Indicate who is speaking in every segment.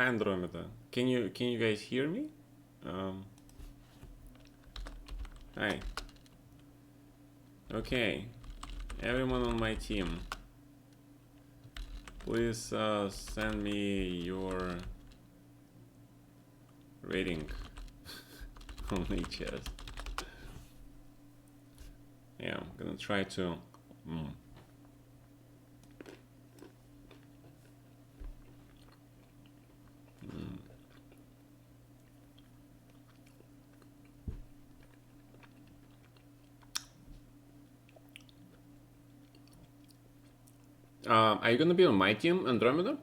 Speaker 1: Hi Andromeda. Can you guys hear me? Hi. Okay. Everyone on my team, please send me your rating on HS. Yeah, I'm gonna try to. Are you gonna be on my team, Andromeda?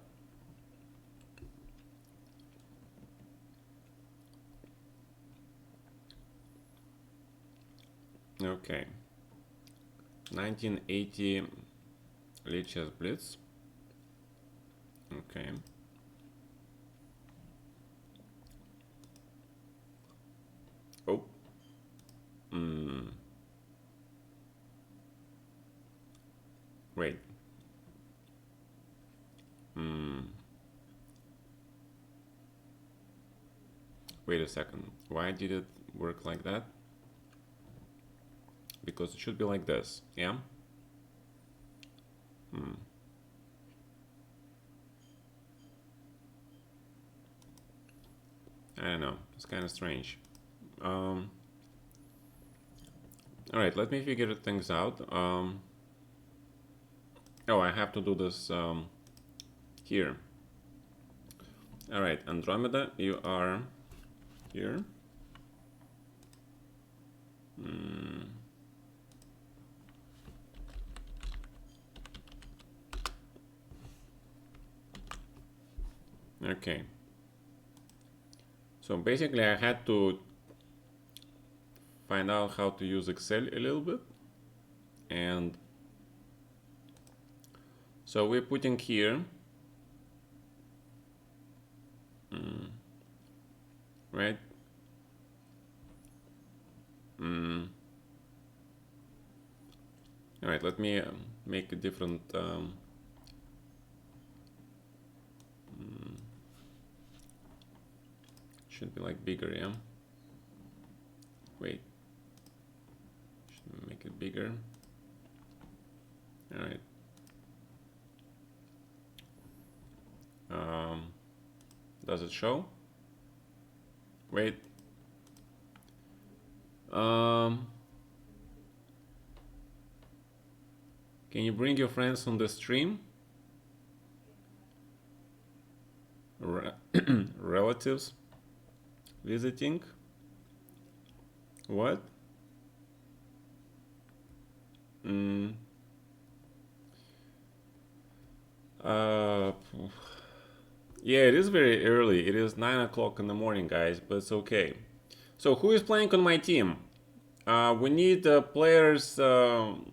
Speaker 1: Okay. 1980 Lichess Blitz. Okay. Oh. Wait. Wait a second. Why did it work like that? Because it should be like this, yeah? I don't know. It's kind of strange. All right, let me figure things out. Oh, I have to do this here. All right, Andromeda, you are here. Okay. So basically I had to find out how to use Excel a little bit. And so we're putting here, right? All right, let me make a different should be like bigger, yeah? Wait. Should make it bigger. All right. Does it show? Wait. Can you bring your friends on the stream? Relatives visiting? What? Yeah, it is very early. It is 9 o'clock in the morning, guys, but it's okay. So who is playing on my team? We need players from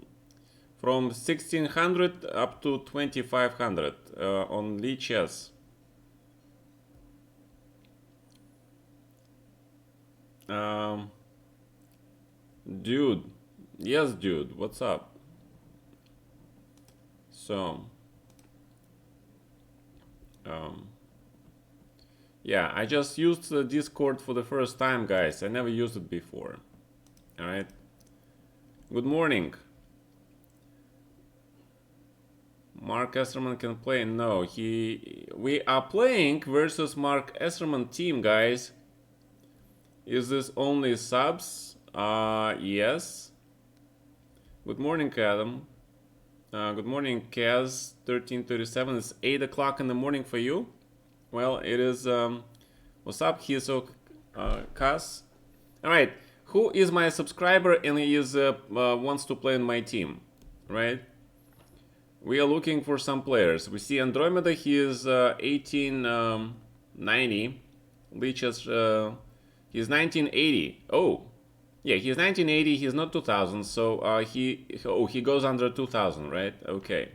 Speaker 1: 1600 up to 2500 on Lee Chess. Dude, yes, dude, what's up? So, yeah, I just used Discord for the first time, guys. I never used it before. All right. Good morning. Marc Esserman can play. No, we are playing versus Marc Esserman team, guys. Is this only subs? Yes. Good morning, Adam. Good morning, Kaz. 1337. It's 8 o'clock in the morning for you. Well, it is. What's up, Hiso Kaz? All right. Who is my subscriber and he is wants to play on my team, right? We are looking for some players. We see Andromeda. He is 1890. Lichess. He's 1980. Oh, yeah, he's 1980. He's not 2000. So he goes under 2000, right? Okay.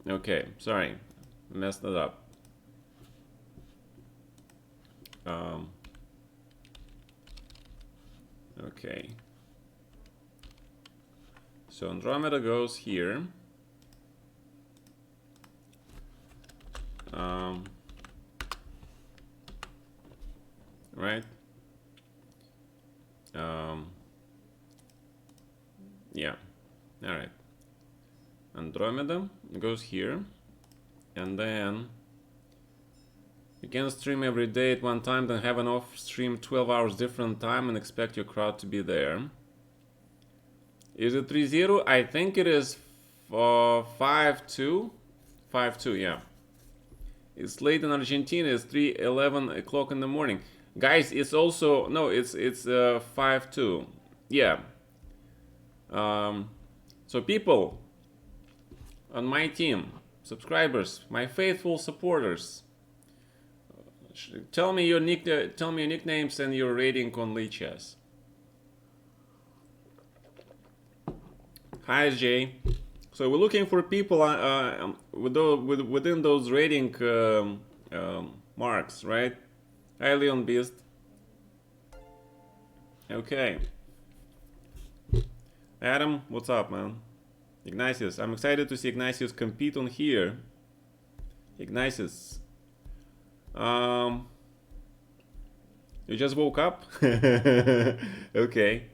Speaker 1: Okay. Sorry, messed it up. Okay. So Andromeda goes here. Yeah. All right. Andromeda goes here, and then you can stream every day at one time, then have an off stream 12 hours different time and expect your crowd to be there. Is it 3-0? I think it is 5-2. 5-2, yeah. It's late in Argentina. It's 3:11 o'clock in the morning. Guys, it's also no, it's 5-2. Yeah. So people on my team, subscribers, my faithful supporters, tell me your nicknames and your rating on Lichess. Hi, SJ. So we're looking for people within those rating marks, right? Hi, Leon Beast. Okay. Adam, what's up, man? Ignatius, I'm excited to see Ignatius compete on here. Ignatius, you just woke up? Okay.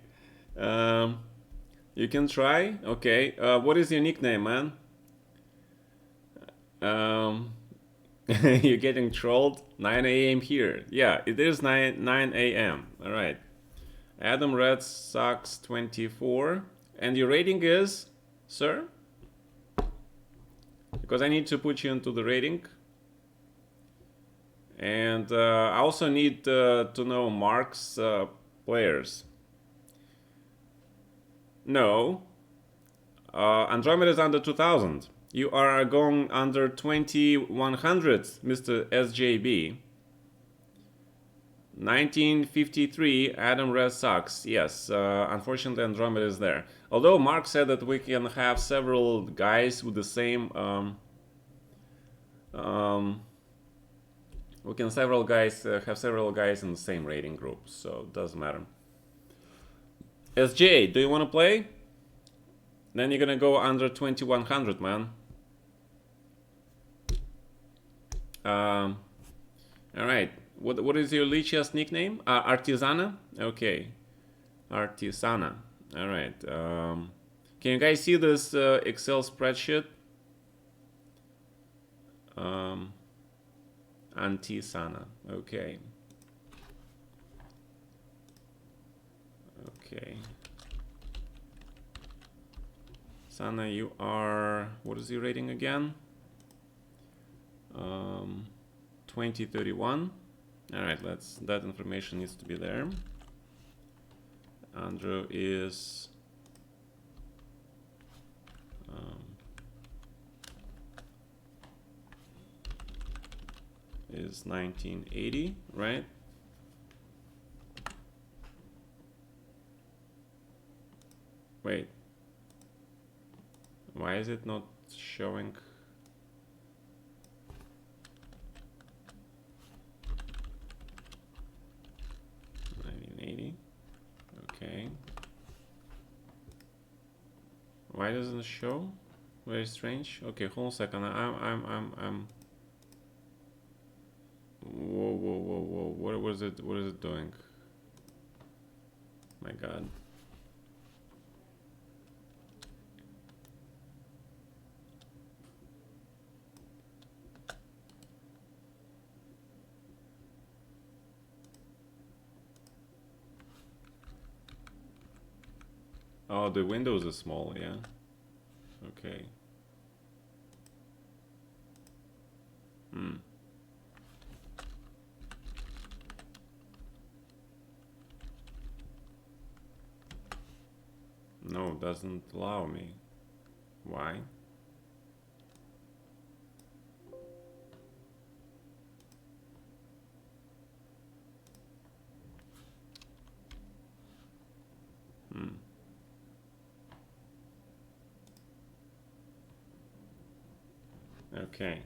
Speaker 1: You can try. Okay. What is your nickname, man? You're getting trolled. 9 a.m. here. Yeah, it is 9 a.m. All right. Adam Red Sox 24. And your rating is, sir? Because I need to put you into the rating. And I also need to know Marc's players. No. Andromeda is under 2000. You are going under 2100, Mr. SJB. 1953, Adam Red Sox. Yes, unfortunately Andromeda is there. Although Marc said that we can have several guys with the same... we can have several guys in the same rating group, so it doesn't matter. SJ, do you want to play? Then you're gonna go under 2100, man. All right. What is your Lichess nickname? Artisana? Okay. Artisana. All right. Can you guys see this Excel spreadsheet? Antisana. Okay. Okay. Sana, you are... What is your rating again? 2031. Alright, that information needs to be there. Andrew is 1980, right? Wait, why is it not showing? Okay. Why doesn't it show? Very strange. Okay, hold on a second. I'm. Whoa. What was it? What is it doing? My God. Oh, the windows are small, yeah. Okay. No, it doesn't allow me. Why? Okay.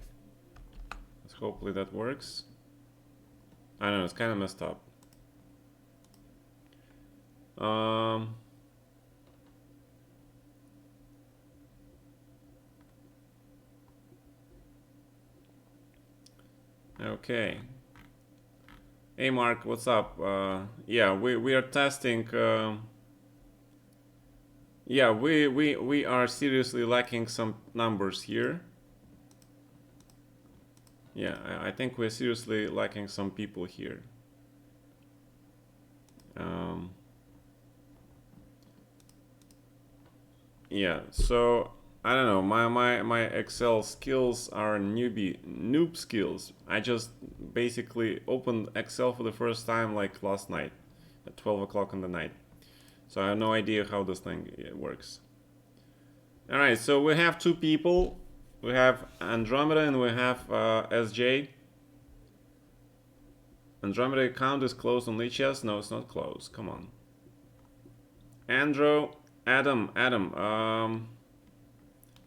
Speaker 1: Let's hopefully that works. I don't know, it's kind of messed up. Okay. Hey Mark, what's up? Yeah, we are testing. Yeah, we are seriously lacking some numbers here. Yeah, I think we're seriously lacking some people here. Yeah, so I don't know. My Excel skills are noob skills. I just basically opened Excel for the first time like last night at 12 o'clock in the night. So I have no idea how this thing works. All right, so we have two people. We have Andromeda and we have SJ. Andromeda account is closed on Lichess. No, it's not closed. Come on. Adam.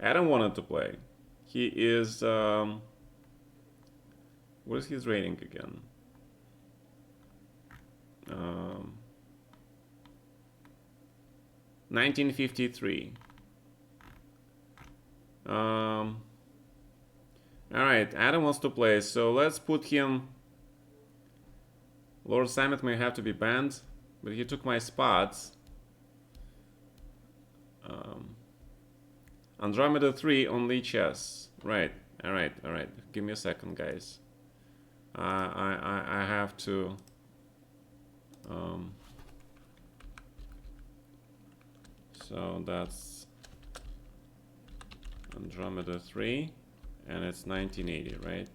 Speaker 1: Adam wanted to play. He is. What is his rating again? 1953. All right, Adam wants to play, so let's put him. Lord Samet may have to be banned, but he took my spots. Andromeda 3 on Lichess. Right. All right. Give me a second, guys. I have to. So that's Andromeda 3, and it's 1980, right?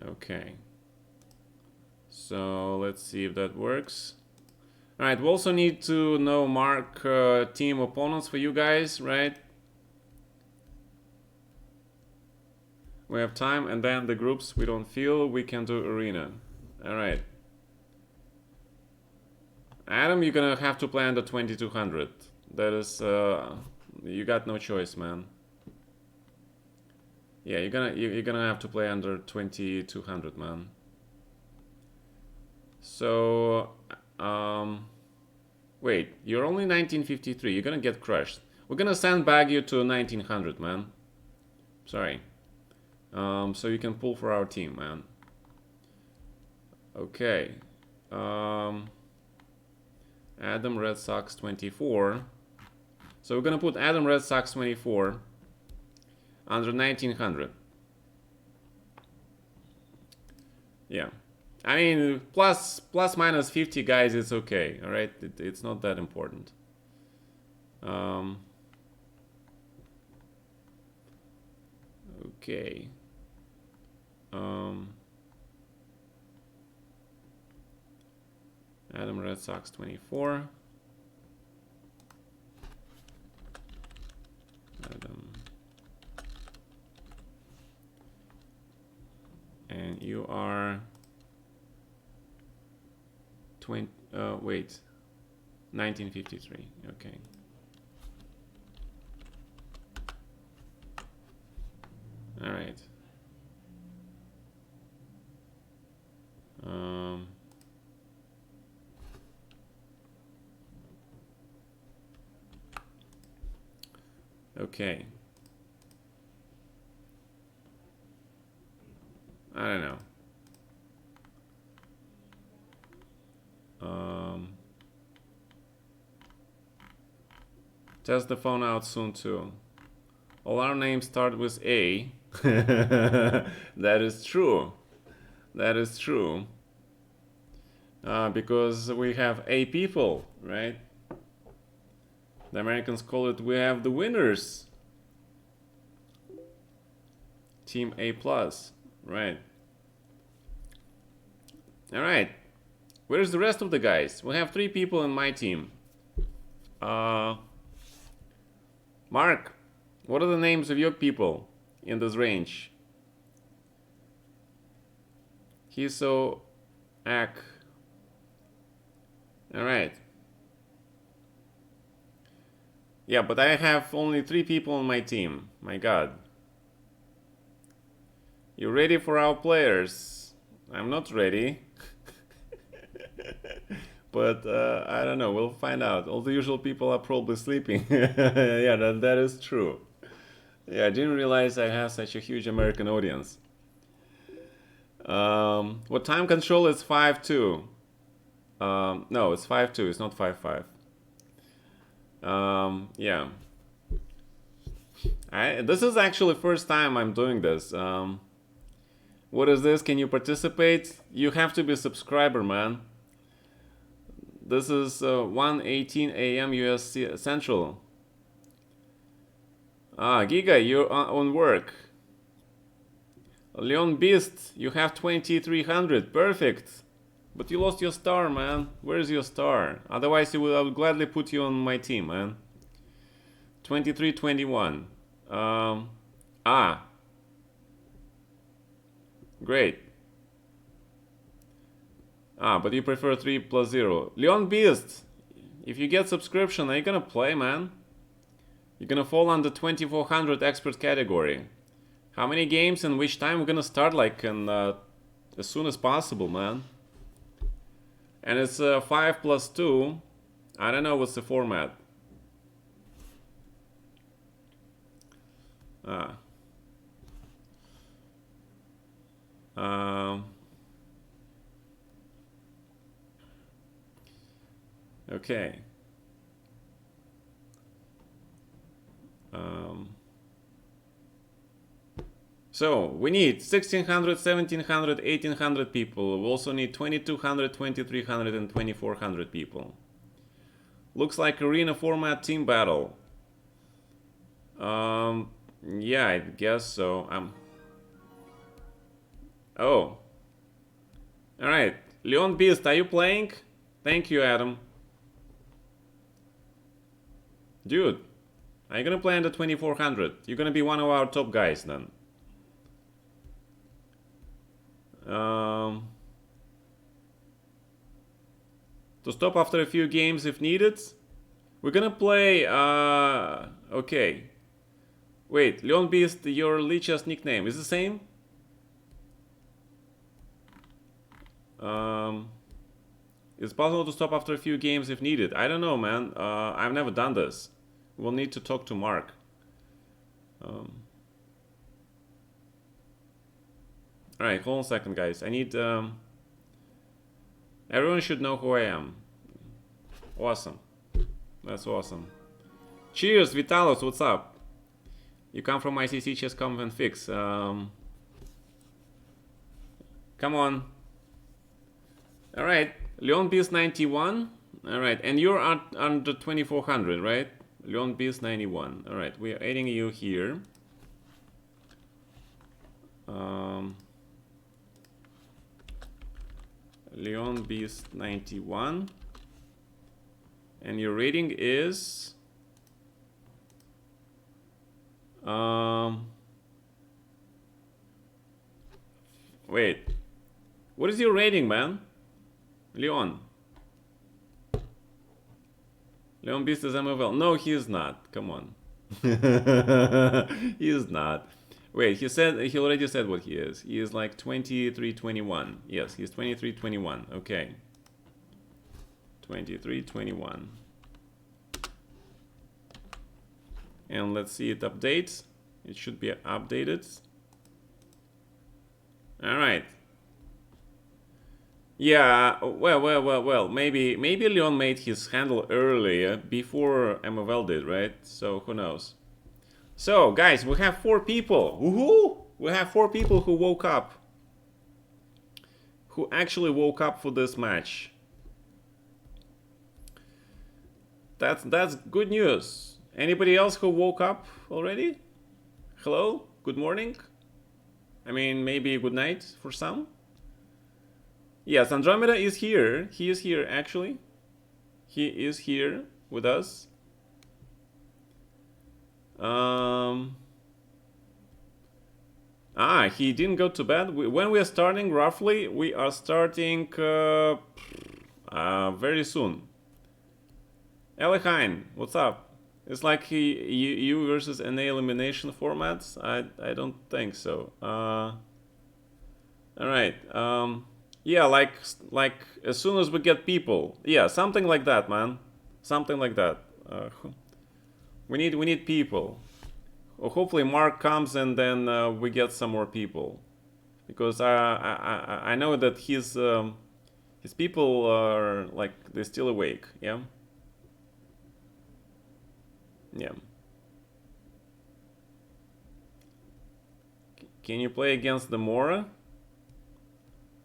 Speaker 1: Okay. So let's see if that works. All right, we also need to know mark team opponents for you guys, right? We have time, and then the groups we don't feel, we can do arena. All right. Adam, you're gonna have to play under 2200. That is, you got no choice, man. Yeah, you're gonna have to play under 2200, man. So, wait, you're only 1953. You're gonna get crushed. We're gonna sandbag you to 1900, man. Sorry. So you can pull for our team, man. Okay. Adam Red Sox 24. So we're gonna put Adam Red Sox 24 under 1900. Yeah. I mean, plus minus 50 guys, it's okay. All right, it's not that important. Okay. Adam Red Sox 24. Adam. And you are 20. Wait. 1953. Okay. All right. Okay. I don't know. Test the phone out soon too. All our names start with A. That is true. That is true. Because we have A people, right? The Americans call it, we have the winners. Team A+, right. All right. Where's the rest of the guys? We have 3 people in my team. Mark, what are the names of your people in this range? Hiso, Ak. All right. Yeah, but I have only 3 people on my team. My God. You ready for our players? I'm not ready. But I don't know. We'll find out. All the usual people are probably sleeping. Yeah, that is true. Yeah, I didn't realize I have such a huge American audience. What time control is 5-2? No, it's 5-2. It's not 5-5. Yeah. This is actually first time I'm doing this. What is this? Can you participate? You have to be a subscriber, man. This is 1:18 a.m. US Central. Giga, you're on work. Leon Beast, you have 2300. Perfect. But you lost your star, man. Where's your star? Otherwise, I would gladly put you on my team, man. 2321. Great. But you prefer 3+0. Leon Beast, if you get subscription, are you gonna play, man? You're gonna fall under 2400 expert category. How many games and which time? We're gonna start like as soon as possible, man. And it's 5+2. I don't know what's the format. Okay. So we need 1600, 1700, 1800 people. We also need 2200, 2300, and 2400 people. Looks like arena format team battle. Yeah, I guess so. Oh. Alright. Leon Beast, are you playing? Thank you, Adam. Dude, are you gonna play under 2400? You're gonna be one of our top guys then. To stop after a few games if needed. We're gonna play, okay. Wait, Leon Beast, your Licha's nickname is the same? It's possible to stop after a few games if needed. I don't know, man. I've never done this. We'll need to talk to Mark. Alright, hold on a second, guys. I need... everyone should know who I am. Awesome. That's awesome. Cheers, Vitalos, what's up? You come from ICC Chess Conf and Fix. Come on. Alright, Leon Beast 91. Alright, and you're under 2400, right? Leon Beast 91. Alright, we are adding you here. Leon Beast 91. And your rating is... wait. What is your rating, man? Leon. Leon Beast is MFL. No, he is not. Come on. He is not. Wait, he already said what he is. He is like 2321. Yes, he's 2321. Okay. 2321. And let's see it updates. It should be updated. All right. Yeah, well, maybe Leon made his handle earlier before MFL did, right? So who knows? So guys, we have 4 people. Woohoo! We have 4 people who woke up. Who actually woke up for this match. That's good news. Anybody else who woke up already? Hello? Good morning? I mean, maybe good night for some? Yes, Andromeda is here. He is here, actually. He is here with us. He didn't go to bed. When we are starting, roughly, we are starting very soon. Elehine, what's up? It's like you versus NA elimination formats? I don't think so. Alright. Yeah, like as soon as we get people. Yeah, something like that, man. Something like that. We need people. Well, hopefully Mark comes and then we get some more people, because I know that he's These people are like, they're still awake, yeah? Yeah. Can you play against the Mora?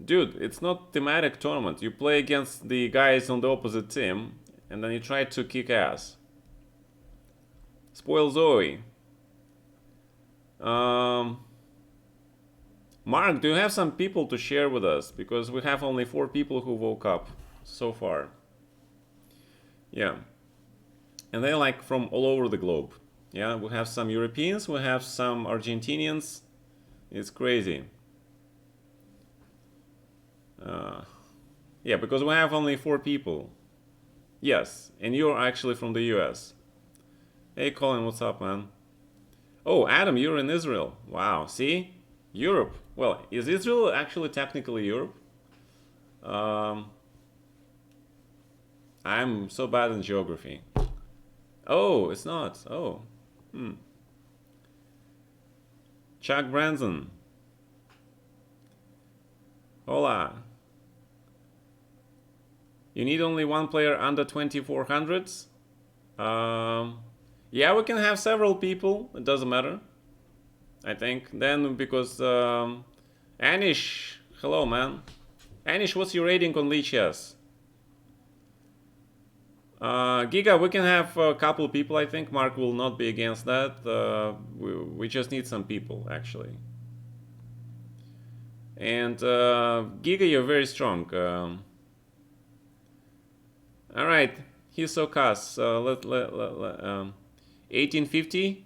Speaker 1: Dude, it's not thematic tournament. You play against the guys on the opposite team, and then you try to kick ass. Spoil Zoe. Mark, do you have some people to share with us? Because we have only 4 people who woke up so far. Yeah. And they're like from all over the globe. Yeah, we have some Europeans, we have some Argentinians. It's crazy. Yeah, because we have only 4 people. Yes, and you're actually from the US. Hey Colin, what's up, man? Oh, Adam, you're in Israel. Wow, see? Europe. Well, is Israel actually technically Europe? I'm so bad in geography. Oh, it's not. Oh. Chuck Branson. Hola. You need only 1 player under 2400s? Yeah, we can have several people. It doesn't matter. I think. Then, because Anish, hello, man. Anish, what's your rating on Lichess? Giga, we can have a couple people, I think. Mark will not be against that. We just need some people, actually. And Giga, you're very strong. All right, Hisokas, 1850.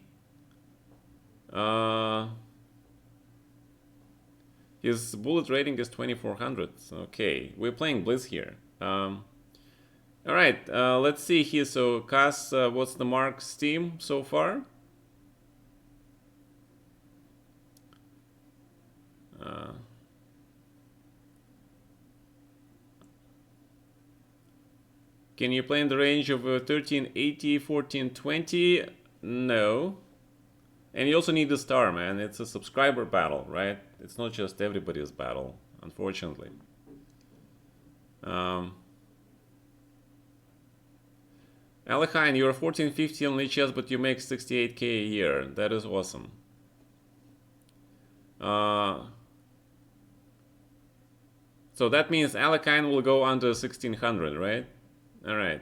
Speaker 1: His bullet rating is 2400. Okay, we're playing Blitz here. All right, let's see here. So, Cas, what's the Mark's team so far? Can you play in the range of 1380, 1420? No. And you also need the star, man. It's a subscriber battle, right? It's not just everybody's battle, unfortunately. Alejandro, you're 1450 on Lichess, but you make 68k a year. That is awesome. So that means Alekine will go under 1600, right? All right.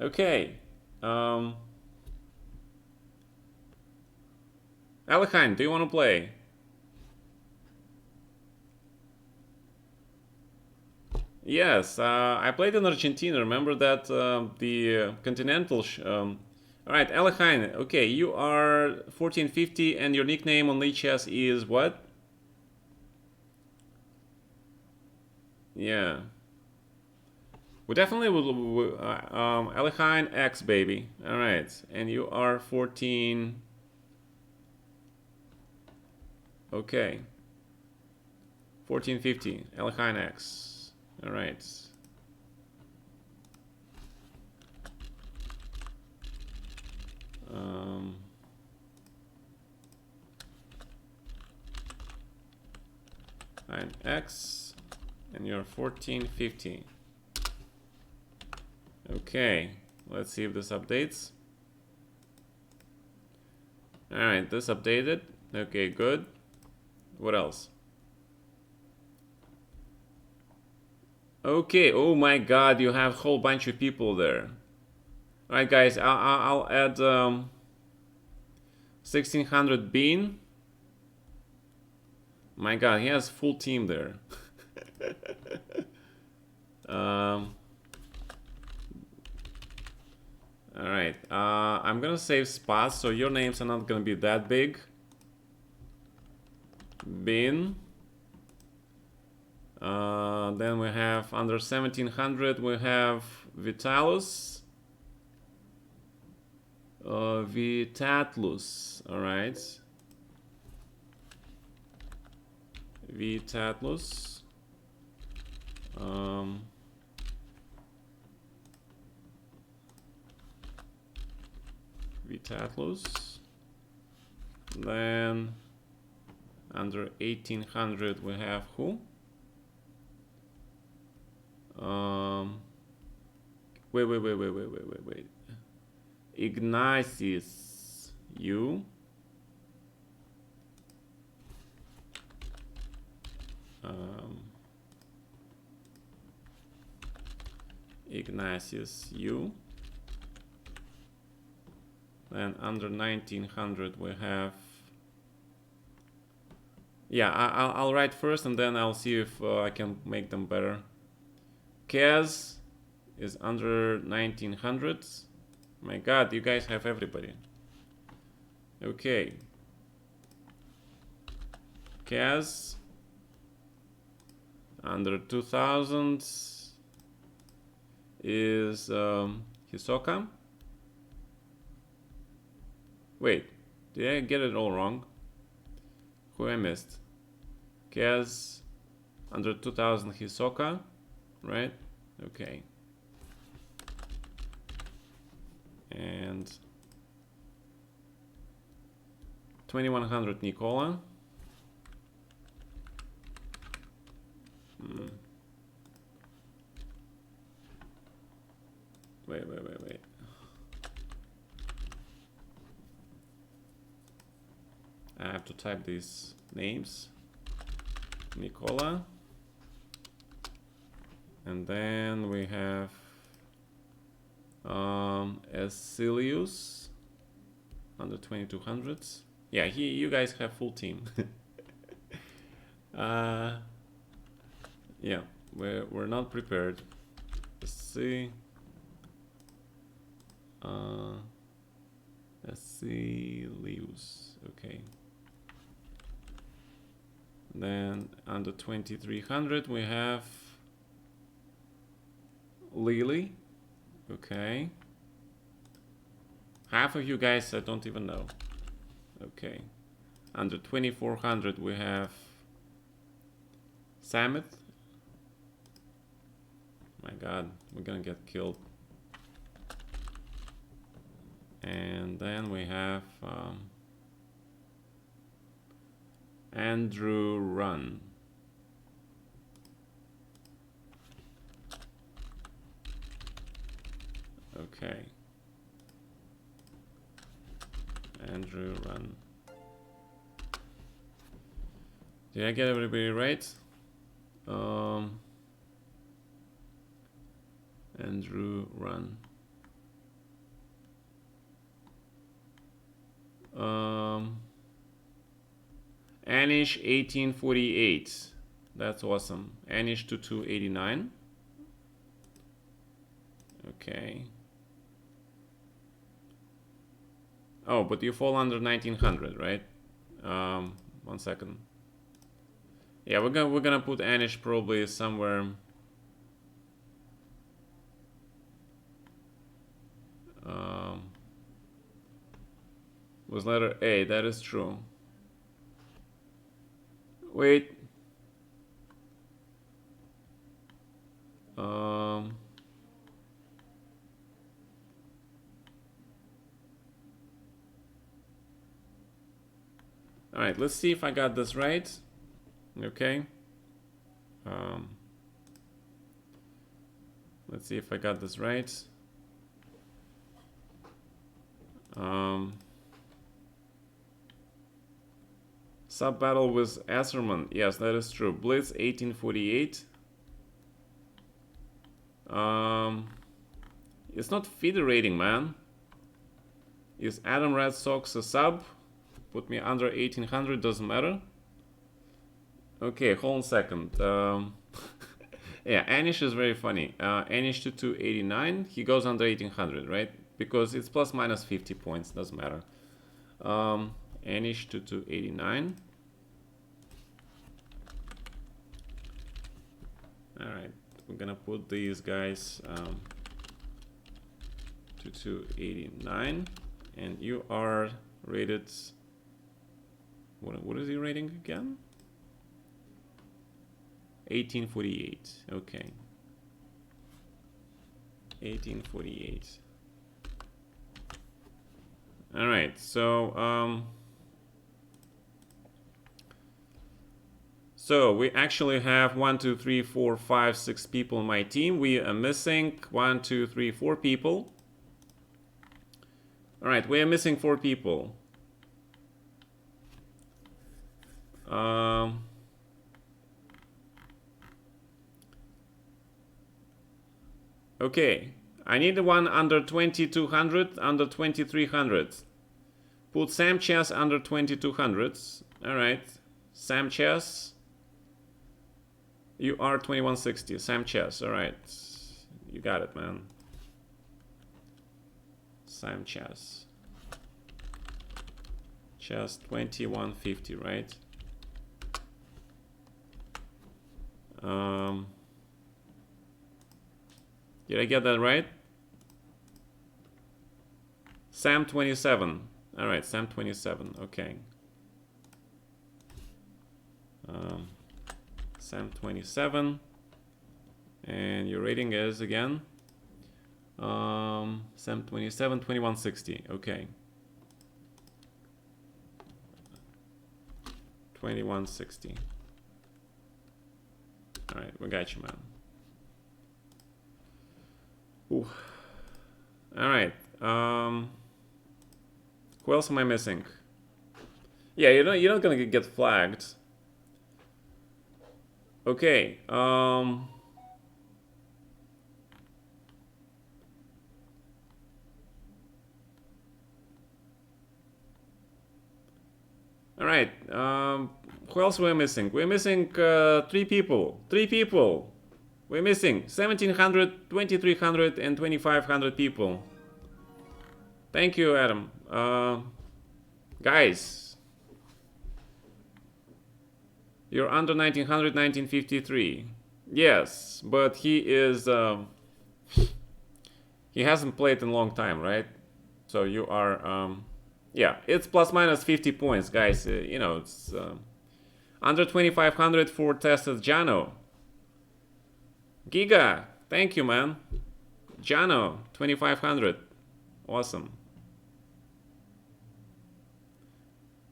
Speaker 1: Okay. Alekine, do you want to play? Yes, I played in Argentina. Remember that the Continental. All right, Alejandro. Okay, you are 1450, and your nickname on Lichess is what? Yeah. We definitely will. Alejandro X, baby. All right, and you are 14. Okay. 1450, Alejandro X. All right. I'm X, and you're 1450. Okay, let's see if this updates. All right, this updated. Okay, good. What else? Okay, oh my god, you have a whole bunch of people there. Alright guys, I'll add 1600 Bean. My god, he has full team there. Alright, I'm gonna save spots so your names are not gonna be that big. Bean. Then we have under 1700, we have Vitalis. Vitatlus, alright. Vitatlus. Vitatlus. Then under 1800 we have who? Wait. Ignatius, you. Ignatius, you. Then under 1900 we have. Yeah, I'll write first and then I'll see if I can make them better. Kaz is under 1900s. My god, you guys have everybody. Okay. Kaz under 2000s is Hisoka. Wait, did I get it all wrong? Who I missed? Kaz under 2000 Hisoka, right? Okay. And 2100 Nicola. Wait. I have to type these names. Nicola. And then we have Esilius under 2200s. Yeah, you guys have full team. Yeah, we're not prepared. Let's see. Esilius. Okay. Then under 2300 we have Lily. Okay. Half of you guys I don't even know. Okay. Under 2400 we have Samet. My god, we're gonna get killed. And then we have Andrew Run. Okay. Andrew Run. Did I get everybody right? Andrew Run. Anish 1848. That's awesome. Anish 2289. Okay. Oh, but you fall under 1900, right? 1 second. Yeah, we're gonna put Anish probably somewhere. Was letter A, that is true. Wait. All right, let's see if I got this right. Okay. Let's see if I got this right. Sub battle with Esserman. Yes, that is true. Blitz 1848. It's not federating, man. Is Adam Red Sox a sub? Put me under 1800, doesn't matter. Okay, hold on a second. Yeah, Anish is very funny. Anish 2289, he goes under 1800, right? Because it's plus minus 50 points, doesn't matter. Anish 2289. Alright, we're gonna put these guys 2289, and you are rated. What is he rating again? 1848. Okay. 1848. All right. So So we actually have 1, 2, 3, 4, 5, 6 people in my team. We are missing 1, 2, 3, 4 people. All right, we are missing 4 people. Okay, I need one under 2200, under 2300. Put Sam Chess under 2200. All right, Sam Chess. You are 2160. Sam Chess. All right, you got it, man. Sam Chess. Chess 2150, right? Did I get that right? Sam 27. All right, Sam 27. Okay. Sam 27. And your rating is again? Sam 27, 2160. Okay. 2160. All right, we got you, man. Ooh. All right. Who else am I missing? Yeah, you're not gonna get flagged. Okay. All right. Who else we're missing? We're missing 3 people. 3 people. We're missing 1700, 2300, and 2500 people. Thank you, Adam. Guys, you're under 1900, 1953. Yes, but he is. He hasn't played in a long time, right? So you are. Yeah, it's plus minus 50 points, guys. You know, it's under 2500 for tested Jano. Giga, thank you, man. Jano, 2500. Awesome.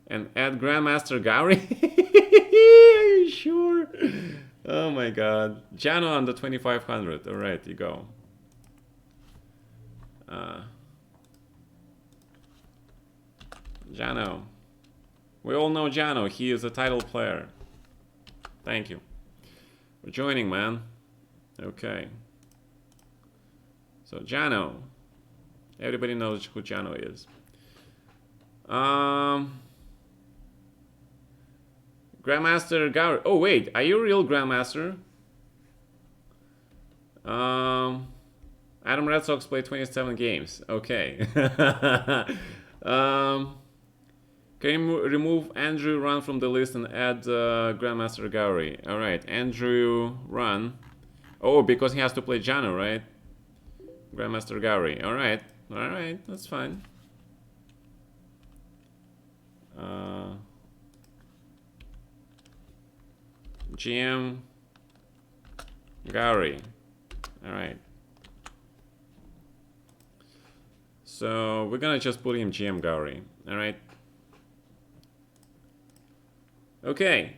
Speaker 1: And add Grandmaster Gowrie? Are you sure? Oh my god. Jano under 2500. Alright, you go. Jano. We all know Jano. He is a title player. Thank you for joining, man. Okay. So Jano. Everybody knows who Jano is. Grandmaster Gowrie. Oh wait, are you a real Grandmaster? Adam Red Sox played 27 games. Okay. Can you remove Andrew Run from the list and add Grandmaster Gowrie? All right, Andrew Run. Oh, because he has to play Jano, right? Grandmaster Gowrie. All right, that's fine. GM Gowrie. All right. So we're gonna just put him GM Gowrie. All right. Okay.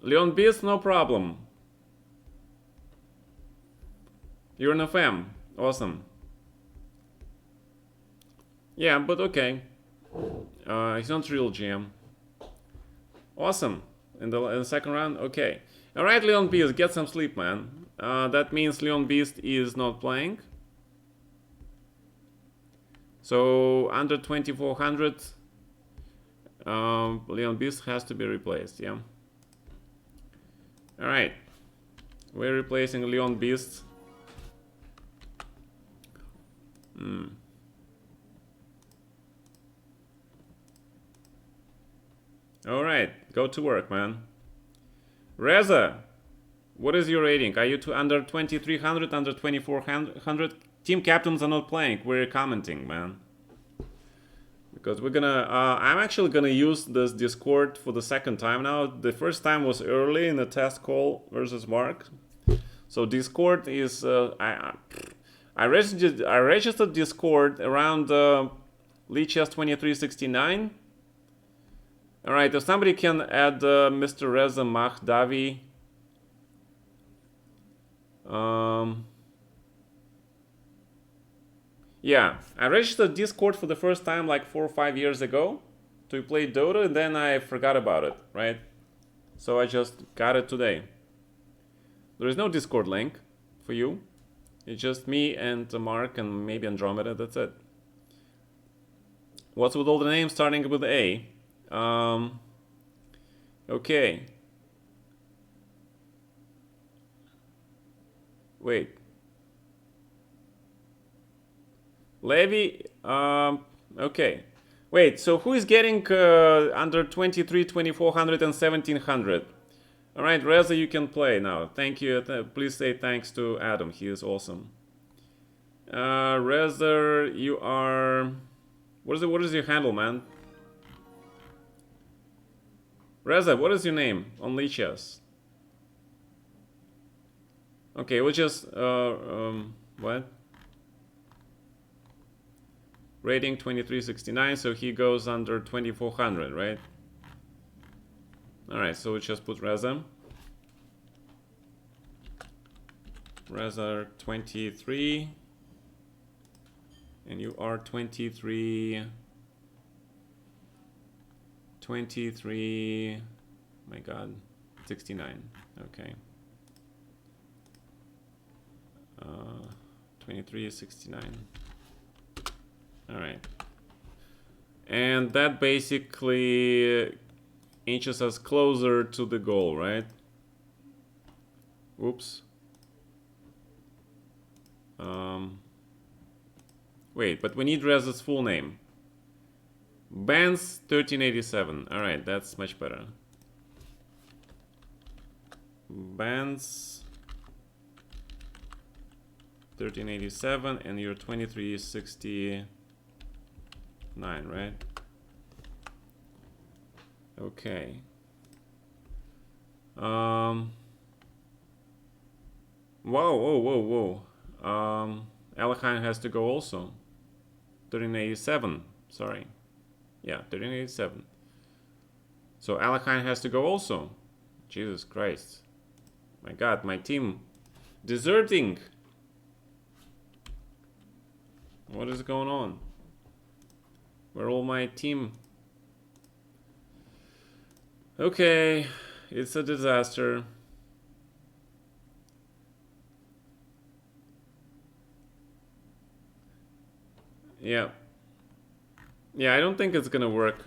Speaker 1: Leon Beast, no problem. You're an FM. Awesome. Yeah, but okay. He's not real GM. Awesome. In the second round? Okay. Alright, Leon Beast, get some sleep, man. That means Leon Beast is not playing. So, under 2400, Leon Beast has to be replaced, yeah? Alright. We're replacing Leon Beast. Alright, go to work, man. Reza, what is your rating? Are you under 2300, under 2400? Team captains are not playing, we're commenting, man. Because we're gonna, I'm actually gonna use this Discord for the second time now. The first time was early in the test call versus Mark. So Discord is, I registered Discord around Lichess 2369. Alright, if somebody can add Mr. Reza Mahdavi. Yeah, I registered Discord for the first time like 4 or 5 years ago to play Dota, and then I forgot about it, right? So I just got it today. There is no Discord link for you. It's just me and Mark and maybe Andromeda, that's it. What's with all the names starting with A? Okay. Wait. Levy, okay. Wait, so who is getting under 23, 2400 and 1700? Alright, Reza, you can play now. Thank you. Please say thanks to Adam. He is awesome. Reza, you are... What is your handle, man? Reza, what is your name on Lichess? Okay, we'll just... what? Rating 2369, so he goes under 2400, right? Alright, so we just put Reza. Reza 23. And you are 23. 23. My god. 69. Okay. 2369. Alright. And that basically inches us closer to the goal, right? Whoops. Wait, but we need Reza's full name. Benz 1387. Alright, that's much better. Benz 1387, and you're 2369, right? Okay. Whoa, whoa. Alekhine has to go also. 1387, sorry. Yeah, 1387. So Alekhine has to go also. Jesus Christ. My god, my team deserting. What is going on? Where all my team? Okay, it's a disaster. Yeah. Yeah, I don't think it's gonna work.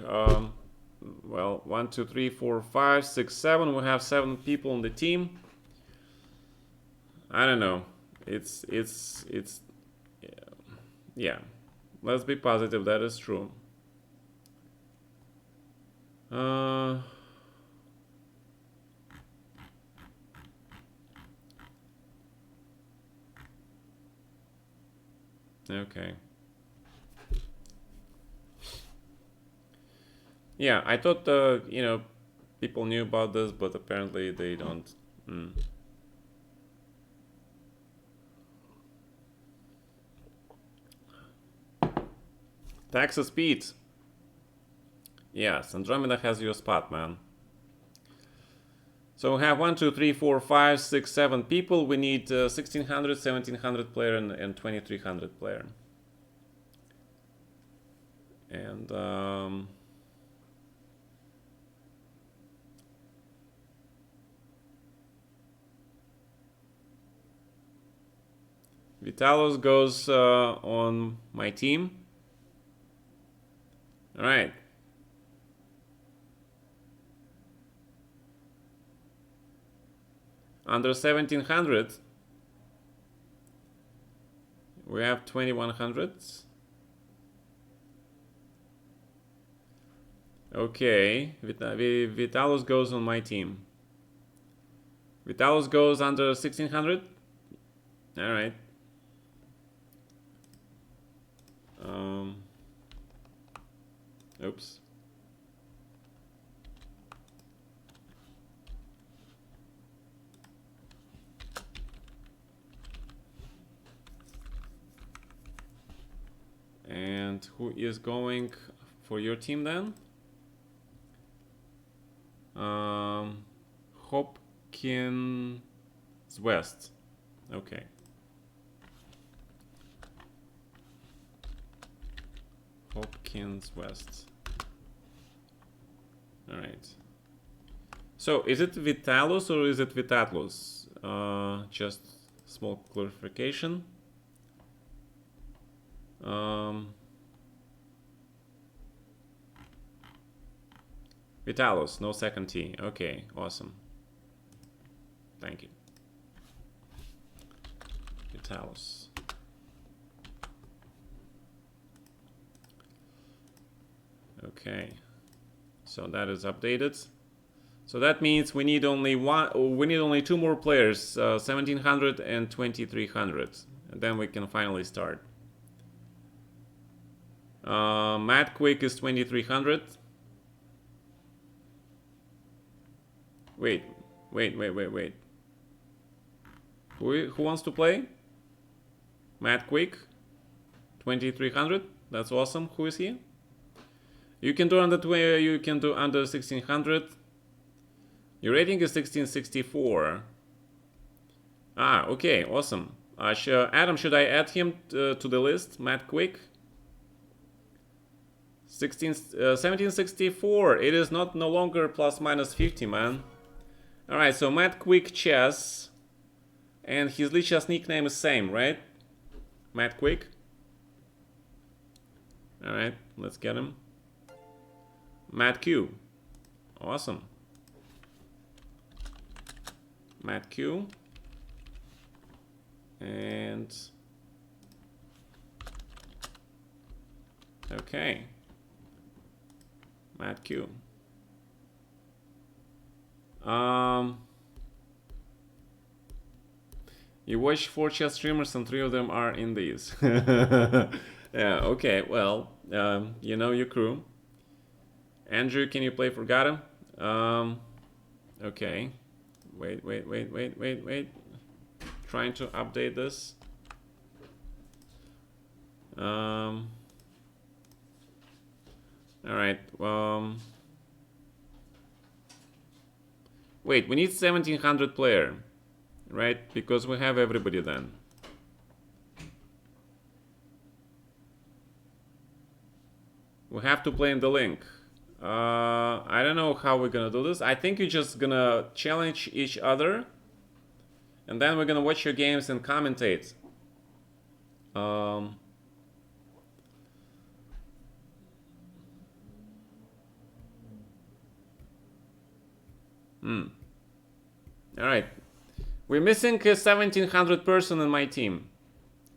Speaker 1: Well, 1, 2, 3, 4, 5, 6, 7. We have 7 people on the team. I don't know. It's yeah. Let's be positive that is true. Okay. Yeah, I thought you know, people knew about this, but apparently they don't. Texas Pete. Yes, Andromeda has your spot, man. So we have 1, 2, 3, 4, 5, 6, 7 people. We need 1600, 1700 player and 2300 player. And Vitalos goes on my team. All right. Under 1700, we have 2100. Okay, Vitalos goes on my team. Vitalos goes under 1600. All right. Oops. And who is going for your team then? Hopkins West. Okay. Hopkins West. All right. So is it Vitalos or is it Vitatlos? Just small clarification. Vitalos, no second T. Okay, awesome. Thank you. Vitalos. Okay, so that is updated. So that means we need only two more players, 1700 and 2300, and then we can finally start. Matt Quick is 2300. Wait. Who wants to play? Matt Quick, 2300. That's awesome. Who is he? You can do under 20. You can do under 1600. Your rating is 1664. Ah, okay, awesome. Adam, should I add him to the list? Matt Quick. 1764. It is not no longer plus minus 50, man. All right, so Matt Quick chess, and his Lichess nickname is same, right? Matt Quick. All right, let's get him. Matt Q. Awesome. Matt Q. And okay. Matt Q. You watch 4 chess streamers and 3 of them are in these. Yeah, okay, well, you know your crew. Andrew, can you play for Gata? Okay. Wait. Trying to update this. All right. Wait, we need 1700 player, right? Because we have everybody then. We have to play in the link. I don't know how we're gonna do this. I think you're just gonna challenge each other, and then we're gonna watch your games and commentate. All right, we're missing a 1700 person in my team.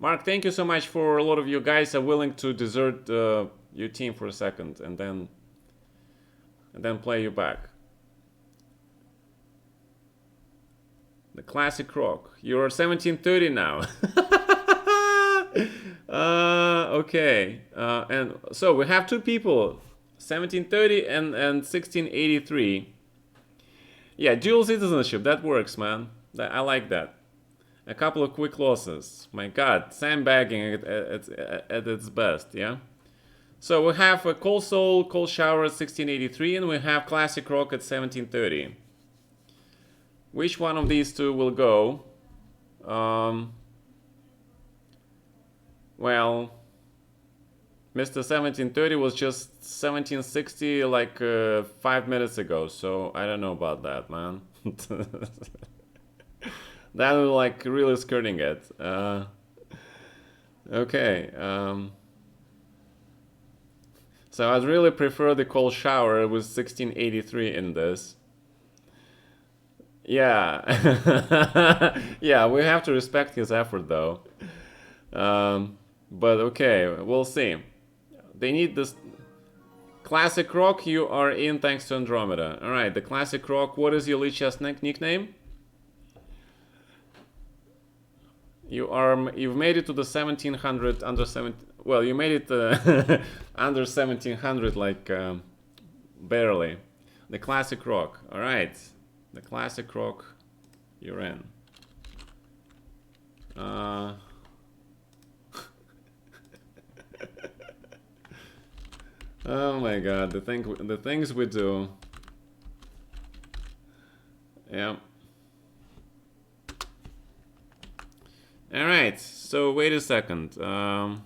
Speaker 1: Mark, thank you so much for a lot of you guys are willing to desert your team for a second and then play you back. The classic rock. You're 1730 now. Okay. And so we have 2 people, 1730 and 1683. Yeah, dual citizenship. That works, man. I like that. A couple of quick losses. My God, sandbagging at its best. Yeah. So we have a Cold Soul, Cold Shower at 1683, and we have Classic Rock at 1730. Which one of these 2 will go? Well, Mr. 1730 was just 1760 like 5 minutes ago, so I don't know about that, man. That was like really skirting it. Okay. So I'd really prefer the Cold Shower with 1683 in this. Yeah. Yeah, we have to respect his effort though. But okay, we'll see. They need this. Classic Rock, you are in thanks to Andromeda. Alright, the Classic Rock, what is your Lichess nickname? You've made it to the 1700 under 7. Well, you made it under 1700 like barely. The Classic Rock. All right, the Classic Rock, you're in. Oh my god, the things we do. Yeah. All right. So wait a second. All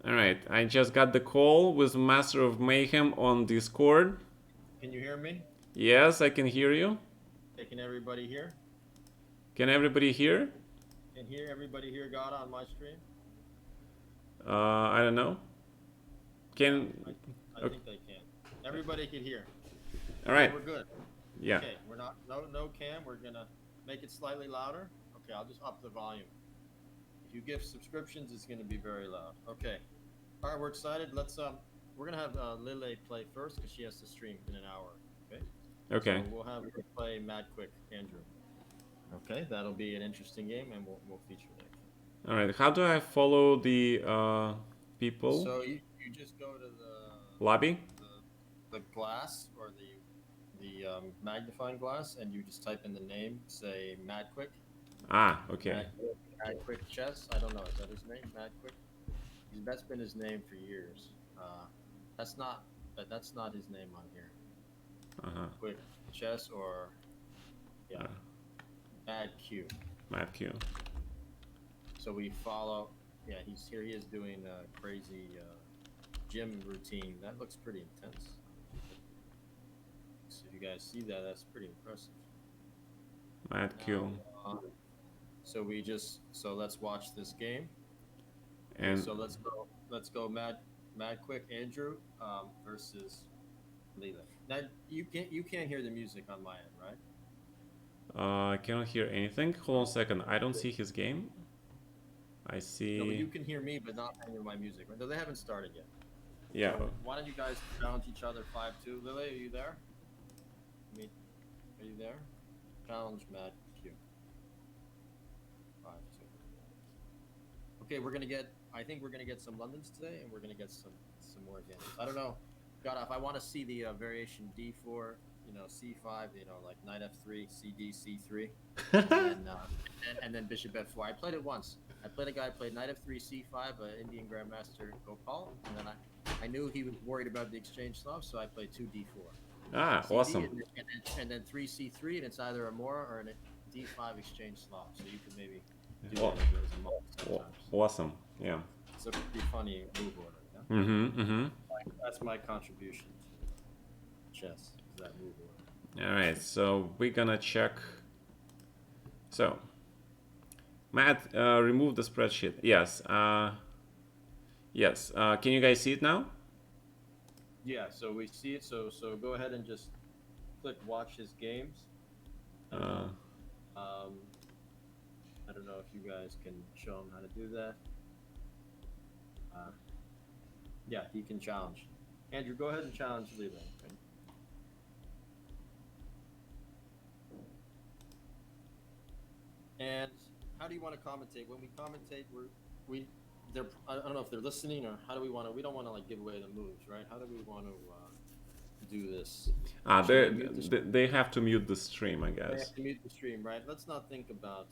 Speaker 1: right. I just got the call with Master of Mayhem on Discord.
Speaker 2: Can you hear me?
Speaker 1: Yes, I can hear you.
Speaker 2: Hey, can everybody hear?
Speaker 1: Can everybody hear?
Speaker 2: Can hear everybody hear God on my stream?
Speaker 1: I don't know.
Speaker 2: Yeah,
Speaker 1: Can.
Speaker 2: I
Speaker 1: Okay.
Speaker 2: think they can. Everybody can hear.
Speaker 1: All
Speaker 2: Okay,
Speaker 1: right.
Speaker 2: we're good.
Speaker 1: Yeah.
Speaker 2: Okay, we're not no cam. We're gonna make it slightly louder. Okay, I'll just up the volume. If you give subscriptions, it's gonna be very loud. Okay. All right, we're excited. We're gonna have Lille play first because she has to stream in an hour. Okay.
Speaker 1: Okay.
Speaker 2: So we'll have her play Mad Quick Andrew. Okay, that'll be an interesting game, and we'll feature that.
Speaker 1: All right. How do I follow the people?
Speaker 2: So you just go to
Speaker 1: Lobby?
Speaker 2: the glass or the magnifying glass, and you just type in the name, say Mad Quick,
Speaker 1: Ah, okay.
Speaker 2: Mad Quick Chess. I don't know, is that his name, Mad Quick? That's been his name for years. That's not that's not his name on here. Quick Chess or yeah, Mad Q.
Speaker 1: Mad Q.
Speaker 2: So we follow. Yeah, he's here. He is doing a crazy gym routine. That looks pretty intense. So if you guys see that, that's pretty impressive.
Speaker 1: Mad Q.
Speaker 2: So let's watch this game.
Speaker 1: And
Speaker 2: So let's go Mad Quick Andrew versus Leela. Now you can't hear the music on my end, right?
Speaker 1: I cannot hear anything. Hold on a second. I don't see his game. I see.
Speaker 2: No, but you can hear me, but not hear my music. Right? No, they haven't started yet.
Speaker 1: Yeah.
Speaker 2: So why don't you guys challenge each other 5-2? Lily, are you there? Are you there? Challenge Mad Q. 5-2. Okay, I think we're gonna get some Londons today, and we're gonna get some more games. I don't know. Gata, if I want to see the variation D4, C5, like Knight F3, CD, C3, and then Bishop F4. I played it once. I played a guy who played Knight F3, C5, Indian Grandmaster Gopal, and then I knew he was worried about the exchange Slav, so I played 2D4.
Speaker 1: Ah,
Speaker 2: CD,
Speaker 1: awesome.
Speaker 2: and then 3C3, and it's either a Mora or a D5 exchange Slav. So you could maybe do
Speaker 1: Oh,
Speaker 2: that as a multi sometimes.
Speaker 1: awesome. Yeah.
Speaker 2: It's a pretty funny move order. Yeah?
Speaker 1: Mm-hmm. Mm-hmm.
Speaker 2: That's my contribution to chess. Is that move order.
Speaker 1: All right. So we're gonna check. So, Matt, remove the spreadsheet. Yes. Yes. Can you guys see it now?
Speaker 2: Yeah. So we see it. So go ahead and just click watch his games. I don't know if you guys can show him how to do that. Yeah, he can challenge. Andrew, go ahead and challenge Lilo. Okay? And how do you want to commentate? When we commentate, I don't know if they're listening or how do we want to? We don't want to like give away the moves, right? How do we want to do this?
Speaker 1: They have to mute the stream, I guess.
Speaker 2: They have to mute the stream, right? Let's not think about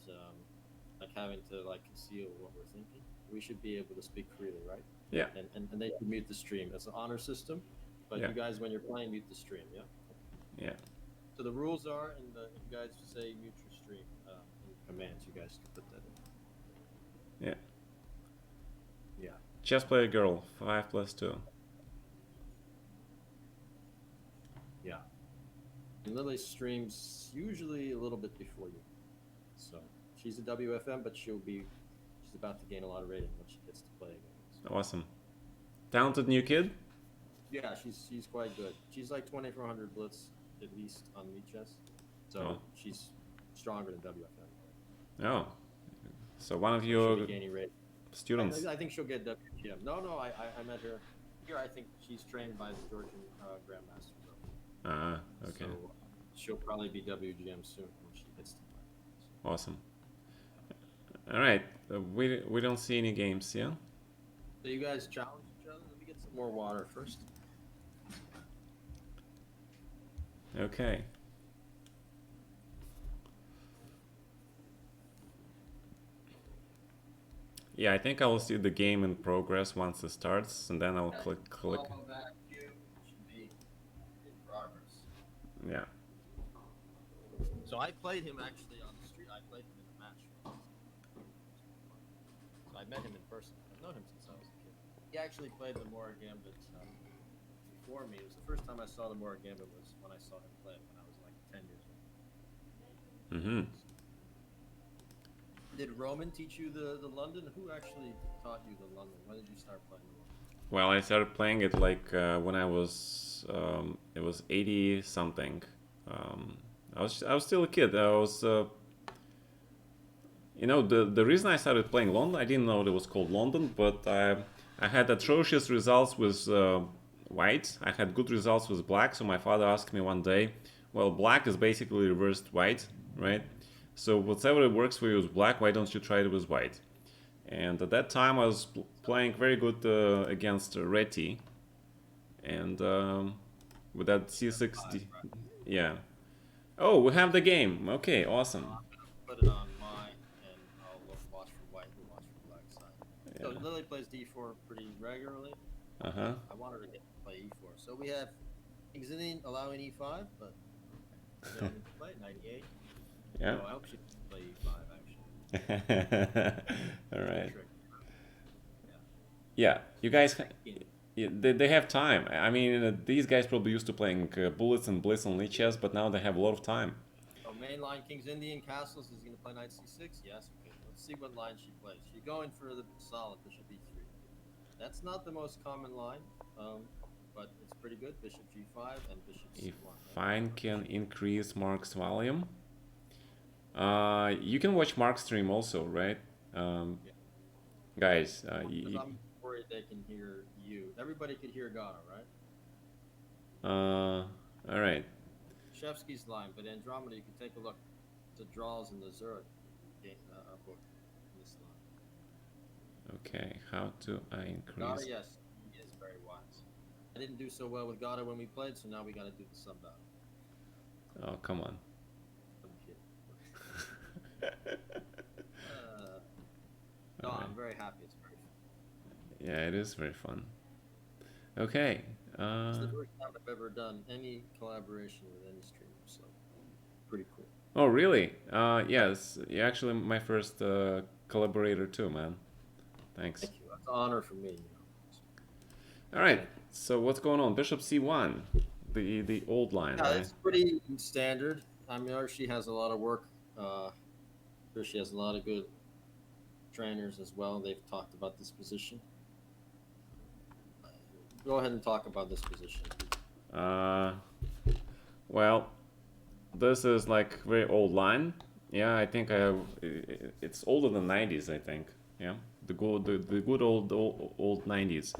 Speaker 2: like having to like conceal what we're thinking. We should be able to speak freely, right?
Speaker 1: Yeah.
Speaker 2: And they can mute the stream. It's an honor system, but you guys, when you're playing, mute the stream. Yeah.
Speaker 1: Yeah.
Speaker 2: So the rules are, and if you guys say mute your stream in commands, you guys can put that in.
Speaker 1: Yeah.
Speaker 2: Yeah.
Speaker 1: Chess player girl, 5+2.
Speaker 2: Yeah. And Lily streams usually a little bit before you. So she's a WFM, but she's about to gain a lot of rating when she gets to play again. So.
Speaker 1: Awesome. Talented new kid?
Speaker 2: Yeah, she's quite good. She's like 2400 blitz at least on Meat Chess. So she's stronger than WFM.
Speaker 1: Oh. So one of your students.
Speaker 2: I think she'll get WGM. No, I met her here. I think she's trained by the Georgian Grandmaster.
Speaker 1: Okay.
Speaker 2: So she'll probably be WGM soon when she gets to play.
Speaker 1: So. Awesome. All right. We don't see any games, yeah?
Speaker 2: So you guys challenge each other? Let me get some more water first.
Speaker 1: Okay. Yeah, I think I will see the game in progress once it starts, and then I'll
Speaker 2: Yeah,
Speaker 1: click.
Speaker 2: follow that queue. It should be in progress.
Speaker 1: Yeah.
Speaker 2: So I played him actually on the street. I played him in a match once. So I met him in person. I've known him since I was a kid. He actually played the Mora Gambit before me. It was the first time I saw the Mora Gambit was when I saw him play when I was like 10 years old.
Speaker 1: Mm-hmm.
Speaker 2: Did Roman teach you the London? Who actually taught you the London? When did you start playing the London?
Speaker 1: Well, I started playing it like when I was it was 80 something. Um, I was still a kid. I was the reason I started playing London, I didn't know it was called London, but I had atrocious results with white. I had good results with black. So my father asked me one day, well, black is basically reversed white, right? So whatever works for you with black, why don't you try it with white? And at that time, I was playing very good against Reti, and with that
Speaker 2: Five,
Speaker 1: C60,
Speaker 2: right?
Speaker 1: yeah. Oh, we have the game. Okay, awesome.
Speaker 2: I'm gonna put it on mine, and I'll watch for white. We'll watch for black side. So
Speaker 1: Yeah.
Speaker 2: Lily plays d4 pretty regularly.
Speaker 1: Uh huh.
Speaker 2: I want her to get to play e4. So we have Xinin allowing e5, but you don't need to play 98.
Speaker 1: Yeah.
Speaker 2: So I hope she doesn't play e5 actually.
Speaker 1: All
Speaker 2: Good
Speaker 1: right.
Speaker 2: trick. Yeah.
Speaker 1: Yeah, you guys,
Speaker 2: Thank you.
Speaker 1: yeah, they have time. I mean, these guys probably used to playing bullets and bliss on chess, but now they have a lot of time.
Speaker 2: So mainline King's Indian Castles is going to play knight c6. Yes. Okay. Let's see what line she plays. She's going for the solid bishop e3. That's not the most common line, but it's pretty good. Bishop g5 and bishop
Speaker 1: If
Speaker 2: c1. Right?
Speaker 1: fine can increase Mark's volume, you can watch Mark's stream also, right? Um,
Speaker 2: Yeah.
Speaker 1: guys,
Speaker 2: Because I'm worried they can hear you. Everybody could hear Gata, right?
Speaker 1: all right.
Speaker 2: Shevsky's line, but Andromeda, you can take a look. The draws in the Zurich book in this line.
Speaker 1: Okay, how do I
Speaker 2: Gata,
Speaker 1: increase?
Speaker 2: yes, he is very wise. I didn't do so well with Gata when we played, so now we got to do the sub battle.
Speaker 1: Oh, come on.
Speaker 2: I'm kidding. No,
Speaker 1: All right.
Speaker 2: I'm very happy. It's very fun.
Speaker 1: Yeah, it is very fun. Okay.
Speaker 2: It's the first time I've ever done any collaboration with any streamer, so pretty cool.
Speaker 1: Oh, really? Yes. You're actually my first collaborator too, man. Thanks.
Speaker 2: Thank you. That's an honor for me.
Speaker 1: All right.
Speaker 2: Thank you.
Speaker 1: So what's going on? Bishop c1, the old line,
Speaker 2: Yeah,
Speaker 1: right?
Speaker 2: it's pretty standard. I mean, she has a lot of work. Sure, she has a lot of good trainers as well. They've talked about this position. Go ahead and talk about this position.
Speaker 1: Uh, well, this is like very old line. Yeah, I think I have. It's older than 90s. I think. Yeah, the good old 90s.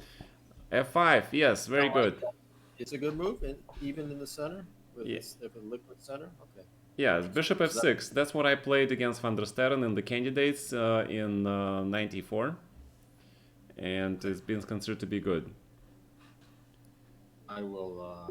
Speaker 1: F5. Yes,
Speaker 2: I
Speaker 1: very
Speaker 2: like
Speaker 1: good.
Speaker 2: that. It's a good move, even in the center with
Speaker 1: Yeah.
Speaker 2: this if a liquid center. Okay.
Speaker 1: Yeah, Bishop
Speaker 2: So that,
Speaker 1: f6. That's what I played against Van der Sterren in the candidates in '94, and
Speaker 2: okay.
Speaker 1: it's been considered to be good.
Speaker 2: I will.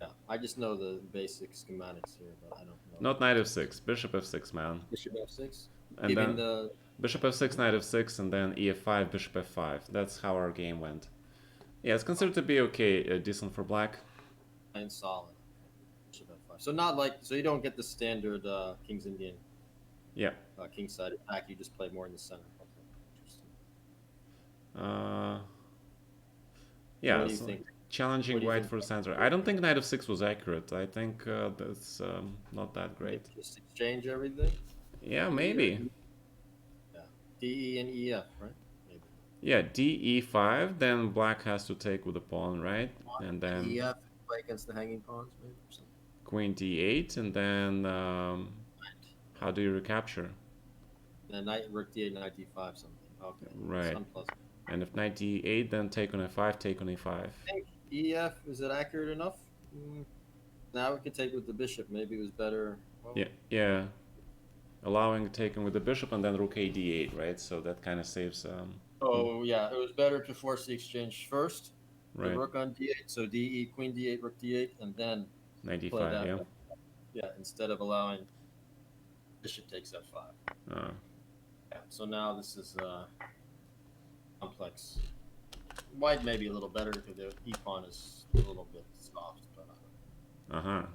Speaker 2: Yeah, I just know the basic schematics here, but I don't know
Speaker 1: Not
Speaker 2: the
Speaker 1: knight
Speaker 2: details.
Speaker 1: f6, bishop f6, man.
Speaker 2: Bishop f6,
Speaker 1: And
Speaker 2: giving
Speaker 1: then
Speaker 2: the
Speaker 1: bishop f6, knight f6, and then ef5, bishop f5. That's how our game went. Yeah, it's considered to be okay, decent for black.
Speaker 2: and solid. Okay. Bishop f5. So not like so you don't get the standard King's Indian
Speaker 1: Yeah.
Speaker 2: kingside attack. You just play more in the center. Okay, interesting.
Speaker 1: Uh,
Speaker 2: And
Speaker 1: yeah,
Speaker 2: what do you
Speaker 1: so
Speaker 2: think? What
Speaker 1: challenging
Speaker 2: do you
Speaker 1: white
Speaker 2: think?
Speaker 1: for center. I don't think knight f6 was accurate. I think that's not that
Speaker 2: Maybe
Speaker 1: great.
Speaker 2: just exchange everything.
Speaker 1: Yeah,
Speaker 2: E or
Speaker 1: maybe.
Speaker 2: E? Yeah. D, E, and E, F, right? Maybe.
Speaker 1: Yeah, d e5, then black has to take with the pawn, right?
Speaker 2: Pawn
Speaker 1: And
Speaker 2: and
Speaker 1: then
Speaker 2: E, F play against the hanging pawns, maybe or something.
Speaker 1: queen d8, and then
Speaker 2: Right.
Speaker 1: how do you recapture?
Speaker 2: Then knight, rook D8, knight D5, something. Okay, it's
Speaker 1: Right.
Speaker 2: unpleasant.
Speaker 1: And if knight d8, then take on f5, take on e5.
Speaker 2: I think EF is it accurate enough? Mm, now we could take with the bishop. Maybe it was better. Well,
Speaker 1: Yeah, yeah. Allowing taken with the bishop and then rook a d8, right? So that kind of saves.
Speaker 2: oh yeah, it was better to force the exchange first. The
Speaker 1: Right.
Speaker 2: rook on D8, so DE, Queen D8, Rook D8, and then
Speaker 1: Knight
Speaker 2: play
Speaker 1: d5,
Speaker 2: that.
Speaker 1: yeah.
Speaker 2: Yeah, instead of allowing bishop takes F5.
Speaker 1: Uh,
Speaker 2: Yeah. So now this is complex. White may be a little better because the e pawn is a little bit soft, but I don't know.
Speaker 1: Uh-huh.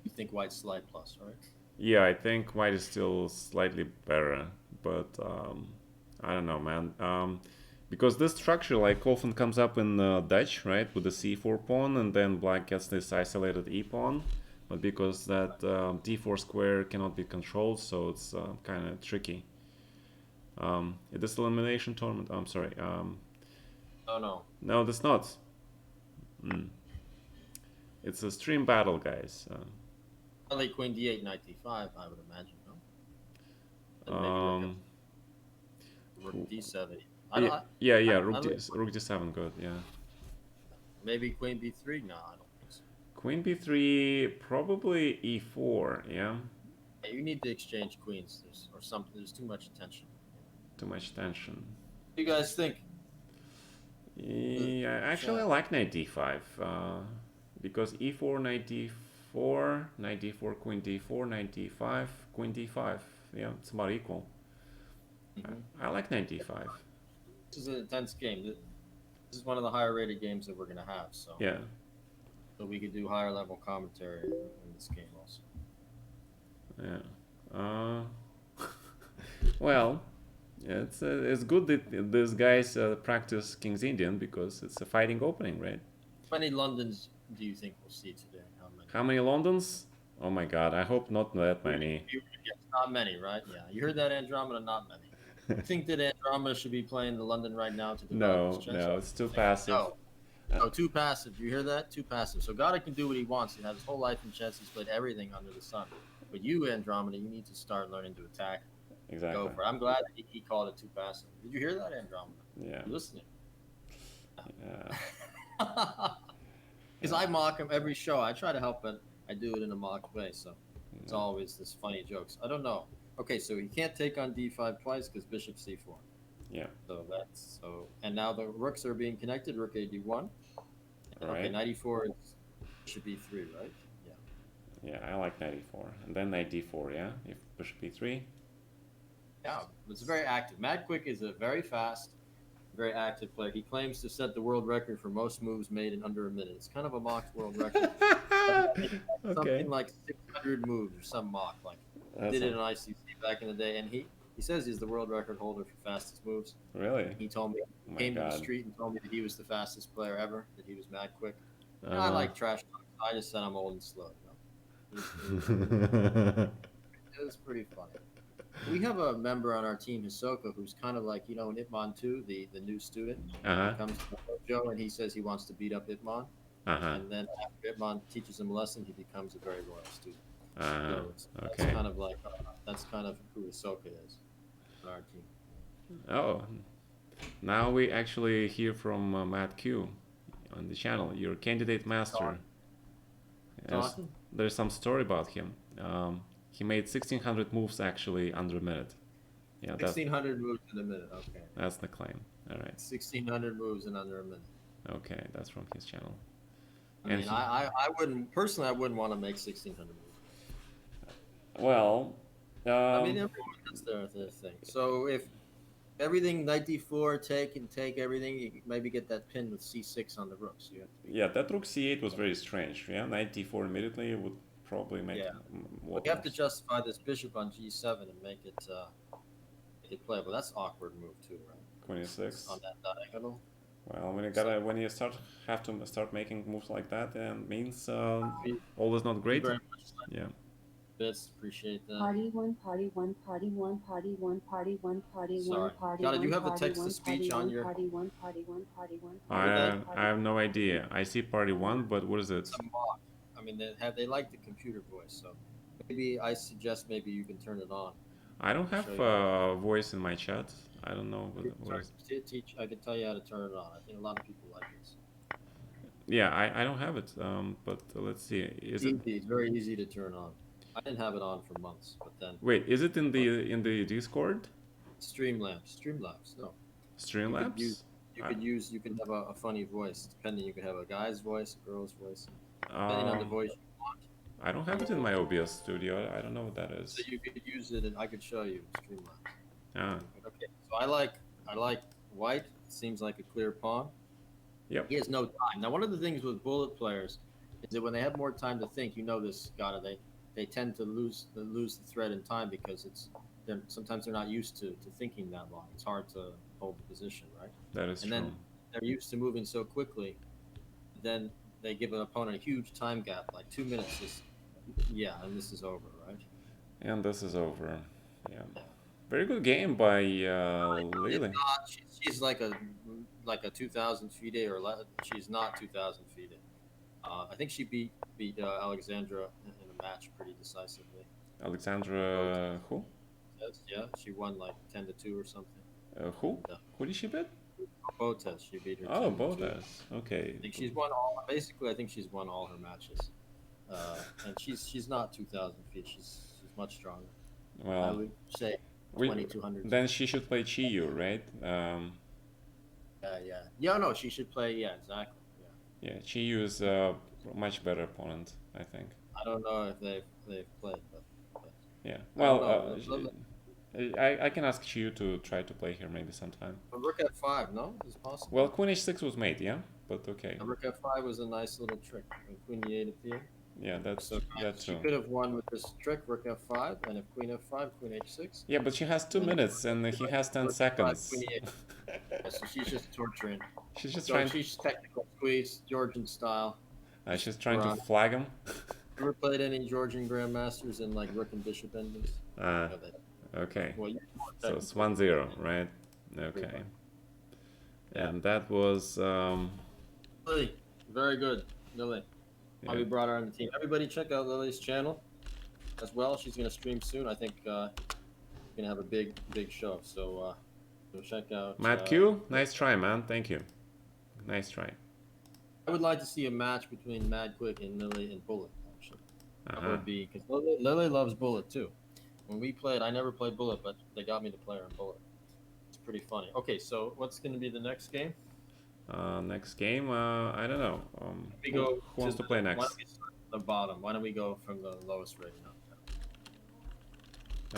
Speaker 2: You think white's slight plus, right?
Speaker 1: Yeah, I think white is still slightly better, but I don't know, man. Because this structure like often comes up in Dutch, right, with the c4 pawn, and then black gets this isolated e pawn. But because that d4 square cannot be controlled, so it's kind of tricky. It is elimination tournament. I'm sorry.
Speaker 2: Oh no.
Speaker 1: No, that's not. Mm. It's a stream battle, guys.
Speaker 2: Probably queen d8, knight d5, I would imagine, no? And maybe rook
Speaker 1: Um,
Speaker 2: rook d7. I
Speaker 1: yeah,
Speaker 2: don't.
Speaker 1: yeah.
Speaker 2: I don't.
Speaker 1: Rook d7, good. Yeah.
Speaker 2: Maybe queen b3. No, I don't think so.
Speaker 1: Queen b3, probably e4. Yeah.
Speaker 2: Yeah, you need to exchange queens, or something. There's too much tension.
Speaker 1: Too much tension.
Speaker 2: What do you guys think?
Speaker 1: Yeah, actually, I
Speaker 2: Chat.
Speaker 1: like knight d5 because e4, knight d4, knight d4, queen d4, knight d5, queen d5. Yeah, it's about equal.
Speaker 2: Hmm.
Speaker 1: I like knight d5.
Speaker 2: This is an intense game. This is one of the higher rated games that we're gonna have.
Speaker 1: Yeah,
Speaker 2: So we could do higher level commentary in this game also.
Speaker 1: yeah. Well, it's good that these guys practice King's Indian because it's a fighting opening, right?
Speaker 2: How many Londons do you think we'll see today? How many?
Speaker 1: How many Londons? Oh my God, I hope not that many.
Speaker 2: Yes, not many, right? Yeah, you heard that, Andromeda. Not many. You think that Andromeda should be playing the London right now to develop his
Speaker 1: No,
Speaker 2: chess?
Speaker 1: no, it's too passive.
Speaker 2: No, no, too passive. You hear that? Too passive. So Gata can do what he wants. He has his whole life in chess. He's played everything under the sun. But you, Andromeda, you need to start learning to attack. Go
Speaker 1: Exactly.
Speaker 2: for it. I'm glad that he called it too passive. Did you hear that, Andromeda?
Speaker 1: Yeah.
Speaker 2: You listening?
Speaker 1: Yeah.
Speaker 2: Because I mock him every show. I try to help it. I do it in a mock way. So it's always this funny jokes. I don't know. Okay, so he can't take on d5 twice because bishop c4.
Speaker 1: Yeah.
Speaker 2: So that's so. And now the rooks are being connected. Rook a d1.
Speaker 1: All
Speaker 2: Okay,
Speaker 1: right.
Speaker 2: 94 is bishop e3, right? Yeah.
Speaker 1: Yeah, I like knight e4. And then knight d4, yeah? If bishop e3.
Speaker 2: Yeah, it's very active. Matt Quick is a very fast, very active player. He claims to set the world record for most moves made in under a minute. It's kind of a mocked world record.
Speaker 1: Okay.
Speaker 2: Something like 600 moves or some mock. Like he
Speaker 1: That's
Speaker 2: did it
Speaker 1: a,
Speaker 2: in ICC back in the day, and he says he's the world record holder for fastest moves.
Speaker 1: really?
Speaker 2: He told me
Speaker 1: Oh my
Speaker 2: came to the
Speaker 1: God.
Speaker 2: street and told me that he was the fastest player ever. That he was mad quick. And I
Speaker 1: Uh-huh.
Speaker 2: like trash talk. So I just said I'm old and slow. You know, it was pretty funny. We have a member on our team, Hisoka, who's kind of like in Itmon too, the new student. He
Speaker 1: Uh-huh.
Speaker 2: comes to the dojo and he says he wants to beat up Itmon,
Speaker 1: Uh-huh.
Speaker 2: and then after Itmon teaches him a lesson, he becomes a very loyal student.
Speaker 1: Uh-huh.
Speaker 2: So that's
Speaker 1: Okay.
Speaker 2: kind of like that's kind of who Hisoka is on our team.
Speaker 1: Oh, now we actually hear from Matt Q on the channel, your candidate master. Yes,
Speaker 2: Talking
Speaker 1: there's some story about him. He made 1600 moves actually under a minute. Yeah,
Speaker 2: 1,600 moves in a minute. Okay,
Speaker 1: that's the claim. All right.
Speaker 2: 1,600 moves in under a minute.
Speaker 1: Okay, that's from his channel.
Speaker 2: I
Speaker 1: And
Speaker 2: mean,
Speaker 1: he,
Speaker 2: I wouldn't personally. I wouldn't want to make 1,600 moves.
Speaker 1: well,
Speaker 2: I mean, everyone has their thing. So if everything knight d4 take everything, you maybe get that pin with c6 on the rook. So you have to be
Speaker 1: yeah, that rook c8 was very strange. Yeah, knight d4 immediately would probably make
Speaker 2: yeah.
Speaker 1: a
Speaker 2: But
Speaker 1: lot
Speaker 2: you have
Speaker 1: more
Speaker 2: to
Speaker 1: sense.
Speaker 2: justify this bishop on g7 and make it playable. That's awkward move too, right?
Speaker 1: Queen
Speaker 2: On
Speaker 1: e6.
Speaker 2: that diagonal.
Speaker 1: Well,
Speaker 2: So
Speaker 1: when you have to start making moves like that, then means
Speaker 2: thank
Speaker 1: all is not
Speaker 2: you
Speaker 1: great.
Speaker 2: very much,
Speaker 1: Yeah.
Speaker 2: Bits. Appreciate that.
Speaker 3: Party one, party one, party one, party one, party one, party one,
Speaker 2: Sorry.
Speaker 3: party
Speaker 2: Got it. You
Speaker 3: one,
Speaker 2: have the
Speaker 3: party
Speaker 2: text to
Speaker 3: one,
Speaker 2: speech
Speaker 3: party
Speaker 2: on
Speaker 3: one,
Speaker 2: your.
Speaker 3: party one, party one, party one,
Speaker 2: What are
Speaker 3: party
Speaker 2: they?
Speaker 3: one,
Speaker 1: I
Speaker 3: party
Speaker 1: have
Speaker 3: one,
Speaker 1: no
Speaker 3: party
Speaker 1: idea. I see party one, but what is it?
Speaker 2: It's a mock. I mean, they like the computer voice, so maybe I suggest maybe you can turn it on.
Speaker 1: I don't
Speaker 2: I'll show
Speaker 1: have
Speaker 2: you how to
Speaker 1: voice in my chat. I don't know what is.
Speaker 2: teach. I can tell you how to turn it on. I think a lot of people like this.
Speaker 1: Yeah, I don't have it. But let's see. Is it?
Speaker 2: Easy. It's very easy to turn on. I didn't have it on for months, but then
Speaker 1: Wait, is it
Speaker 2: but
Speaker 1: in the Discord?
Speaker 2: Streamlabs. No, you could use
Speaker 1: Streamlabs? I,
Speaker 2: you can have a funny voice depending. You could have a guy's voice, a girl's voice, depending on the
Speaker 1: um,
Speaker 2: voice you want.
Speaker 1: I don't have it in my OBS studio. I don't know what that is.
Speaker 2: So you could use it, and I could show you in Streamline.
Speaker 1: Ah,
Speaker 2: Okay, so I like white. It seems like a clear pawn.
Speaker 1: yep.
Speaker 2: He has no time. Now, one of the things with bullet players is that when they have more time to think, you know this, Gata, they tend to lose the thread in time because sometimes they're not used to thinking that long. It's hard to hold the position, right?
Speaker 1: That is
Speaker 2: And
Speaker 1: true.
Speaker 2: then they're used to moving so quickly. Then they give an opponent a huge time gap, like 2 minutes. And this is over, right?
Speaker 1: And this is over. Yeah. Very good game by
Speaker 2: It's
Speaker 1: Lily.
Speaker 2: not. She's like a 2,000 FIDE or she's not 2,000 FIDE. I think she beat Alexandra in a match pretty decisively.
Speaker 1: Alexandra who?
Speaker 2: Yeah, she won like 10-2 or something.
Speaker 1: Who?
Speaker 2: And,
Speaker 1: Who did she beat?
Speaker 2: Botes, she beat her
Speaker 1: Oh,
Speaker 2: 10-2.
Speaker 1: Botas. Okay.
Speaker 2: I think she's won all. Basically, I think she's won all her matches. And she's not 2,000 feet. She's much stronger. I
Speaker 1: Well,
Speaker 2: would say
Speaker 1: we,
Speaker 2: 2,200.
Speaker 1: then she should play Chiyu, right?
Speaker 2: Yeah. No, she should play. Yeah, exactly.
Speaker 1: Yeah, Chiyu is a much better opponent, I think.
Speaker 2: I don't know if they've played, but
Speaker 1: Yeah.
Speaker 2: I don't
Speaker 1: Well,
Speaker 2: know.
Speaker 1: I can ask Chiyu to try to play here maybe sometime.
Speaker 2: But Rook F5, no, is possible.
Speaker 1: Well, Queen H6 was made, yeah, but okay.
Speaker 2: Rook F5 was a nice little trick. And Queen E8 appeared.
Speaker 1: Yeah, that's
Speaker 2: So she
Speaker 1: true.
Speaker 2: could have won with this trick, Rook F5, and if Queen F5, Queen H6.
Speaker 1: Yeah, but she has 2 minutes and he has 10
Speaker 2: Rook F5,
Speaker 1: seconds.
Speaker 2: Queen E8. Yeah, so she's just torturing.
Speaker 1: She's just
Speaker 2: So
Speaker 1: trying.
Speaker 2: she's technical squeeze, Georgian style.
Speaker 1: She's trying to
Speaker 2: Around.
Speaker 1: flag him.
Speaker 2: Ever played any Georgian grandmasters in like Rook and Bishop endings?
Speaker 1: Okay.
Speaker 2: Well,
Speaker 1: So it's 1-0, right? Okay. And that was
Speaker 2: Lily, very good, Lily.
Speaker 1: yeah.
Speaker 2: We brought her on the team. Everybody, check out Lily's channel as well. She's gonna stream soon. I think gonna have a big show. So check out.
Speaker 1: Matt Q. Nice try, man. Thank you. Nice try.
Speaker 2: I would like to see a match between Mad Quick and Lily and Bullet. Actually, that would be because Lily loves Bullet too. When we played, I never played Bullet, but they got me to play her in Bullet. It's pretty funny. Okay, so what's going to be the next game?
Speaker 1: Next game, I don't know. Who wants to play next?
Speaker 2: Why don't we start at the bottom? Why don't we go from the lowest rating up?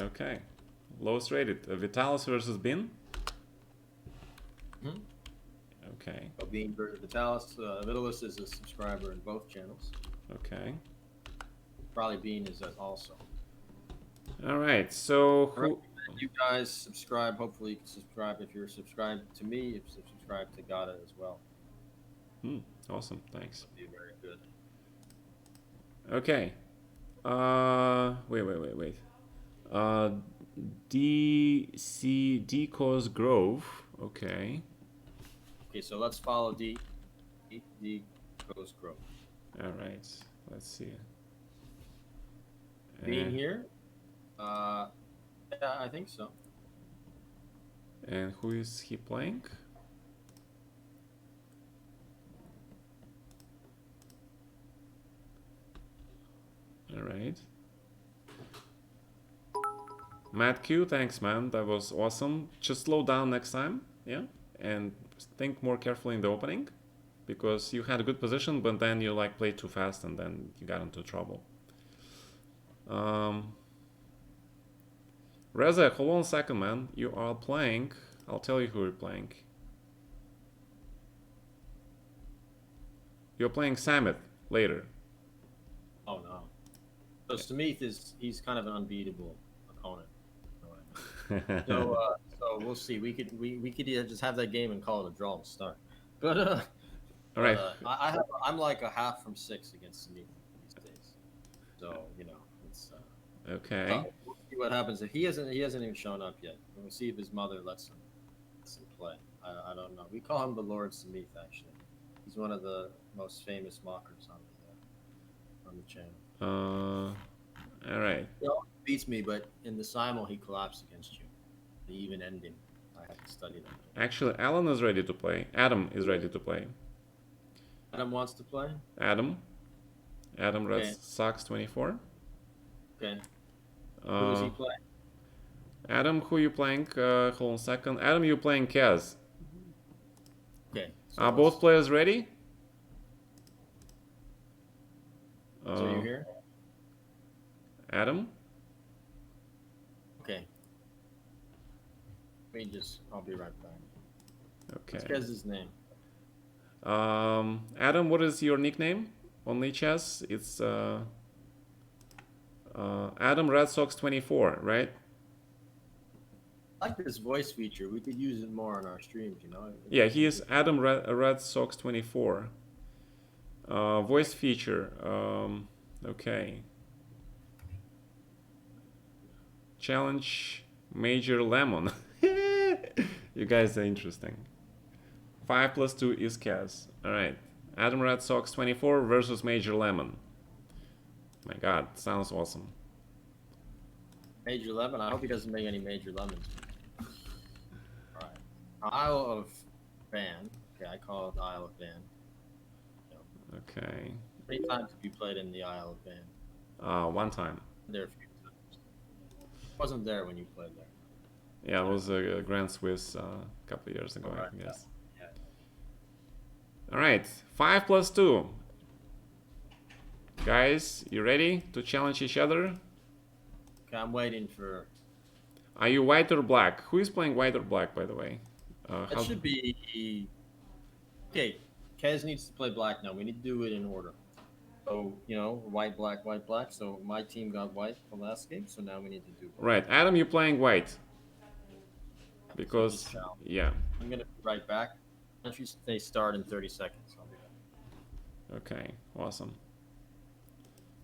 Speaker 1: Okay. Lowest rated. Vitalis versus Bin?
Speaker 2: Mm-hmm.
Speaker 1: Okay.
Speaker 2: So Bean versus Vitalis. Vitalis is a subscriber in both channels.
Speaker 1: Okay.
Speaker 2: Probably Bean is also.
Speaker 1: All right. So who?
Speaker 2: You guys subscribe. Hopefully, you can subscribe if you're subscribed to me. You subscribe to Gata as well.
Speaker 1: Awesome. Thanks.
Speaker 2: That'd be very good.
Speaker 1: Okay. Wait. D Cause Grove. Okay.
Speaker 2: Okay, so let's follow D Coast Grove.
Speaker 1: All right. Let's see.
Speaker 2: Being here? Yeah, I think so.
Speaker 1: And who is he playing? All right. Matt Q, thanks, man. That was awesome. Just slow down next time, yeah? And think more carefully in the opening, because you had a good position, but then you like played too fast and then you got into trouble. Reza, hold on a second, man. You are playing. I'll tell you who you're playing. You're playing Samit later.
Speaker 2: Oh no. So Samith he's kind of an unbeatable opponent. So we'll see. We could just have that game and call it a draw to start. But
Speaker 1: all right.
Speaker 2: I'm like a half from 6 against Samith these days. So it's
Speaker 1: okay.
Speaker 2: We'll see what happens. If he hasn't even shown up yet. We'll see if his mother lets him play. I don't know. We call him the Lord Samith actually. He's one of the most famous mockers on the channel.
Speaker 1: All right.
Speaker 2: He beats me, but in the simul he collapsed against you. The even ending. I have to study that.
Speaker 1: Actually, Alan is ready to play. Adam is ready to play.
Speaker 2: Adam wants to play?
Speaker 1: Adam Red Sox 24.
Speaker 2: Okay. Who does he play?
Speaker 1: Adam, who you playing? Hold on a second. Adam, you playing Kaz.
Speaker 2: Okay. So
Speaker 1: Are both players ready?
Speaker 2: So you're here?
Speaker 1: Adam?
Speaker 2: Okay. I'll be right back. Let's
Speaker 1: Okay.
Speaker 2: guess his name.
Speaker 1: Adam, what is your nickname on chess? It's Adam Red Sox 24, right?
Speaker 2: I like this voice feature. We could use it more on our streams, you know?
Speaker 1: Yeah, he is Adam Red Sox 24. Voice feature. Okay. Challenge Major Lemon. You guys are interesting. 5 plus 2 is Kaz. Alright. Adam Red Sox 24 versus Major Lemon. My god, sounds awesome.
Speaker 2: Major Lemon. I hope he doesn't make any Major Lemons. All right. Isle of Ban. Okay, I call it Isle of Ban.
Speaker 1: Okay.
Speaker 2: How many times have you played in the Isle of Ban?
Speaker 1: One time.
Speaker 2: There a few times. Wasn't there when you played there.
Speaker 1: Yeah, it was a Grand Swiss a couple of years ago,
Speaker 2: All right,
Speaker 1: I guess.
Speaker 2: Yeah.
Speaker 1: Alright, 5 plus 2. Guys, you ready to challenge each other?
Speaker 2: Okay, I'm waiting for.
Speaker 1: Are you white or black? Who is playing white or black, by the way?
Speaker 2: That should be. Okay, Kez needs to play black now. We need to do it in order. So, you know, white, black, white, black. So my team got white the last game, so now we need to do black.
Speaker 1: Right, Adam, you're playing white. Because,
Speaker 2: So
Speaker 1: yeah.
Speaker 2: I'm going to be right back. They start in 30 seconds. I'll be back.
Speaker 1: Okay, awesome.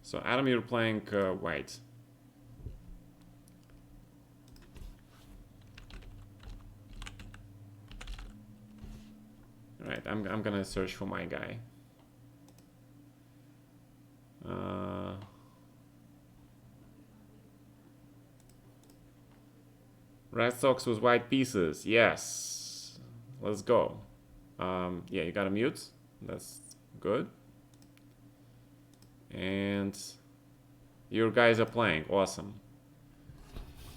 Speaker 1: So, Adam, you're playing white. Alright, I'm gonna search for my guy. Red Sox with white pieces. Yes. Let's go. Yeah, you gotta mute. That's good. And your guys are playing. Awesome.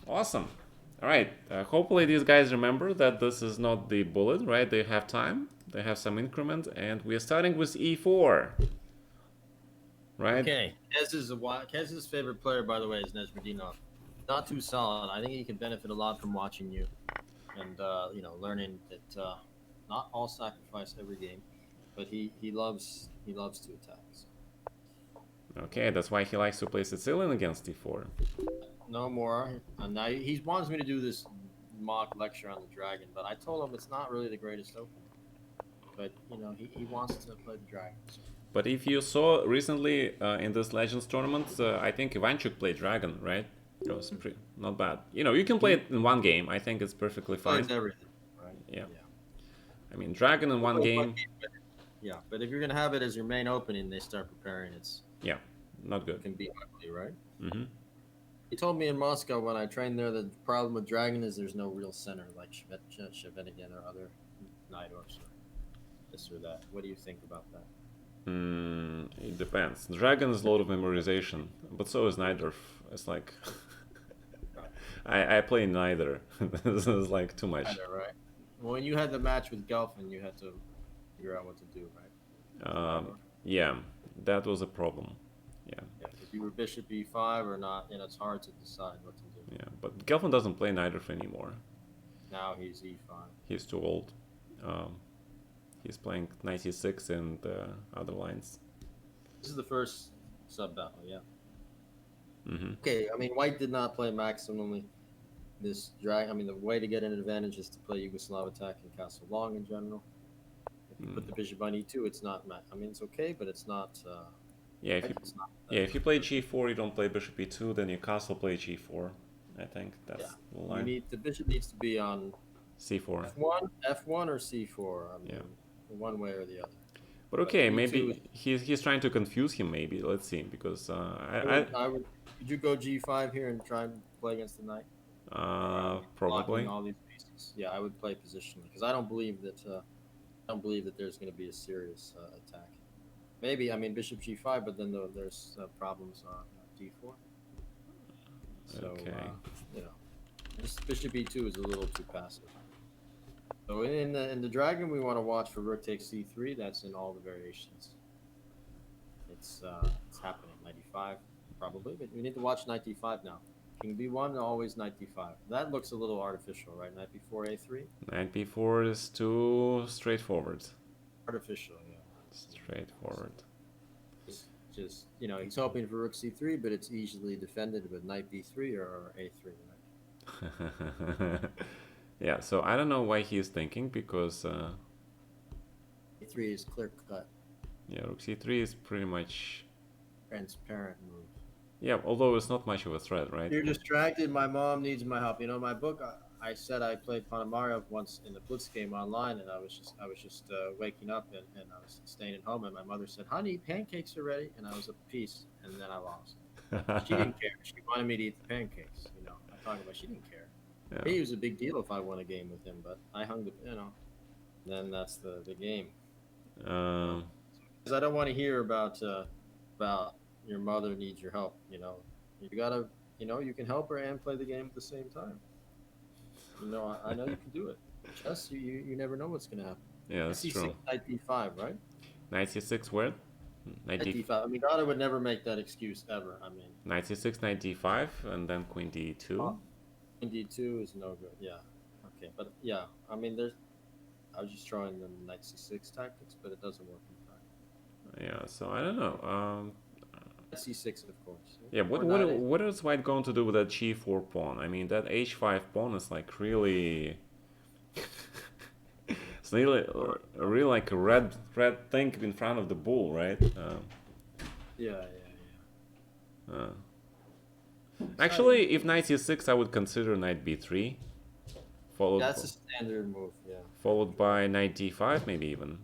Speaker 1: Awesome. All right. Hopefully these guys remember that this is not the bullet, right? They have time. They have some increment. And we are starting with E4. Right?
Speaker 2: Okay. Kez's favorite player, by the way, is Nesmerdinov. Not too solid. I think he can benefit a lot from watching you and, you know, learning that not all sacrifice every game, but he loves to attack. So.
Speaker 1: Okay, that's why he likes to play Sicilian against D4.
Speaker 2: No more. And now he wants me to do this mock lecture on the dragon, but I told him it's not really the greatest opening. But, you know, he wants to play the dragon. So.
Speaker 1: But if you saw recently in this Legends tournament, I think Ivanchuk played dragon, right? It was pretty, not bad. You know, you can play it in one game. I think it's perfectly fine.
Speaker 2: Plays everything, right?
Speaker 1: Yeah. I mean, dragon in one game.
Speaker 2: Yeah, but if you're gonna have it as your main opening, they start preparing.
Speaker 1: Yeah, not good.
Speaker 2: It can be ugly, right?
Speaker 1: Mm-hmm.
Speaker 2: He told me in Moscow when I trained there the problem with dragon is there's no real center like Shevenigan or other Nidors or this or that. What do you think about that?
Speaker 1: It depends. Dragon is a lot of memorization, but so is Nidorf. It's like I play neither. This is like too much.
Speaker 2: Neither, right? Well, when you had the match with Gelfin, you had to figure out what to do, right?
Speaker 1: Yeah, that was a problem. Yeah.
Speaker 2: If you were bishop e5 or not, you know, it's hard to decide what to do.
Speaker 1: Yeah, but Gelfin doesn't play Nidorf anymore.
Speaker 2: Now he's e5.
Speaker 1: He's too old. He's playing 96 and other lines.
Speaker 2: This is the first sub battle, yeah.
Speaker 1: Mm-hmm.
Speaker 2: Okay, I mean, White did not play maximally this drag. I mean, the way to get an advantage is to play Yugoslav attack and castle long in general. If you put the bishop on e2, it's not. I mean, it's okay, but it's not.
Speaker 1: Yeah, if you play g4, you don't play bishop e2, then you castle play g4. I think that's the line.
Speaker 2: The bishop needs to be on
Speaker 1: c4.
Speaker 2: F1 or c4. I mean, one way or the other.
Speaker 1: But okay, maybe he's trying to confuse him. Maybe let's see, because
Speaker 2: I would. Could you go g5 here and try and play against the knight?
Speaker 1: Probably.
Speaker 2: All these pieces. Yeah, I would play positionally because I don't believe that there's going to be a serious attack. Maybe, I mean, bishop g5, but then there's problems on d4. So, you know, this bishop e2 is a little too passive. So in the dragon, we want to watch for rook takes c3. That's in all the variations. It's happening. 95. probably, but we need to watch knight d5 now. King b1, always knight d5. That looks a little artificial, right? Knight b4, a3.
Speaker 1: Knight b4 is too straightforward.
Speaker 2: Artificial, yeah.
Speaker 1: Straightforward.
Speaker 2: Just he's hoping for rook c3, but it's easily defended with knight b3 or a3, right?
Speaker 1: Yeah, so I don't know why he's thinking, because
Speaker 2: a3 is clear cut,
Speaker 1: yeah, rook c3 is pretty much,
Speaker 2: transparent move.
Speaker 1: yeah, although it's not much of a threat, right?
Speaker 2: You're distracted. My mom needs my help. My book. I said I played Ponomarev once in the Blitz game online, and I was just waking up and I was staying at home, and my mother said, "Honey, pancakes are ready," and I was a piece, and then I lost. She didn't care. She wanted me to eat the pancakes. I'm talking about she didn't care.
Speaker 1: Yeah.
Speaker 2: It was a big deal if I won a game with him, but I hung the. Then that's the game. Because I don't want to hear about your mother needs your help. You gotta, you can help her and play the game at the same time. I know you can do it. Chess, you never know what's gonna happen.
Speaker 1: Yeah, that's
Speaker 2: C6,
Speaker 1: true.
Speaker 2: knight d5, right?
Speaker 1: Knight c6 where?
Speaker 2: Knight d5. I mean, Gata would never make that excuse ever. I mean,
Speaker 1: knight c6, knight d5, and then queen d2.
Speaker 2: Queen d2 is no good. Yeah. Okay, but yeah, I mean, I was just throwing the knight c6 tactics, but it doesn't work in time.
Speaker 1: Yeah, so I don't know.
Speaker 2: C6, of course.
Speaker 1: Yeah, what is white going to do with that g4 pawn? I mean, that h5 pawn is like really, it's really like a red thing in front of the bull, right?
Speaker 2: Yeah.
Speaker 1: Actually, if knight c6, I would consider knight b3,
Speaker 2: That's a standard move. Yeah.
Speaker 1: Followed by knight d5, maybe even.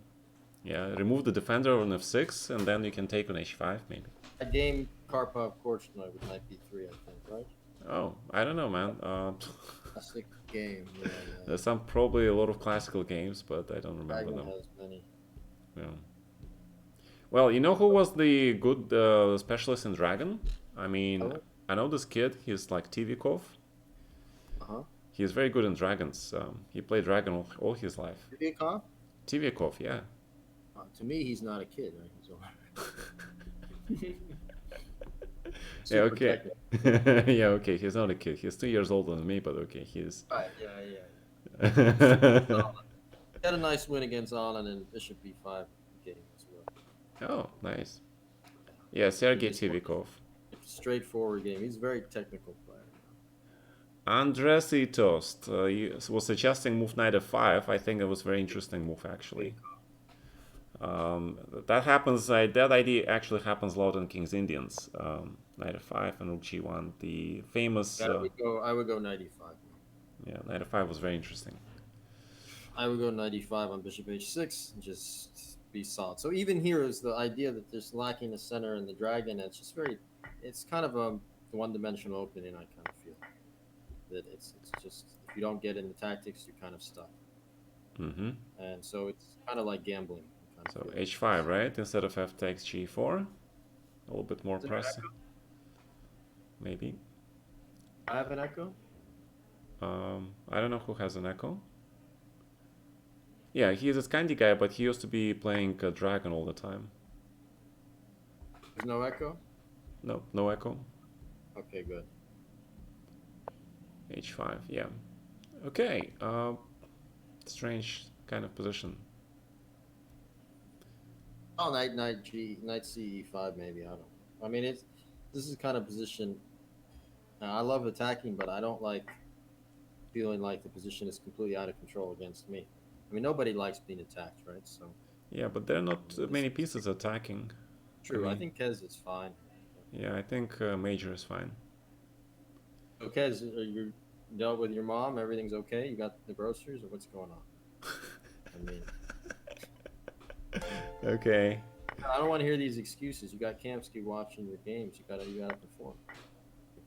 Speaker 1: Yeah, remove the defender on f6, and then you can take on h5, maybe.
Speaker 2: A game Karpov Korchnoi with knight b3, I think, right?
Speaker 1: Oh, I don't know, man.
Speaker 2: Classic game. Yeah.
Speaker 1: There's probably a lot of classical games, but I don't remember them.
Speaker 2: Has many.
Speaker 1: Yeah. Well, you know who was the good specialist in Dragon? I mean, I know this kid. He's like Tivikov. He's very good in dragons. He played Dragon all his life.
Speaker 2: Tivikov?
Speaker 1: Tivikov, yeah.
Speaker 2: To me, he's not a kid, right? He's older.
Speaker 1: Yeah, okay. Yeah, okay. He's not a kid. He's 2 years older than me, but okay, he's.
Speaker 2: Right, yeah. He had a nice win against Allen in Bishop b5 game as well.
Speaker 1: Oh, nice. Yeah, Sergei Tivikov.
Speaker 2: Straightforward game. He's a very technical player.
Speaker 1: Andres Toast was suggesting move knight f5. I think it was a very interesting move, actually. That happens. That idea actually happens a lot in King's Indians. Knight f5 and rook g1. The famous.
Speaker 2: I would go knight e5.
Speaker 1: Yeah, knight f5 was very interesting.
Speaker 2: I would go knight e5 on bishop h6 and just be solid. So even here is the idea that there's lacking the center and the dragon. And it's kind of a one-dimensional opening. I kind of feel that it's just if you don't get in the tactics, you're kind of stuck.
Speaker 1: Mm-hmm.
Speaker 2: And so it's kind of like gambling.
Speaker 1: So h5, right? Instead of f takes g4. A little bit more pressing. Maybe.
Speaker 2: I have an echo?
Speaker 1: I don't know who has an echo. Yeah, he is a Scandi guy, but he used to be playing Dragon all the time.
Speaker 2: There's no echo?
Speaker 1: No, no echo.
Speaker 2: Okay, good.
Speaker 1: h5, yeah. Okay, strange kind of position.
Speaker 2: Oh, knight ce5 maybe. I don't know. I mean, this is kind of position. I love attacking, but I don't like feeling like the position is completely out of control against me. I mean, nobody likes being attacked, right? So.
Speaker 1: Yeah, but there are not many pieces attacking.
Speaker 2: True. I think Kez is fine.
Speaker 1: Yeah, I think Major is fine.
Speaker 2: So Kez, are you dealt with your mom? Everything's okay? You got the groceries, or what's going on? I mean.
Speaker 1: Okay.
Speaker 2: I don't want to hear these excuses. You got Kamsky watching your games. You gotta perform.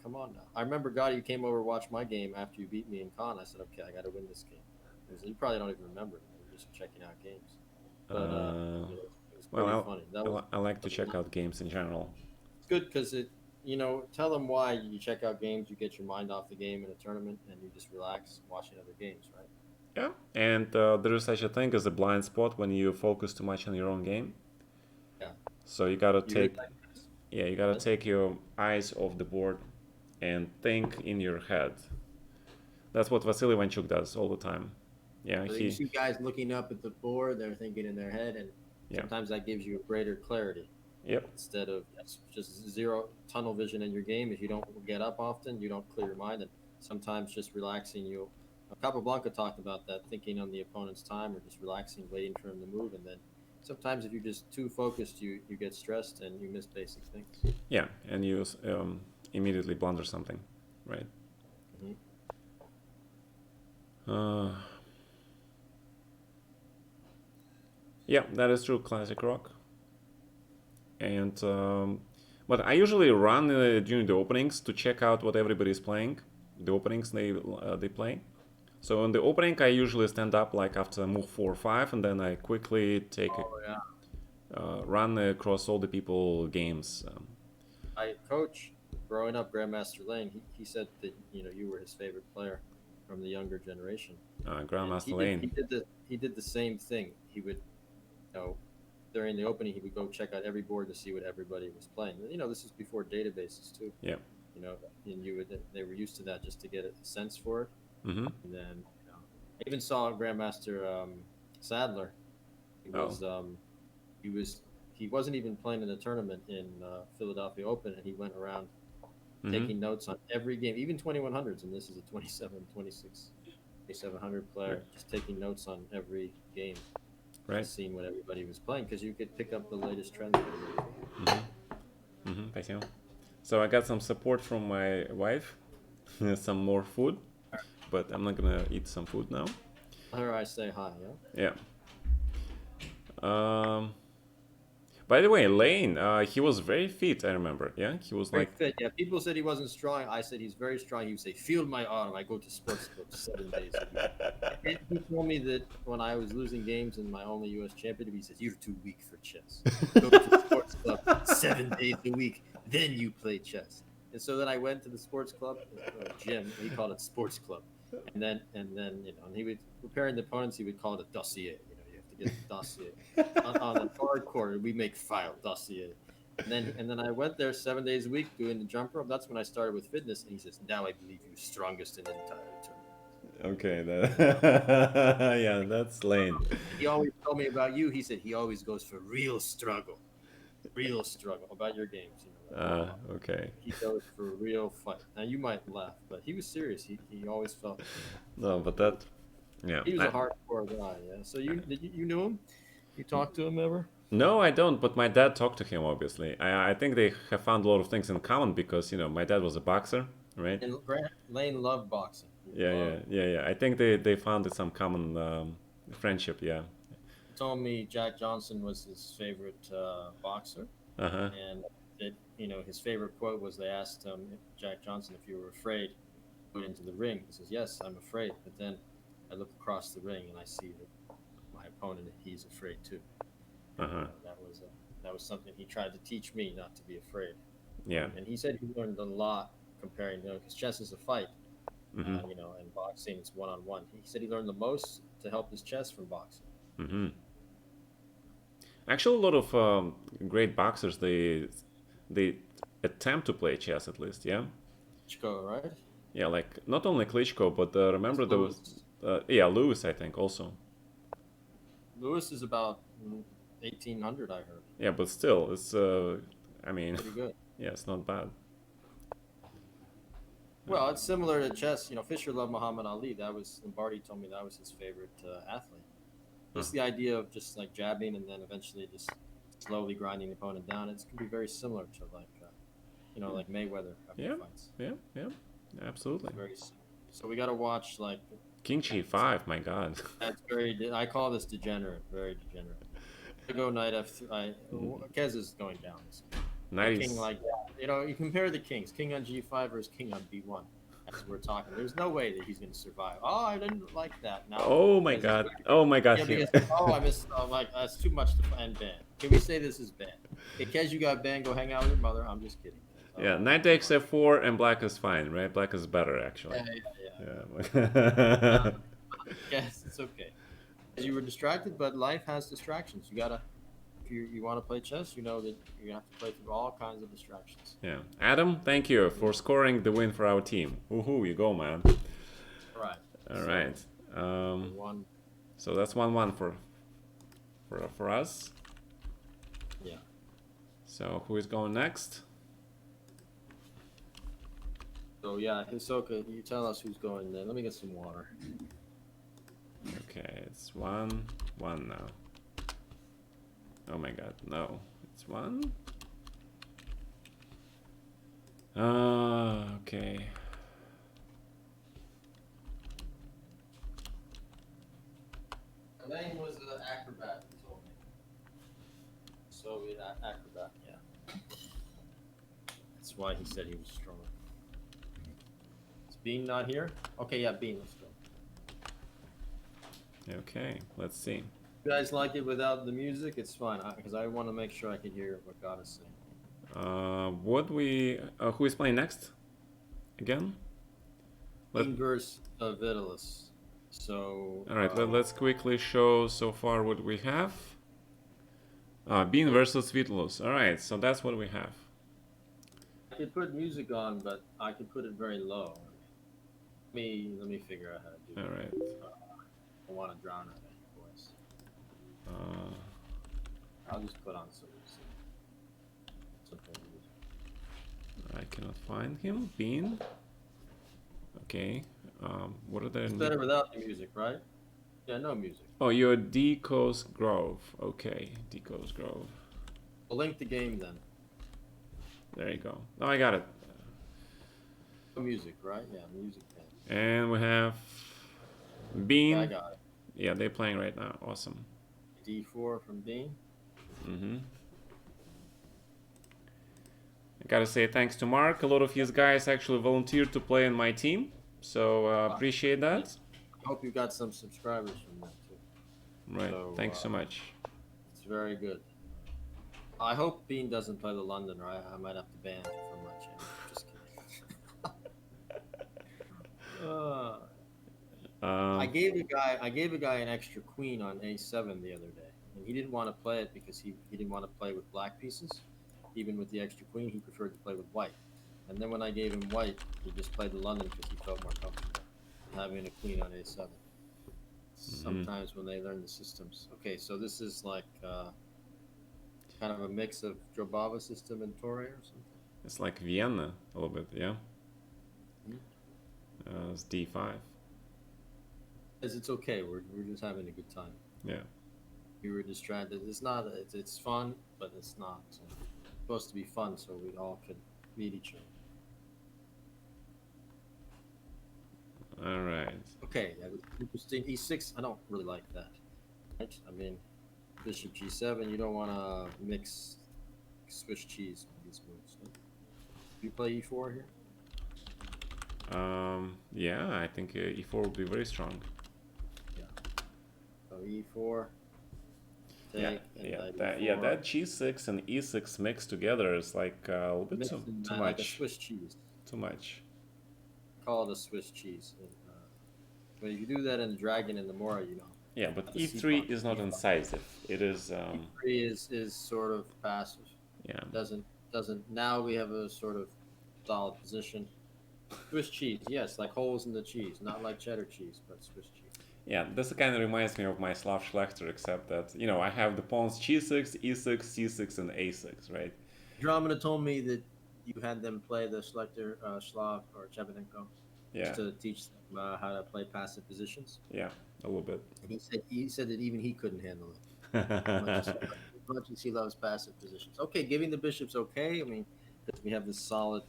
Speaker 2: Come on now. I remember, God, you came over to watch my game after you beat me in Con. I said, okay, I got to win this game. You probably don't even remember. You were just checking out games. But it was pretty funny.
Speaker 1: I like to check out games in general.
Speaker 2: It's good because tell them why you check out games. You get your mind off the game in a tournament, and you just relax watching other games, right?
Speaker 1: Yeah, and there is such a thing as a blind spot when you focus too much on your own game.
Speaker 2: Yeah.
Speaker 1: So you gotta take. Yeah, you gotta take your eyes off the board and think in your head. That's what Vasily Ivanchuk does all the time. Yeah,
Speaker 2: So you
Speaker 1: he.
Speaker 2: see guys looking up at the board, they're thinking in their head, and
Speaker 1: Yeah.
Speaker 2: sometimes that gives you greater clarity
Speaker 1: Yep.
Speaker 2: instead of just zero tunnel vision in your game. If you don't get up often, you don't clear your mind, and sometimes just relaxing you. Capablanca talked about that, thinking on the opponent's time or just relaxing, waiting for him to move, and then sometimes if you're just too focused, you get stressed and you miss basic things.
Speaker 1: Yeah, and you immediately blunder something, right?
Speaker 2: Hmm.
Speaker 1: Uh, yeah, that is true. Classic rock. And but I usually run during the openings to check out what everybody is playing, the openings they play. So in the opening, I usually stand up like after move 4 or 5, and then I quickly take
Speaker 2: Oh yeah,
Speaker 1: a run across all the people games.
Speaker 2: I coach growing up Grandmaster Lane. He said that you were his favorite player from the younger generation, and
Speaker 1: Grandmaster
Speaker 2: he did
Speaker 1: Lane.
Speaker 2: he did the same thing. He would during the opening he would go check out every board to see what everybody was playing. This is before databases too.
Speaker 1: Yeah.
Speaker 2: And they were used to that just to get a sense for it.
Speaker 1: Mm-hmm.
Speaker 2: And then I even saw Grandmaster Sadler. He
Speaker 1: Oh.
Speaker 2: was he was he wasn't even playing in the tournament in Philadelphia Open, and he went around
Speaker 1: Mm-hmm.
Speaker 2: taking notes on every game, even 2100s. And this is a 27, 26, 2700
Speaker 1: Yeah.
Speaker 2: player, just taking notes on every game,
Speaker 1: Right.
Speaker 2: just seeing what everybody was playing because you could pick up the latest trends.
Speaker 1: Mm-hmm. Mm-hmm. Спасибо. So I got some support from my wife, some more food, but I'm not gonna eat some food now.
Speaker 2: Or I say hi, yeah.
Speaker 1: Yeah. By the way, Lane, he was very fit. I remember. Yeah, he was
Speaker 2: Very
Speaker 1: like.
Speaker 2: fit. Yeah, people said he wasn't strong. I said he's very strong. He would say, "Feel my arm." I go to sports clubs 7 days a week. And he told me that when I was losing games in my only U.S. championship, he says, "You're too weak for chess. Go to the sports club 7 days a week, then you play chess." And so then I went to the sports club or gym. He called it sports club, and and he would preparing the opponents. He would call it a dossier. You have to get the dossier on the hard court. We make file dossier. And then I went there 7 days a week doing the jump rope. That's when I started with fitness. And he says, "Now I believe you're strongest in the entire tournament."
Speaker 1: Okay. Yeah, that's Lane.
Speaker 2: He always told me about you. He said he always goes for real struggle about your games.
Speaker 1: Okay.
Speaker 2: He goes for a real fight. Now you might laugh, but he was serious. He always felt
Speaker 1: No, but that. Yeah.
Speaker 2: he was a hardcore guy. Yeah. So you knew him? You talked to him ever?
Speaker 1: No, I don't. But my dad talked to him. Obviously, I think they have found a lot of things in common because my dad was a boxer, right?
Speaker 2: And Lane loved boxing. He
Speaker 1: Yeah, yeah,
Speaker 2: loved.
Speaker 1: yeah, yeah. I think they found some common friendship. Yeah.
Speaker 2: He told me Jack Johnson was his favorite boxer,
Speaker 1: Uh huh.
Speaker 2: and that his favorite quote was they asked Jack Johnson if you were afraid to go into the ring. He says, "Yes, I'm afraid," but then I look across the ring and I see that my opponent, he's afraid too.
Speaker 1: Uh huh.
Speaker 2: That was something he tried to teach me, not to be afraid.
Speaker 1: Yeah.
Speaker 2: And he said he learned a lot comparing, because chess is a fight,
Speaker 1: Mm-hmm.
Speaker 2: and boxing it's one on one. He said he learned the most to help his chess from boxing.
Speaker 1: Mm-hmm. Actually, a lot of great boxers they attempt to play chess at least. Yeah.
Speaker 2: Chico, right?
Speaker 1: Yeah, like not only Klitschko, but remember
Speaker 2: That's
Speaker 1: there was
Speaker 2: Lewis.
Speaker 1: yeah, Lewis I think also.
Speaker 2: Lewis is about 1800, I heard.
Speaker 1: Yeah, but still, it's I mean,
Speaker 2: Pretty good.
Speaker 1: yeah, it's not bad.
Speaker 2: Well, it's similar to chess. Fischer loved Muhammad Ali. That was Lombardi told me that was his favorite athlete. Just the idea of just like jabbing and then eventually just slowly grinding the opponent down. It can be very similar to like Mayweather after
Speaker 1: Yeah,
Speaker 2: fights.
Speaker 1: yeah, yeah, absolutely.
Speaker 2: It's very similar. So we got to watch like
Speaker 1: King G5, my God.
Speaker 2: that's very. I call this degenerate. Very degenerate. I go knight f3. Kez is going down. A king
Speaker 1: 90s.
Speaker 2: like that. You compare the kings. King on g5 versus king on b1. As we're talking, there's no way that he's going to survive. Oh, I didn't like that. No.
Speaker 1: Oh my God. Oh my God.
Speaker 2: Yeah,
Speaker 1: he-
Speaker 2: because I missed. Like that's too much to and ban. Can we say this is ban? Hey, Kez, you got banned. Go hang out with your mother. I'm just kidding.
Speaker 1: Yeah, knight takes f4 and black is fine, right? Black is better actually.
Speaker 2: Yeah.
Speaker 1: Yeah.
Speaker 2: Yes, it's okay. You were distracted, but life has distractions. You gotta if you want to play chess, you know that you're gonna have to play through all kinds of distractions.
Speaker 1: Yeah. Adam, thank you for scoring the win for our team. Woohoo, you go, man.
Speaker 2: All right.
Speaker 1: All
Speaker 2: So
Speaker 1: right.
Speaker 2: one.
Speaker 1: So that's 1-1 for us.
Speaker 2: Yeah.
Speaker 1: So who is going next?
Speaker 2: So yeah, Hisoka, you tell us who's going there. Let me get some water.
Speaker 1: Okay, it's 1-1 now. Oh my god, no. It's 1. Okay.
Speaker 2: Elaine was an acrobat, he told me. Soviet acrobat, yeah. That's why he said he was strong. Is Bean not here? Okay, yeah, Bean, let's go.
Speaker 1: Okay, let's see.
Speaker 2: You guys like it without the music? It's fine, because I want to make sure I can hear what God is saying.
Speaker 1: Who is playing next? Again?
Speaker 2: Bean versus Vitalis. So.
Speaker 1: All right, let's quickly show so far what we have. Bean versus Vitlos. All right, so that's what we have.
Speaker 2: I could put music on, but I could put it very low. Let me figure out how to do it.
Speaker 1: All right.
Speaker 2: I don't want to drown out any voice. I'll just put on something music.
Speaker 1: I cannot find him. Bean. Okay. What are the?
Speaker 2: It's better without the music, right? Yeah, no music.
Speaker 1: Oh, you're D Coast Grove. Okay, D Coast Grove.
Speaker 2: I'll link the game then.
Speaker 1: There you go. Oh, I got it.
Speaker 2: No music, right? Yeah, music. Then.
Speaker 1: And we have Bean.
Speaker 2: Yeah, I got it.
Speaker 1: Yeah, they're playing right now. Awesome.
Speaker 2: D4 from Bean.
Speaker 1: I gotta say thanks to Mark. A lot of his guys actually volunteered to play in my team, so appreciate that.
Speaker 2: I hope you got some subscribers from that too.
Speaker 1: Right. So, thanks so much.
Speaker 2: It's very good. I hope Bean doesn't play the Londoner. I might have to ban him from my channel. Just kidding. I gave a guy an extra queen on A7 the other day, and he didn't want to play it because he didn't want to play with black pieces. Even with the extra queen, he preferred to play with white. And then when I gave him white, he just played the London because he felt more comfortable having a queen on A7. Sometimes when they learn the systems. Okay, so this is like kind of a mix of Jobava system and Torre or something.
Speaker 1: It's like Vienna a little bit, yeah. It's D5.
Speaker 2: It's okay. We're just having a good time.
Speaker 1: Yeah.
Speaker 2: We were distracted. It's fun, but it's not supposed to be fun, so we all could meet each other.
Speaker 1: All right.
Speaker 2: Okay, that was interesting. E6, I don't really like that. Right? I mean, Bishop G7, you don't want to mix Swiss cheese with these moves. Right? Do you play E4 here?
Speaker 1: Yeah, I think E4 will be very strong.
Speaker 2: Yeah. So E4.
Speaker 1: That G6 and E6 mixed together is like a little bit too much.
Speaker 2: Like a Swiss cheese.
Speaker 1: Too much.
Speaker 2: Call it a Swiss cheese. But if you do that in the Dragon and the Mora, you know.
Speaker 1: Yeah, but E3 is not incisive. It is.
Speaker 2: E3 is sort of passive.
Speaker 1: Yeah.
Speaker 2: Doesn't. Now we have a sort of solid position. Swiss cheese, yes, like holes in the cheese, not like cheddar cheese, but Swiss cheese.
Speaker 1: Yeah, this kind of reminds me of my Slav Schlechter, except that, I have the pawns G6, E6, C6, and A6, right?
Speaker 2: Dramina told me that you had them play the Schlechter, Slav, or Chevenenko to teach them how to play passive positions.
Speaker 1: Yeah, a little bit.
Speaker 2: And he said that even he couldn't handle it. As much as he loves passive positions. Okay, giving the bishops okay. I mean, because we have this solid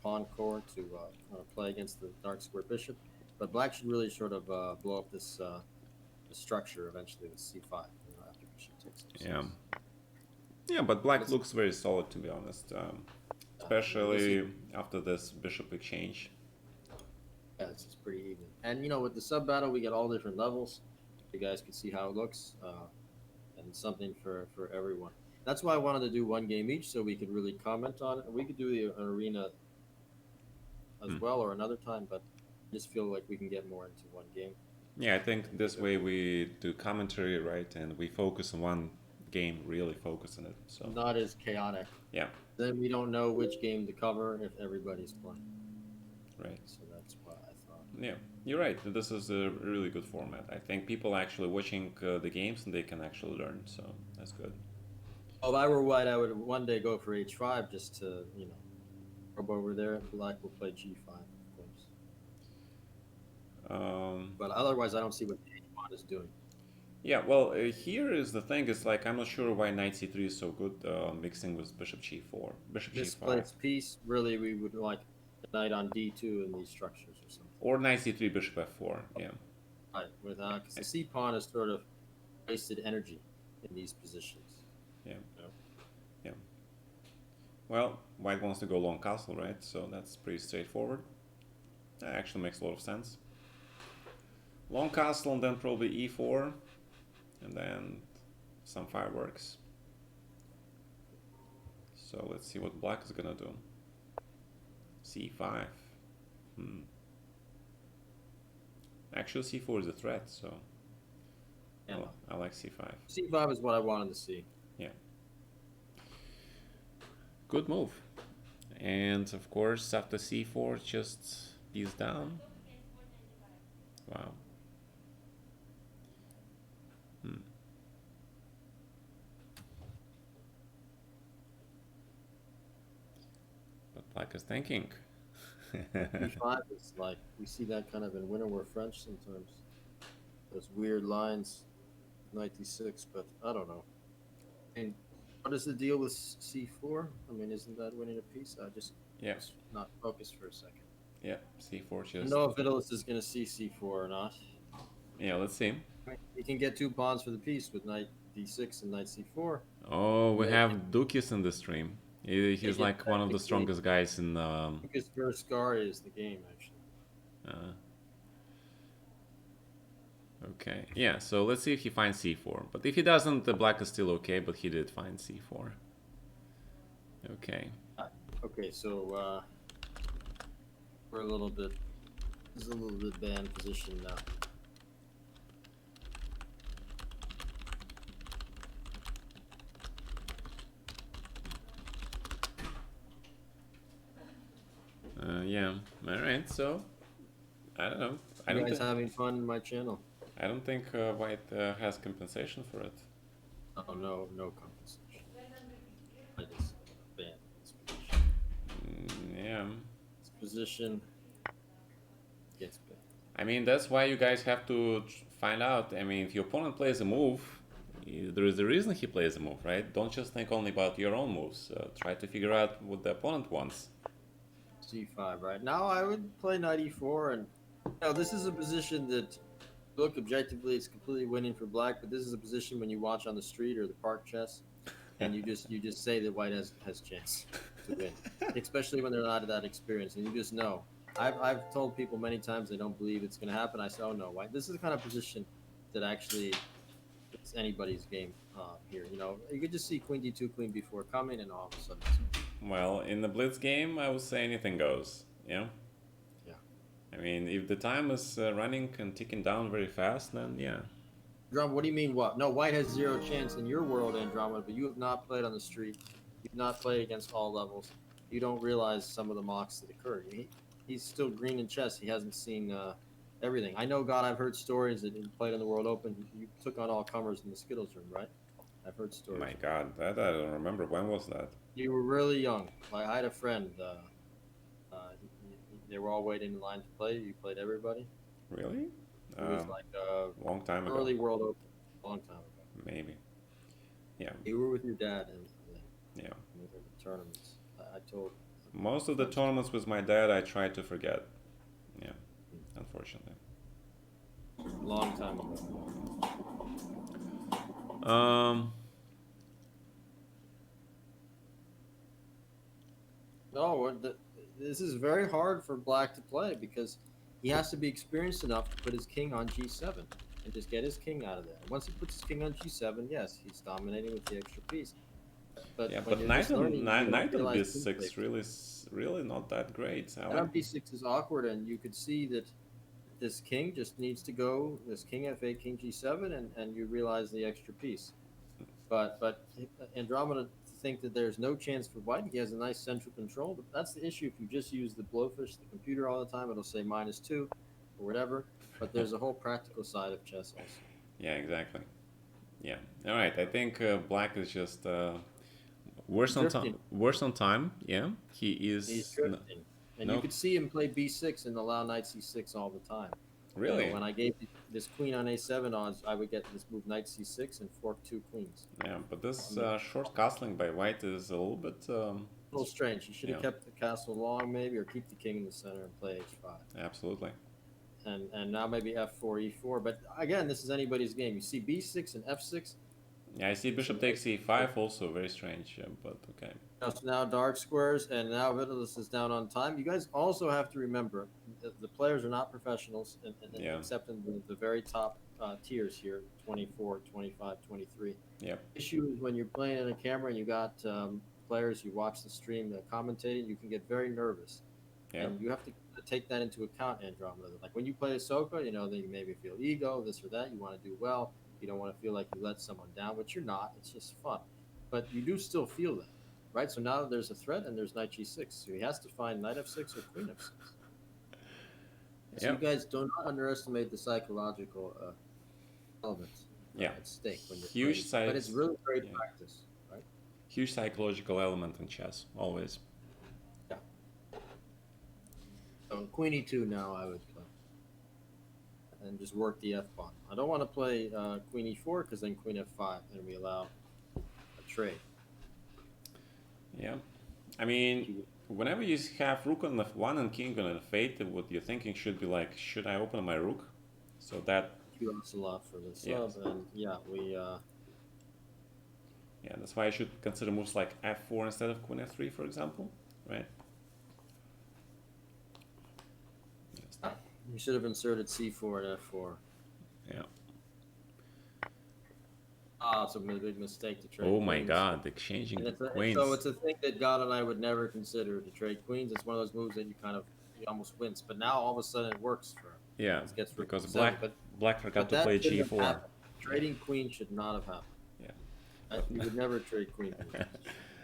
Speaker 2: pawn core to play against the dark square bishop. But black should really sort of blow up this structure eventually with c5 after bishop takes it.
Speaker 1: Yeah, but black looks very solid, to be honest, especially after this bishop exchange.
Speaker 2: Yeah, it's pretty even. And with the sub battle, we get all different levels. You guys can see how it looks, and something for everyone. That's why I wanted to do one game each, so we could really comment on it. We could do the arena as well, or another time, but I just feel like we can get more into one game.
Speaker 1: Yeah, I think this way we do commentary, right, and we focus on one game really focus on it. So
Speaker 2: Not as chaotic.
Speaker 1: yeah,
Speaker 2: Then we don't know which game to cover if everybody's playing.
Speaker 1: right.
Speaker 2: So that's why I thought.
Speaker 1: Yeah, you're right. This is a really good format. I think people are actually watching the games and they can actually learn. So that's good.
Speaker 2: Oh, if I were white, I would one day go for H5 just to, probe over there. Black will play G5, of course.
Speaker 1: Um,
Speaker 2: But otherwise, I don't see what the H pawn is doing.
Speaker 1: yeah, well, here is the thing. It's like I'm not sure why knight c3 is so good mixing with bishop g4, bishop g5,
Speaker 2: Misplaced piece, really, we would like a knight on D2 in these structures or something.
Speaker 1: or knight c3, bishop f4. Yeah,
Speaker 2: Right, because the C pawn is sort of wasted energy in these positions.
Speaker 1: yeah,
Speaker 2: You know?
Speaker 1: yeah. Well, white wants to go long castle, right? So that's pretty straightforward. That actually makes a lot of sense. Long castle and then probably e4, and then some fireworks. So let's see what black is gonna do. c5. Hmm. Actually, c4 is a threat, so
Speaker 2: Yeah, no.
Speaker 1: I like c5.
Speaker 2: C5 is what I wanted to see.
Speaker 1: Yeah. Good move. And of course, after c4, just piece down. Wow. Hmm. But black is thinking.
Speaker 2: E5 is like, we see that kind of in Winter War French sometimes. Those weird lines, knight D6, but I don't know. And what is the deal with C4? I mean, isn't that winning a piece? I just
Speaker 1: Yeah,
Speaker 2: was not focused for a second.
Speaker 1: yeah. c4
Speaker 2: I don't
Speaker 1: just.
Speaker 2: know if Vidalis is going to see C4 or not.
Speaker 1: Yeah, let's see.
Speaker 2: Right. He can get 2 pawns for the piece with knight D6 and knight C4.
Speaker 1: Oh, we
Speaker 2: They
Speaker 1: have Dukis in the stream.
Speaker 2: they
Speaker 1: He's
Speaker 2: can
Speaker 1: like one of the
Speaker 2: technically
Speaker 1: strongest guys in.
Speaker 2: Lucas versus Gary is the game actually.
Speaker 1: Uh, okay, yeah. So let's see if he finds c4. But if he doesn't, the black is still okay. But he did find c4. Okay.
Speaker 2: Okay, so we're a little bit. This is a little bit banned position now.
Speaker 1: Yeah. All right. So I don't know. I
Speaker 2: You
Speaker 1: don't
Speaker 2: guys
Speaker 1: think.
Speaker 2: having fun in my channel?
Speaker 1: I don't think White has compensation for it.
Speaker 2: Oh no, no compensation. I just banned this position.
Speaker 1: Yeah.
Speaker 2: This position gets banned.
Speaker 1: I mean, that's why you guys have to find out. I mean, if your opponent plays a move, there is a reason he plays a move, right? Don't just think only about your own moves. Try to figure out what the opponent wants.
Speaker 2: C5, right? Now I would play knight E4, and this is a position that, look objectively, it's completely winning for black, but this is a position when you watch on the street or the park chess, and you just say that white has chance to win, especially when they're not that experienced, and you just know. I've told people many times they don't believe it's going to happen. I say, oh no, white. This is the kind of position that actually it's anybody's game here. You could just see queen d2, queen b4 coming, and all of a sudden,
Speaker 1: Well, in the blitz game, I would say anything goes. Yeah.
Speaker 2: yeah.
Speaker 1: I mean, if the time is running and ticking down very fast, then yeah.
Speaker 2: Andromeda, what do you mean what? No, white has zero chance in your world, Andromeda, but you have not played on the street. You've not played against all levels. You don't realize some of the mocks that occurred. He's still green in chess. He hasn't seen everything. I know, God, I've heard stories that you played in the World Open. You took on all comers in the Skittles room, right? I've heard stories.
Speaker 1: My God, that I don't remember. When was that?
Speaker 2: You were really young. Like, I had a friend. They were all waiting in line to play. You played everybody.
Speaker 1: Really?
Speaker 2: It was like
Speaker 1: Long time ago.
Speaker 2: early World Open, a long time ago.
Speaker 1: Maybe. Yeah.
Speaker 2: You were with your dad and
Speaker 1: Yeah.
Speaker 2: in the tournaments. I told.
Speaker 1: Most of the tournaments with my dad, I tried to forget. Yeah. Unfortunately.
Speaker 2: Long time ago. No, this is very hard for black to play because he has to be experienced enough to put his king on g7 and just get his king out of there. Once he puts his king on g7, yes, he's dominating with the extra piece. But
Speaker 1: Yeah,
Speaker 2: when
Speaker 1: but
Speaker 2: you're
Speaker 1: knight
Speaker 2: just
Speaker 1: on
Speaker 2: learning, you don't
Speaker 1: knight on
Speaker 2: realize king
Speaker 1: b6
Speaker 2: plays.
Speaker 1: really not that great.
Speaker 2: Knight on b6 is awkward, and you could see that this king just needs to go. This king f8, king g7, and you realize the extra piece. But Andromeda think that there's no chance for white. He has a nice central control, but that's the issue. If you just use the blowfish, the computer all the time, it'll say -2 or whatever. But there's a whole practical side of chess also.
Speaker 1: Yeah, exactly. Yeah. All right. I think black is just worse on time.
Speaker 2: Drifting.
Speaker 1: Worse on time. Yeah. He
Speaker 2: He's
Speaker 1: is.
Speaker 2: drifting, and you
Speaker 1: No.
Speaker 2: could see him play b6 and allow knight c6 all the time.
Speaker 1: Really.
Speaker 2: When I gave this queen on a7 odds, I would get this move knight c6 and fork 2 queens.
Speaker 1: Yeah. But this
Speaker 2: I
Speaker 1: short castling by white is a little bit.
Speaker 2: A little strange. You should have
Speaker 1: Yeah.
Speaker 2: kept the castle long, maybe, or keep the king in the center and play h5.
Speaker 1: Absolutely.
Speaker 2: And now maybe f4, e4. But again, this is anybody's game. You see b6 and f6.
Speaker 1: Yeah. I see bishop takes e5 also very strange. But okay.
Speaker 2: So now dark squares, and now Vitalius is down on time. You guys also have to remember the players are not professionals,
Speaker 1: Yeah.
Speaker 2: except in the very top tiers here, 24, 25, 23.
Speaker 1: Yeah.
Speaker 2: Issue is when you're playing in a camera and you got players, you watch the stream commentating, you can get very nervous.
Speaker 1: Yeah.
Speaker 2: And you have to take that into account, Andromeda. Like when you play Ahsoka, then you maybe feel ego, this or that. You want to do well. You don't want to feel like you let someone down, which you're not. It's just fun. But you do still feel that, right? So now there's a threat and there's knight g6. So he has to find knight f6 or queen f6. So
Speaker 1: Yep.
Speaker 2: you guys do not underestimate the psychological elements
Speaker 1: Yeah.
Speaker 2: at stake when you're
Speaker 1: Huge
Speaker 2: playing. But it's
Speaker 1: size.
Speaker 2: really great
Speaker 1: Yeah.
Speaker 2: practice, right?
Speaker 1: Huge psychological element in chess, always.
Speaker 2: Yeah. So queen e2 now I would play. And just work the f pawn. I don't want to play queen e4 because then queen f5 and we allow a trade.
Speaker 1: Yeah. I mean, whenever you have rook on f1 and king on f8, what you're thinking should be like, should I open my rook? So that.
Speaker 2: You asked a lot for the sub,
Speaker 1: Yes.
Speaker 2: and yeah, we.
Speaker 1: Yeah, that's why I should consider moves like f4 instead of queen f3, for example, right?
Speaker 2: You should have inserted c4 and f4.
Speaker 1: Yeah.
Speaker 2: It's a big mistake to trade.
Speaker 1: Oh my
Speaker 2: queens.
Speaker 1: God, exchanging
Speaker 2: And
Speaker 1: queens.
Speaker 2: so it's a thing that God and I would never consider to trade queens. It's one of those moves that you almost wince, but now all of a sudden it works for him.
Speaker 1: Yeah,
Speaker 2: It gets
Speaker 1: because
Speaker 2: seven,
Speaker 1: black forgot to
Speaker 2: that
Speaker 1: play
Speaker 2: shouldn't have
Speaker 1: g4.
Speaker 2: happened. Trading queen should not have happened.
Speaker 1: Yeah.
Speaker 2: You would never trade queen.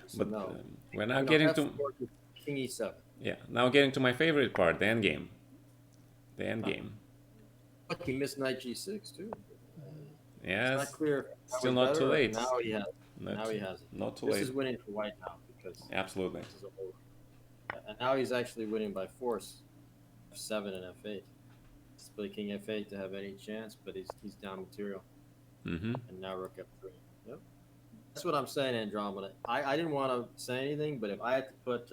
Speaker 2: So
Speaker 1: But
Speaker 2: no.
Speaker 1: we're now getting to
Speaker 2: F4 king e7.
Speaker 1: now getting to my favorite part, the end game. The end game.
Speaker 2: But he missed knight g6 too. It's
Speaker 1: Yes.
Speaker 2: not clear. if that
Speaker 1: Still
Speaker 2: was
Speaker 1: not too
Speaker 2: better.
Speaker 1: late.
Speaker 2: Now he has.
Speaker 1: Not,
Speaker 2: Now he has it.
Speaker 1: not too
Speaker 2: This
Speaker 1: late.
Speaker 2: is winning for white now because
Speaker 1: Absolutely.
Speaker 2: this is a whole. And now he's actually winning by force, f7 and f8. He's play king f8 to have any chance, but he's down material.
Speaker 1: Mm-hmm.
Speaker 2: And now rook f3. Yep. That's what I'm saying, Andromeda. I didn't want to say anything, but if I had to put,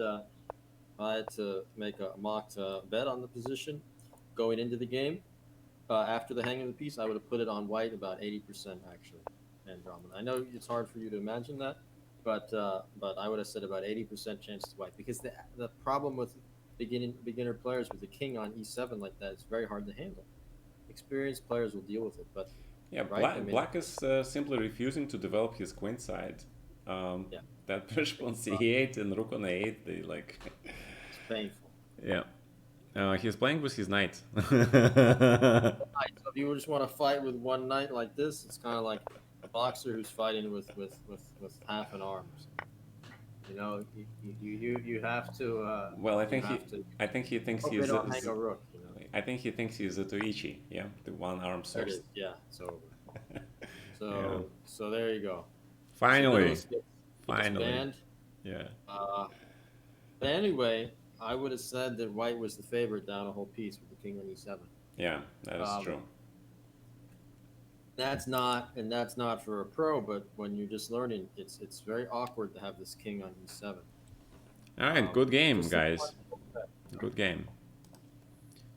Speaker 2: I had to make a mocked bet on the position going into the game. After the hang of the piece, I would have put it on white about 80% actually, Andromeda. I know it's hard for you to imagine that, but I would have said about 80% chance to white because the problem with beginner players with the king on e7 like that is very hard to handle. Experienced players will deal with it, but
Speaker 1: Yeah,
Speaker 2: right?
Speaker 1: black is simply refusing to develop his queen side.
Speaker 2: Yeah.
Speaker 1: That bishop on c8 and rook on a8, they like.
Speaker 2: It's painful.
Speaker 1: Yeah. He's playing with his knight.
Speaker 2: Right, so if you just want to fight with one knight like this, it's kind of like a boxer who's fighting with half an arm. You have to.
Speaker 1: Well, I think
Speaker 2: I
Speaker 1: he thinks
Speaker 2: hope
Speaker 1: he's.
Speaker 2: they don't hang a rook.
Speaker 1: I think he thinks he's a Toichi, yeah, the one-arm
Speaker 2: There it
Speaker 1: source.
Speaker 2: is. Yeah, it's over. So there you go.
Speaker 1: Finally,
Speaker 2: So
Speaker 1: finally,
Speaker 2: banned.
Speaker 1: yeah.
Speaker 2: But anyway, I would have said that white was the favorite down a whole piece with the king on e7.
Speaker 1: Yeah, that is true.
Speaker 2: That's not for a pro, but when you're just learning, it's very awkward to have this king on e7.
Speaker 1: All right, good game,
Speaker 2: just
Speaker 1: guys.
Speaker 2: like-
Speaker 1: Good game.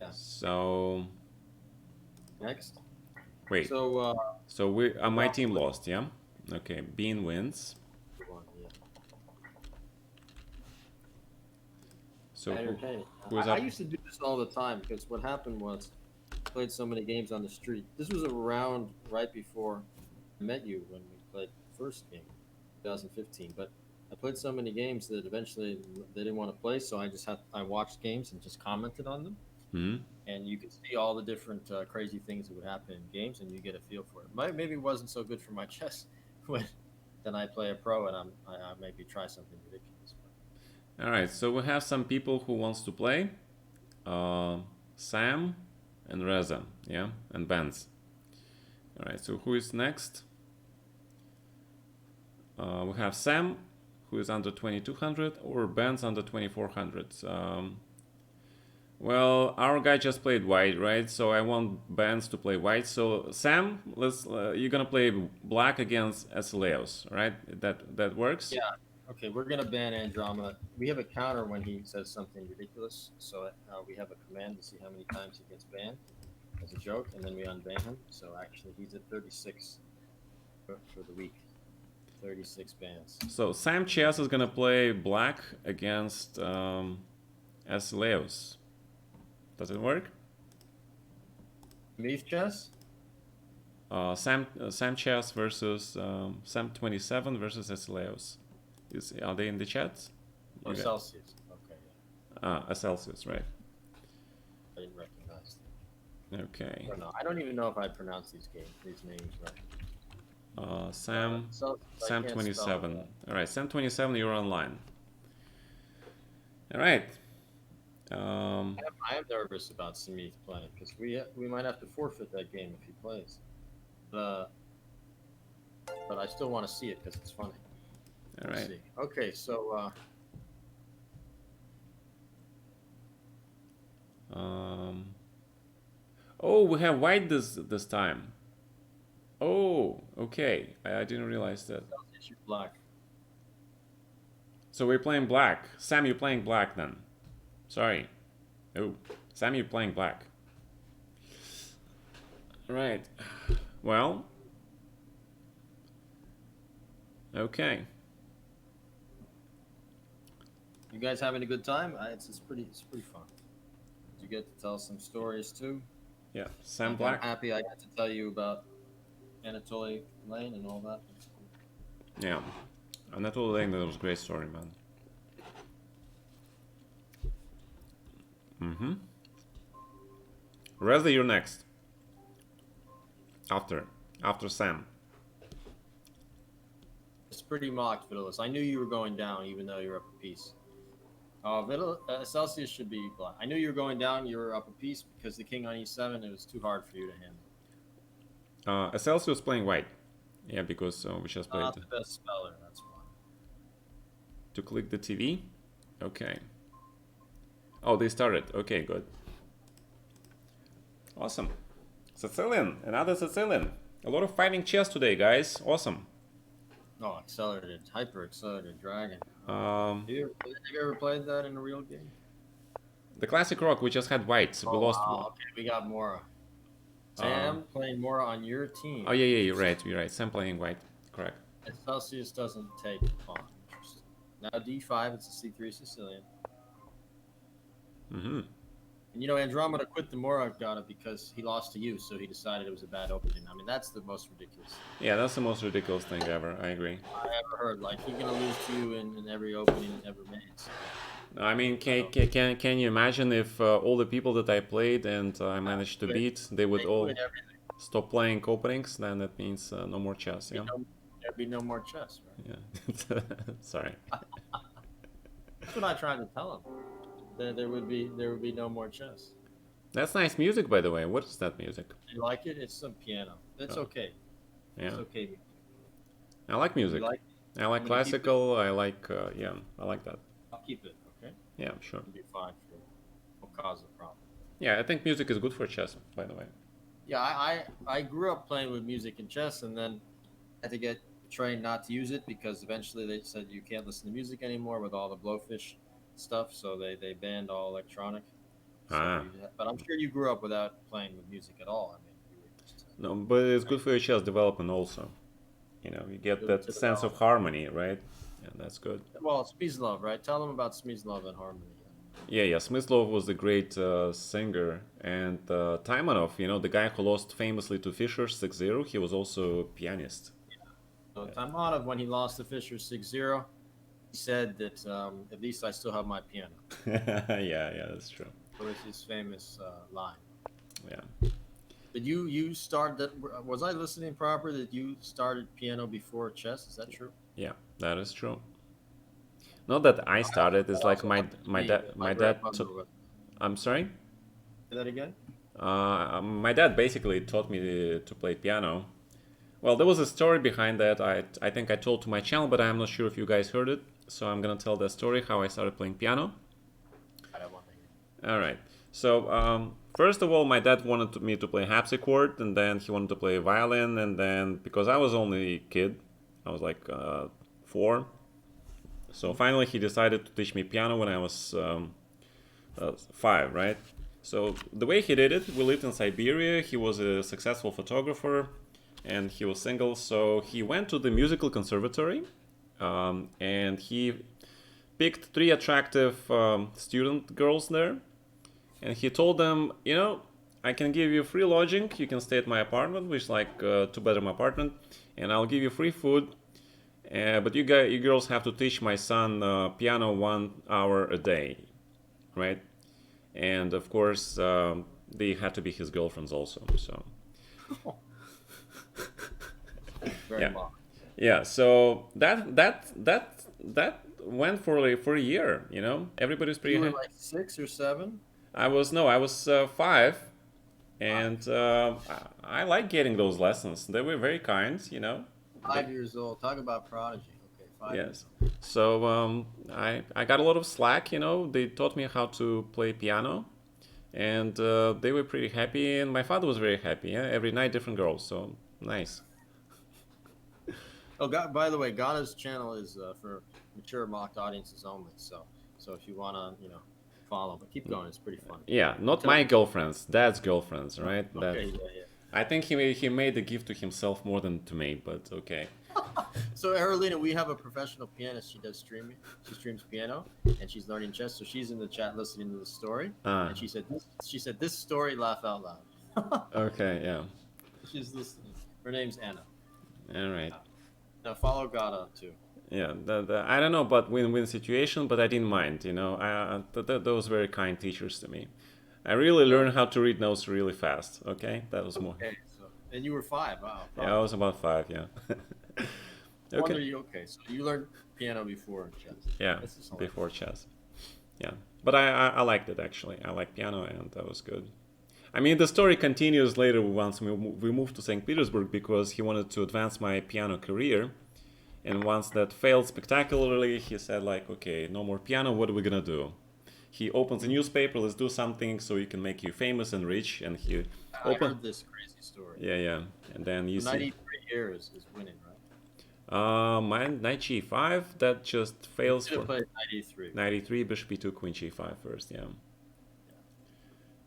Speaker 2: Yeah.
Speaker 1: So
Speaker 2: Next.
Speaker 1: wait.
Speaker 2: So
Speaker 1: So my team lost, yeah. Okay, Bean wins.
Speaker 2: yeah.
Speaker 1: So
Speaker 2: Entertaining.
Speaker 1: who's
Speaker 2: I
Speaker 1: up?
Speaker 2: used to do this all the time because what happened was I played so many games on the street. This was around right before I met you when we played the first game, 2015. But I played so many games that eventually they didn't want to play, so I watched games and just commented on them.
Speaker 1: Hmm?
Speaker 2: And you could see all the different crazy things that would happen in games, and you get a feel for it. Maybe it wasn't so good for my chess when then I play a pro, and I maybe try something ridiculous.
Speaker 1: All right, so we have some people who wants to play. Sam and Reza, yeah, and Benz. All right, so who is next? We have Sam, who is under 2200, or Benz under 2400. Well, our guy just played white, right? So I want Benz to play white. So Sam, you're gonna play black against Asileos, right? That works.
Speaker 2: Yeah. Okay, we're gonna ban Andromeda. We have a counter when he says something ridiculous. So we have a command to see how many times he gets banned as a joke, and then we unban him. So actually, he's at 36 for the week. 36 bans.
Speaker 1: So Sam Chess is gonna play black against Asileos. Does it work?
Speaker 2: Meath chess?
Speaker 1: Sam Chess versus Sam 27 versus Asileos. Are they in the chat?
Speaker 2: Or Celsius. Okay, yeah.
Speaker 1: Celsius, right?
Speaker 2: I didn't recognize them.
Speaker 1: Okay.
Speaker 2: I don't even know if I pronounce these names right.
Speaker 1: Sam 27. All right, Sam 27, you're online. All right.
Speaker 2: I am nervous about Samith playing because we might have to forfeit that game if he plays. But I still want to see it because it's funny.
Speaker 1: All right.
Speaker 2: See. Okay, so
Speaker 1: oh, we have white this time. Oh, okay. I didn't realize that.
Speaker 2: black.
Speaker 1: So we're playing black. Sam, you're playing black then. Sorry. Oh, Sam, you're playing black. All right. Well. Okay.
Speaker 2: You guys having a good time? It's pretty fun. You get to tell some stories too.
Speaker 1: Yeah, Sam Black.
Speaker 2: I'm happy I got to tell you about Anatoly Lane and all that.
Speaker 1: Yeah, Anatoly Lane, that was a great story, man. Mm-hmm. Reza, you're next. After Sam.
Speaker 2: It's pretty mocked, Vidalis. I knew you were going down, even though you're up a piece. Celsius should be black. I knew you were going down. You were up a piece because the king on e7. It was too hard for you to handle.
Speaker 1: Celsius playing white. Yeah, because we just played.
Speaker 2: Not the best speller. That's why.
Speaker 1: To click the TV. Okay. Oh, they started. Okay, good. Awesome. Sicilian, another Sicilian. A lot of fighting chess today, guys. Awesome.
Speaker 2: Oh, accelerated, hyper accelerated dragon.
Speaker 1: Um,
Speaker 2: Have you ever played that in a real game?
Speaker 1: The classic rock, we just had white, so we lost.
Speaker 2: Wow, okay, we got Mora. Sam playing Mora on your team.
Speaker 1: Oh yeah, you're right. Sam playing white, correct.
Speaker 2: Celsius doesn't take pawn. Interesting. Now d5, it's a c3 Sicilian.
Speaker 1: Mm-hmm.
Speaker 2: And you know, Andromeda quit the Mora Gata because he lost to you, so he decided it was a bad opening. I mean, that's the most ridiculous.
Speaker 1: Yeah, that's the most ridiculous thing ever. I agree.
Speaker 2: I ever heard. Like, he's gonna lose to you in every opening ever made. So.
Speaker 1: I mean, can you imagine if all the people that I played and I managed to beat, they would all stop playing openings? Then that means no more chess. Yeah.
Speaker 2: There'd be no more chess. Right?
Speaker 1: Yeah. Sorry.
Speaker 2: That's what I tried to tell him. There would be no more chess.
Speaker 1: That's nice music, by the way. What is that music?
Speaker 2: You like it? It's some piano. It's okay.
Speaker 1: Yeah.
Speaker 2: It's okay.
Speaker 1: I like music. I like classical. I like I like that.
Speaker 2: I'll keep it. Okay.
Speaker 1: Yeah, sure.
Speaker 2: It'll be fine. Won't cause a problem.
Speaker 1: Yeah, I think music is good for chess, by the way.
Speaker 2: Yeah, I grew up playing with music and chess, and then had to get trained not to use it because eventually they said you can't listen to music anymore with all the blowfish stuff, so they banned all electronic. So but I'm sure you grew up without playing with music at all. I mean, you were just,
Speaker 1: no, but it's good for your chess development also. You know, you get that sense of harmony, right? Yeah, that's good.
Speaker 2: Well, Smyslov, right? Tell them about Smyslov and harmony.
Speaker 1: Yeah. Smyslov was the great singer, and Taimanov, you know, the guy who lost famously to Fischer 6-0, he was also a pianist.
Speaker 2: Yeah. So Taimanov, when he lost to Fischer 6-0, he said that at least I still have my piano.
Speaker 1: yeah, that's true.
Speaker 2: That was his famous line.
Speaker 1: Yeah.
Speaker 2: Did you start that? Was I listening proper? That you started piano before chess? Is that true?
Speaker 1: Yeah, that is true. Not that I started.
Speaker 2: I
Speaker 1: It's like
Speaker 2: also have to see
Speaker 1: my
Speaker 2: my great
Speaker 1: dad.
Speaker 2: bundle of.
Speaker 1: I'm sorry.
Speaker 2: Say that again.
Speaker 1: My dad basically taught me to play piano. Well, there was a story behind that. I think I told to my channel, but I'm not sure if you guys heard it. So I'm gonna tell that story how I started playing piano.
Speaker 2: I don't want to hear.
Speaker 1: All right. So first of all, my dad wanted me to play harpsichord, and then he wanted to play violin, and then because I was only a kid, I was like 4. So finally, he decided to teach me piano when I was 5, right? So the way he did it, we lived in Siberia. He was a successful photographer, and he was single. So he went to the musical conservatory, and he picked 3 attractive student girls there, and he told them, I can give you free lodging. You can stay at my apartment, which is like a 2-bedroom apartment, and I'll give you free food. But you girls have to teach my son piano 1 hour a day, right? And of course, they had to be his girlfriends also. So
Speaker 2: Very
Speaker 1: yeah,
Speaker 2: long.
Speaker 1: yeah. So that went for a year. Everybody's pretty
Speaker 2: You were
Speaker 1: happy.
Speaker 2: like 6 or 7.
Speaker 1: I was 5,
Speaker 2: Five.
Speaker 1: and I like getting those lessons. They were very kind. They,
Speaker 2: 5 years old. Talk about prodigy. Okay, 5 years
Speaker 1: yes.
Speaker 2: old.
Speaker 1: So I got a lot of slack. They taught me how to play piano, and they were pretty happy, and my father was very happy. Yeah, every night different girls. So nice.
Speaker 2: Oh, God, by the way, Gata's channel is for mature mocked audiences only. So if you wanna, follow, but keep going. It's pretty funny.
Speaker 1: Yeah,
Speaker 2: And
Speaker 1: not
Speaker 2: tell
Speaker 1: my
Speaker 2: me.
Speaker 1: girlfriends, dad's girlfriends, right? That
Speaker 2: Okay, yeah,
Speaker 1: I think he made the gift to himself more than to me, but okay.
Speaker 2: yeah. So Aralina, we have a professional pianist. She does streaming. She streams piano, and she's learning chess. So she's in the chat listening to the story,
Speaker 1: Ah,
Speaker 2: and she said this story, laugh out loud.
Speaker 1: okay, yeah,
Speaker 2: She's listening. Her name's Anna.
Speaker 1: all right.
Speaker 2: Yeah. Now follow Gata too.
Speaker 1: Yeah, I don't know about win-win situation, but I didn't mind. Those very kind teachers to me. I really
Speaker 2: Yeah.
Speaker 1: learned how to read notes really fast. Okay, that was more.
Speaker 2: Okay. So and you were 5. Wow,
Speaker 1: Yeah, I
Speaker 2: prodigy.
Speaker 1: was about 5. Yeah. Okay.
Speaker 2: Wonder you okay. So you learned piano before chess.
Speaker 1: Yeah,
Speaker 2: This is hilarious.
Speaker 1: before chess. Yeah, but I liked it actually. I like piano, and that was good. I mean, the story continues later once we moved to St. Petersburg because he wanted to advance my piano career. And once that failed spectacularly, he said, like, okay, no more piano, what are we gonna do? He opens a newspaper, let's do something so he can make you famous and rich. And he
Speaker 2: I
Speaker 1: opened,
Speaker 2: heard this crazy story.
Speaker 1: yeah, yeah. And then you
Speaker 2: So
Speaker 1: see,
Speaker 2: 93 years is winning, right?
Speaker 1: my knight g5, that just
Speaker 2: You
Speaker 1: fails
Speaker 2: should have
Speaker 1: for
Speaker 2: played 93.
Speaker 1: 93, bishop e2, queen g5 first, yeah.
Speaker 2: Yeah,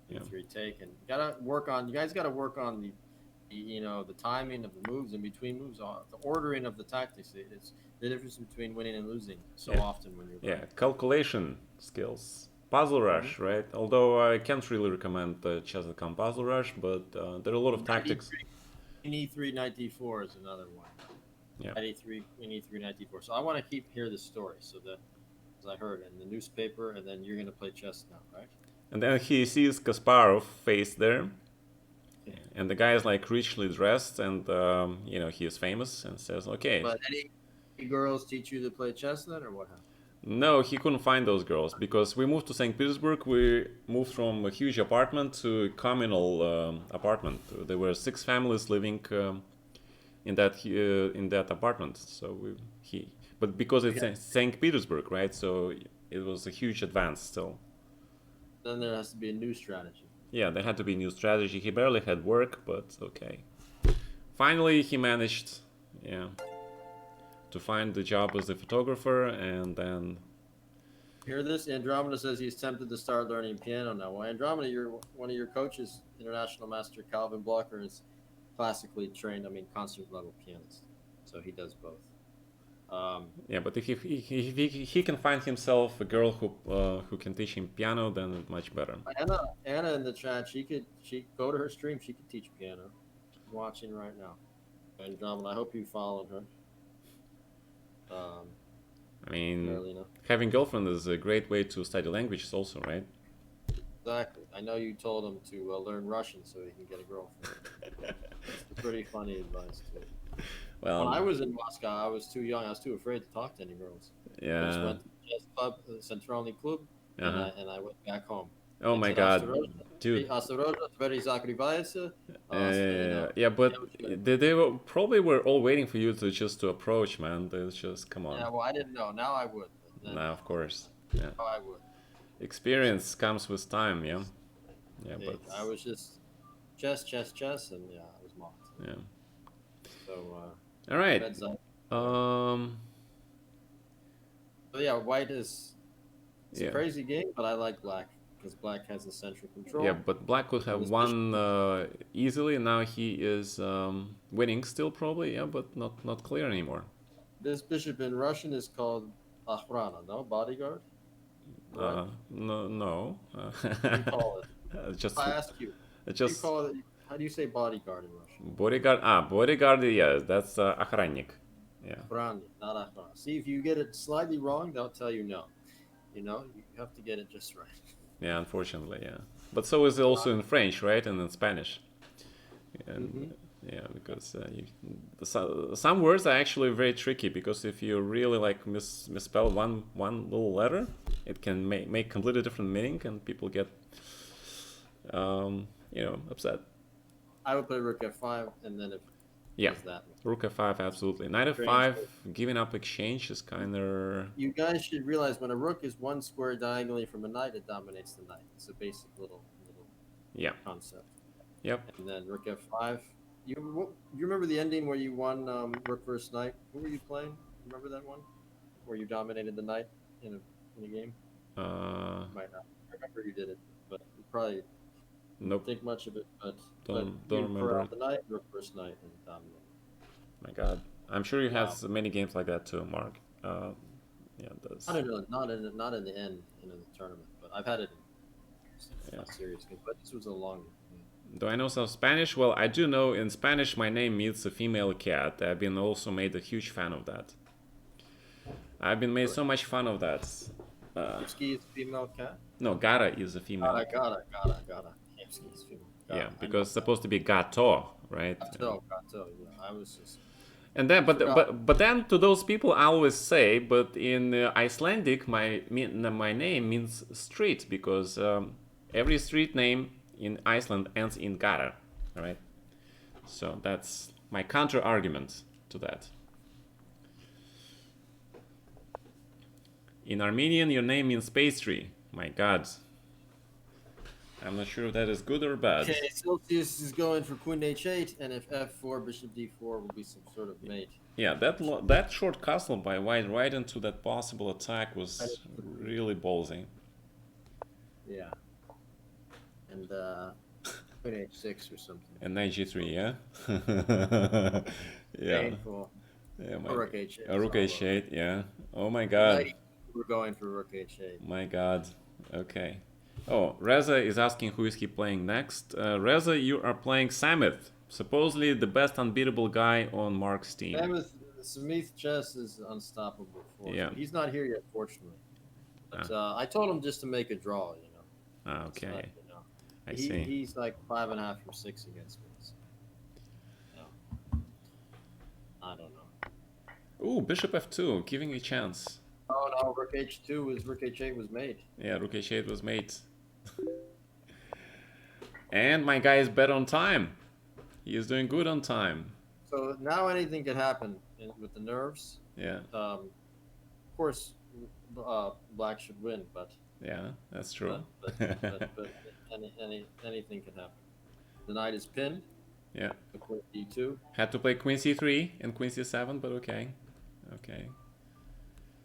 Speaker 1: Yeah.
Speaker 2: 93 take and gotta work on. You guys gotta work on the timing of the moves and between moves, the ordering of the tactics. It's the difference between winning and losing so
Speaker 1: Yeah.
Speaker 2: often when you're
Speaker 1: Yeah,
Speaker 2: learning.
Speaker 1: calculation skills. Puzzle
Speaker 2: Mhm.
Speaker 1: Rush, right? Although I can't really recommend Chess.com Puzzle Rush, but there are a lot of tactics.
Speaker 2: 93 Queen E3 Knight D4 is another one.
Speaker 1: Yeah.
Speaker 2: Knight E3 Queen E3 Knight D4. So I want to hear the story. So that as I heard in the newspaper, and then you're gonna play chess now, right?
Speaker 1: And then he sees Kasparov face there,
Speaker 2: Yeah.
Speaker 1: and the guy is like richly dressed, and he is famous, and says, "Okay."
Speaker 2: But any girls teach you to play chess then, or what happened?
Speaker 1: No, he couldn't find those girls because we moved to St. Petersburg. We moved from a huge apartment to a communal apartment. There were 6 families living in that apartment. So but because it's
Speaker 2: Yeah.
Speaker 1: St. Petersburg, right? So it was a huge advance still.
Speaker 2: Then there has to be a new strategy.
Speaker 1: Yeah, there had to be a new strategy. He barely had work, but okay. Finally, he managed, yeah, to find the job as a photographer, and then
Speaker 2: Hear this? Andromeda says he's tempted to start learning piano now. Well, Andromeda, one of your coaches, international master Calvin Blocker, is classically trained. I mean, concert level pianist. So he does both.
Speaker 1: yeah. But if he can find himself a girl who can teach him piano, then much better.
Speaker 2: Anna in the chat, she go to her stream. She could teach piano. I'm watching right now. Andromeda, I hope you followed her.
Speaker 1: I mean,
Speaker 2: Carolina.
Speaker 1: having girlfriend is a great way to study languages, also, right?
Speaker 2: Exactly. I know you told him to learn Russian so he can get a girlfriend. That's pretty funny advice too. When I
Speaker 1: Well,
Speaker 2: was in Moscow, I was too young. I was too afraid to talk to any girls. I just
Speaker 1: yeah.
Speaker 2: went to the jazz club, the Centralny Club, and
Speaker 1: Uh-huh.
Speaker 2: I went back home.
Speaker 1: Oh
Speaker 2: I
Speaker 1: my
Speaker 2: said,
Speaker 1: God, dude.
Speaker 2: "Осторожно, двери закрываются." You know,
Speaker 1: Yeah, but
Speaker 2: девушка.
Speaker 1: they were, probably were all waiting for you to just to approach, man. They just come on.
Speaker 2: Yeah, well, I didn't know. Now I would, but then
Speaker 1: Nah, of course. Yeah.
Speaker 2: now I would. So
Speaker 1: Experience comes with time, yeah. Yeah, but
Speaker 2: I was just chess, chess, chess, and yeah, I was mocked.
Speaker 1: yeah.
Speaker 2: So
Speaker 1: All right.
Speaker 2: red side.
Speaker 1: Um.
Speaker 2: So yeah, white is it's a
Speaker 1: Yeah.
Speaker 2: crazy game, but I like black because black has the central
Speaker 1: Yeah,
Speaker 2: control.
Speaker 1: but Black could
Speaker 2: And
Speaker 1: have
Speaker 2: this bishop,
Speaker 1: won easily. Now he is winning still, probably. Yeah, but not clear anymore.
Speaker 2: in Russian is called Akhrana, no bodyguard, correct?
Speaker 1: No, no.
Speaker 2: What do you call it? If
Speaker 1: Just
Speaker 2: I ask you, what do you
Speaker 1: just
Speaker 2: call it? How do you say bodyguard in Russian?
Speaker 1: bodyguard. Ah, bodyguard. Yeah, that's охранник. Yeah.
Speaker 2: Akhrana, not Akhrana. See, if you get it slightly wrong, they'll tell you no. You know, you have to get it just right.
Speaker 1: Yeah, unfortunately, yeah. But so is it also in French, right, and in Spanish.
Speaker 2: Mm-hmm.
Speaker 1: And yeah, because some words are actually very tricky because if you really like misspell one little letter, it can make completely different meaning, and people get upset.
Speaker 2: I would play rook f5, and then if
Speaker 1: Yeah,
Speaker 2: does that.
Speaker 1: rook f5, absolutely. Knight
Speaker 2: Strange.
Speaker 1: f5, giving up exchange is kind of
Speaker 2: You guys should realize when a rook is one square diagonally from a knight, it dominates the knight. It's a basic little
Speaker 1: yeah,
Speaker 2: concept.
Speaker 1: yep.
Speaker 2: And then rook f5. You remember the ending where you won rook versus knight? Who were you playing? Remember that one where you dominated the knight in a game? You might not. I remember you did it, but you probably
Speaker 1: Nope,
Speaker 2: think much of it. But
Speaker 1: don't
Speaker 2: you
Speaker 1: remember it.
Speaker 2: corral the knight, rook versus knight, and dominated.
Speaker 1: My God, I'm sure you had
Speaker 2: Wow.
Speaker 1: many games like that too, Mark. Yeah, that's
Speaker 2: Not in the end in the tournament, but I've had it in
Speaker 1: yeah.
Speaker 2: not serious game. But this was a long game.
Speaker 1: Do I know some Spanish? Well, I do know in Spanish my name means a female cat. I've been also made a huge fan of that. I've been made
Speaker 2: Really?
Speaker 1: so much fun of that.
Speaker 2: Kamsky is female cat.
Speaker 1: No, Gata is a female.
Speaker 2: Gotta. Kamsky is female.
Speaker 1: Yeah,
Speaker 2: Gotta. I know
Speaker 1: because it's supposed to be gato, right?
Speaker 2: Gato. Yeah, I was just.
Speaker 1: And then,
Speaker 2: I forgot.
Speaker 1: but then to those people, I always say, but in Icelandic, my name means street because every street name in Iceland ends in Gata, all right? So that's my counter argument to that. In Armenian, your name means pastry. My God. I'm not sure if that is good or bad.
Speaker 2: Okay, Celsius is going for queen h8, and if f4, bishop d4 will be some sort of mate.
Speaker 1: Yeah, that short castle by white right into that possible attack was really ballsy.
Speaker 2: Yeah. And queen h6 or something.
Speaker 1: And knight g3, yeah? Yeah.
Speaker 2: Painful.
Speaker 1: Yeah,
Speaker 2: Or rook h8.
Speaker 1: rook h8, yeah. Oh my God.
Speaker 2: We're going for rook h8.
Speaker 1: My God. Okay. Oh, Reza is asking who is he playing next. Reza, you are playing Samith, supposedly the best unbeatable guy on Mark's team.
Speaker 2: Samith chess is unstoppable.
Speaker 1: Yeah.
Speaker 2: He's not here yet, fortunately. But I told him just to make a draw, you know.
Speaker 1: Okay.
Speaker 2: Not, you know.
Speaker 1: I see.
Speaker 2: He's like 5.5 from 6 against me. So, I don't know.
Speaker 1: Ooh, bishop f2, giving a chance.
Speaker 2: Oh no, rook h2 rook h8 was made.
Speaker 1: Yeah, rook h8 was made. And my guy is bet on time. He is doing good on time.
Speaker 2: So now anything could happen with the nerves.
Speaker 1: Yeah.
Speaker 2: Of course, black should win, but
Speaker 1: yeah, that's true.
Speaker 2: But anything can happen. The knight is pinned.
Speaker 1: Yeah.
Speaker 2: The queen d2.
Speaker 1: Had to play queen c3 and queen c7, but okay. Okay.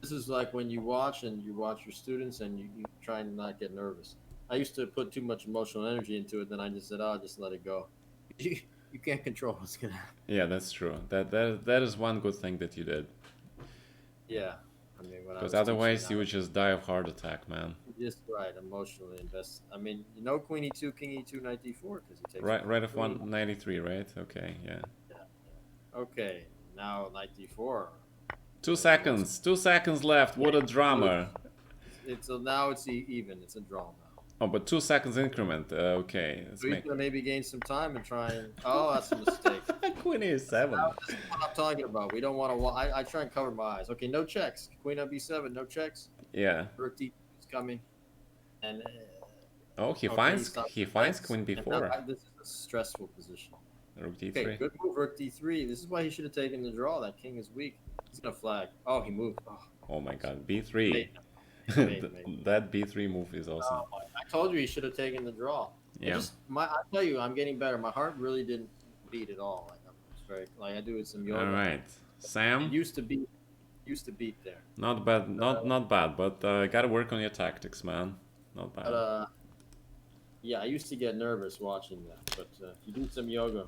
Speaker 2: This is like when you watch your students and you try and not get nervous. I used to put too much emotional energy into it, then I just said, "Oh, just let it go." You can't control what's gonna happen.
Speaker 1: Yeah, that's true. That is one good thing that you did.
Speaker 2: Yeah, I mean,
Speaker 1: because otherwise you would just die of heart attack, man.
Speaker 2: Just emotionally invest. I mean, queen e2, king e2, knight d4 because he takes
Speaker 1: right of 193, right? Okay, yeah.
Speaker 2: Okay, now knight d4.
Speaker 1: 2 seconds. 2 seconds left. What a drama.
Speaker 2: Now it's even. It's a draw now.
Speaker 1: Oh, but 2 seconds increment. Okay, let's
Speaker 2: So he's
Speaker 1: make
Speaker 2: gonna maybe gain some time and try and. Oh, that's a mistake.
Speaker 1: Queen
Speaker 2: Now,
Speaker 1: A7.
Speaker 2: this is what I'm talking about. We don't want to. I try and cover my eyes. Okay, no checks. Queen up B7, no checks.
Speaker 1: Yeah.
Speaker 2: Rook D2 is coming, and
Speaker 1: Oh, he
Speaker 2: okay, he
Speaker 1: finds
Speaker 2: stops
Speaker 1: he
Speaker 2: the
Speaker 1: finds
Speaker 2: checks.
Speaker 1: Queen
Speaker 2: And now
Speaker 1: B4.
Speaker 2: this is a stressful position.
Speaker 1: Rook
Speaker 2: Okay,
Speaker 1: D3.
Speaker 2: good move, Rook D3. This is why he should have taken the draw. That king is weak. He's gonna flag. Oh, he moved. Oh,
Speaker 1: Oh my
Speaker 2: awesome.
Speaker 1: God, B3.
Speaker 2: Mate, mate.
Speaker 1: That B3 move is awesome.
Speaker 2: Oh my! I told you he should have taken the draw. I
Speaker 1: Yeah.
Speaker 2: tell you, I'm getting better. My heart really didn't beat at all. Like I'm very like I do with some
Speaker 1: All
Speaker 2: yoga.
Speaker 1: right,
Speaker 2: It
Speaker 1: Sam.
Speaker 2: used to beat there.
Speaker 1: Not bad, not bad, but gotta work on your tactics, man. Not
Speaker 2: But
Speaker 1: bad.
Speaker 2: yeah, I used to get nervous watching that. But if you do some yoga,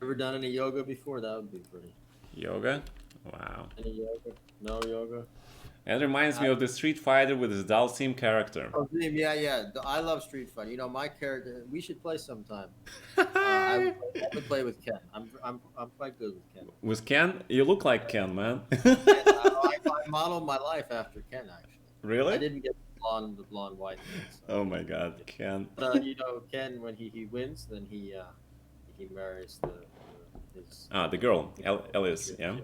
Speaker 2: ever done any yoga before? That would be pretty.
Speaker 1: Yoga? Wow.
Speaker 2: Any yoga? No yoga.
Speaker 1: That reminds me of the Street Fighter with his Dalsim character.
Speaker 2: Oh, Dream, yeah. I love Street Fighter. You know, my character. We should play sometime. I would play with Ken. I'm quite good with Ken.
Speaker 1: With Ken? You look like Ken, man.
Speaker 2: I modeled my life after Ken. Actually, I
Speaker 1: Really?
Speaker 2: didn't get the blonde white thing. So.
Speaker 1: Oh my God, Ken.
Speaker 2: But you know, Ken, when he wins, then he marries his.
Speaker 1: Ah, the girl, Alice, yeah?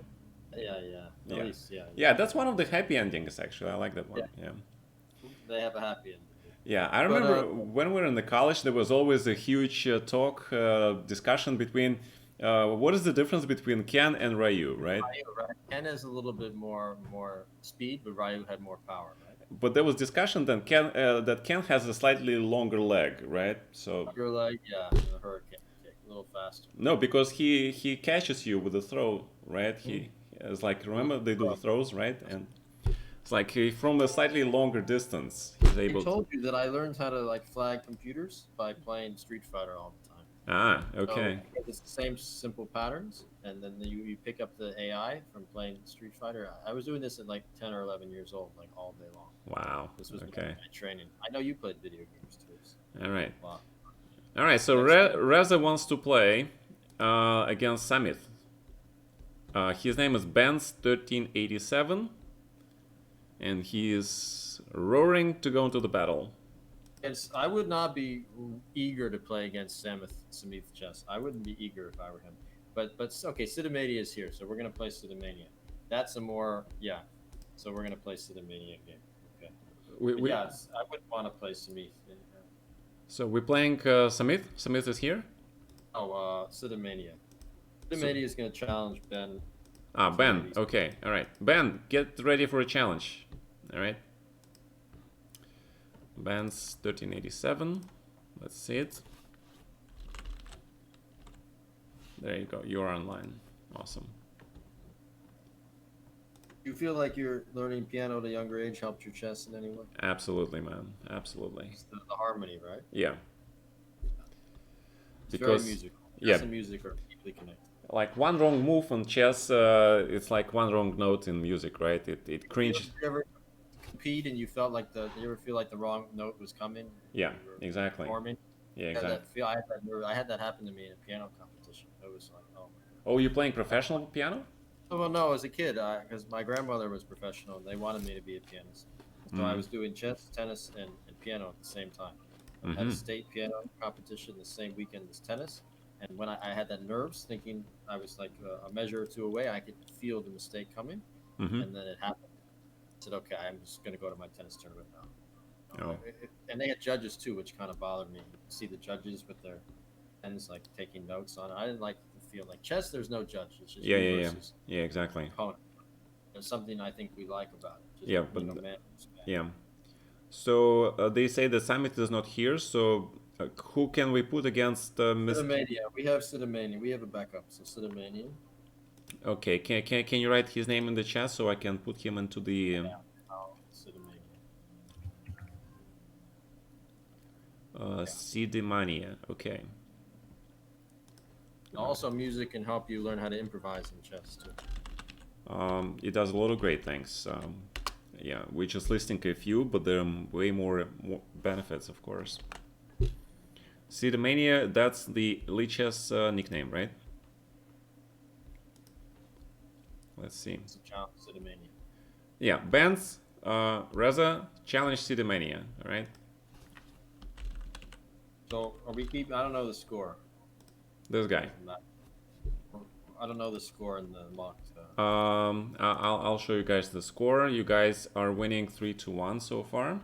Speaker 2: Yeah.
Speaker 1: Yeah.
Speaker 2: At least, yeah.
Speaker 1: Yeah, that's one of the happy endings, actually. I like that one, yeah.
Speaker 2: They have a happy ending.
Speaker 1: Yeah, I remember when we were in the college, there was always a huge discussion between what is the difference between Ken and Ryu, right?
Speaker 2: Ryu, right? Ken has a little bit more speed, but Ryu had more power, right?
Speaker 1: But there was discussion that Ken has a slightly longer leg, right? So
Speaker 2: You're like, yeah, the hurricane kick, a little faster.
Speaker 1: no, because he catches you with a throw, right? He is like, remember they do the throws, right? And it's like from a slightly longer distance, he's
Speaker 2: I
Speaker 1: able to.
Speaker 2: told you that I learned how to like flag computers by playing Street Fighter all the time.
Speaker 1: Ah, okay.
Speaker 2: So it's the same simple patterns, and then you pick up the AI from playing Street Fighter. I was doing this at like 10 or 11 years old, like all day long.
Speaker 1: Wow.
Speaker 2: This was
Speaker 1: Okay.
Speaker 2: my training. I know you played video games too. So.
Speaker 1: All right.
Speaker 2: Wow.
Speaker 1: All right. So Reza wants to play against Samit. His name is Benz1387, and he is roaring to go into the battle.
Speaker 2: I would not be eager to play against Samith Chess. I wouldn't be eager if I were him. But okay, Sidamania is here, so we're gonna play Sidamania. That's a more So we're gonna play Sidamania game. Okay. Yes, I would want to play Samith.
Speaker 1: So we're playing Samith. Samith is here.
Speaker 2: Oh, Sidamania. Sidamania is gonna challenge Ben.
Speaker 1: Ah, Ben. Okay. All right. Ben, get ready for a challenge. All right. Ben's 1387. Let's see it. There you go. You're online. Awesome.
Speaker 2: You feel like you're learning piano at a younger age helped your chess in any way?
Speaker 1: Absolutely, man. Absolutely.
Speaker 2: It's the harmony, right?
Speaker 1: Yeah.
Speaker 2: It's
Speaker 1: Because
Speaker 2: very musical.
Speaker 1: yeah,
Speaker 2: Chess and music are deeply connected.
Speaker 1: like one wrong move on chess, it's like one wrong note in music, right? It cringes.
Speaker 2: You ever compete and you felt like you ever feel like the wrong note was coming?
Speaker 1: Yeah, exactly.
Speaker 2: Performing?
Speaker 1: Yeah, exactly.
Speaker 2: I had that happen to me in a piano competition. It was like, oh my God.
Speaker 1: Oh, you're playing professional piano?
Speaker 2: Oh, well, no, as a kid, because my grandmother was professional and they wanted me to be a pianist. So I was doing chess, tennis, and piano at the same time. I had a state piano competition the same weekend as tennis. And when I had that nerves, thinking I was like a measure or two away, I could feel the mistake coming. And then it happened. I said, okay, I'm just going to go to my tennis tournament now.
Speaker 1: Oh.
Speaker 2: And they had judges too, which kind of bothered me. You see the judges with their pens like taking notes on it. I didn't like the feel like chess. There's no judge. It's just
Speaker 1: yeah, exactly.
Speaker 2: opponent. There's something I think we like about it. Just,
Speaker 1: Yeah, but So they say the summit is not here. So who can we put against Mr.
Speaker 2: Sidamania. We have Sidamania. We have a backup. So Sidamania.
Speaker 1: Okay, can you write his name in the chat so I can put him into the Sidamania. Okay.
Speaker 2: Also, music can help you learn how to improvise in chess too.
Speaker 1: It does a lot of great things. Yeah, we're just listing a few, but there are way more benefits, of course. Sidamania, that's the Lichess nickname, right? Let's see. Yeah, Benz, Reza, challenge Sidamania, all right?
Speaker 2: So are we keep? I don't know the score.
Speaker 1: This guy.
Speaker 2: I'm not- I don't know the score in the mocked.
Speaker 1: I'll show you guys the score. You guys are winning 3-1 so far.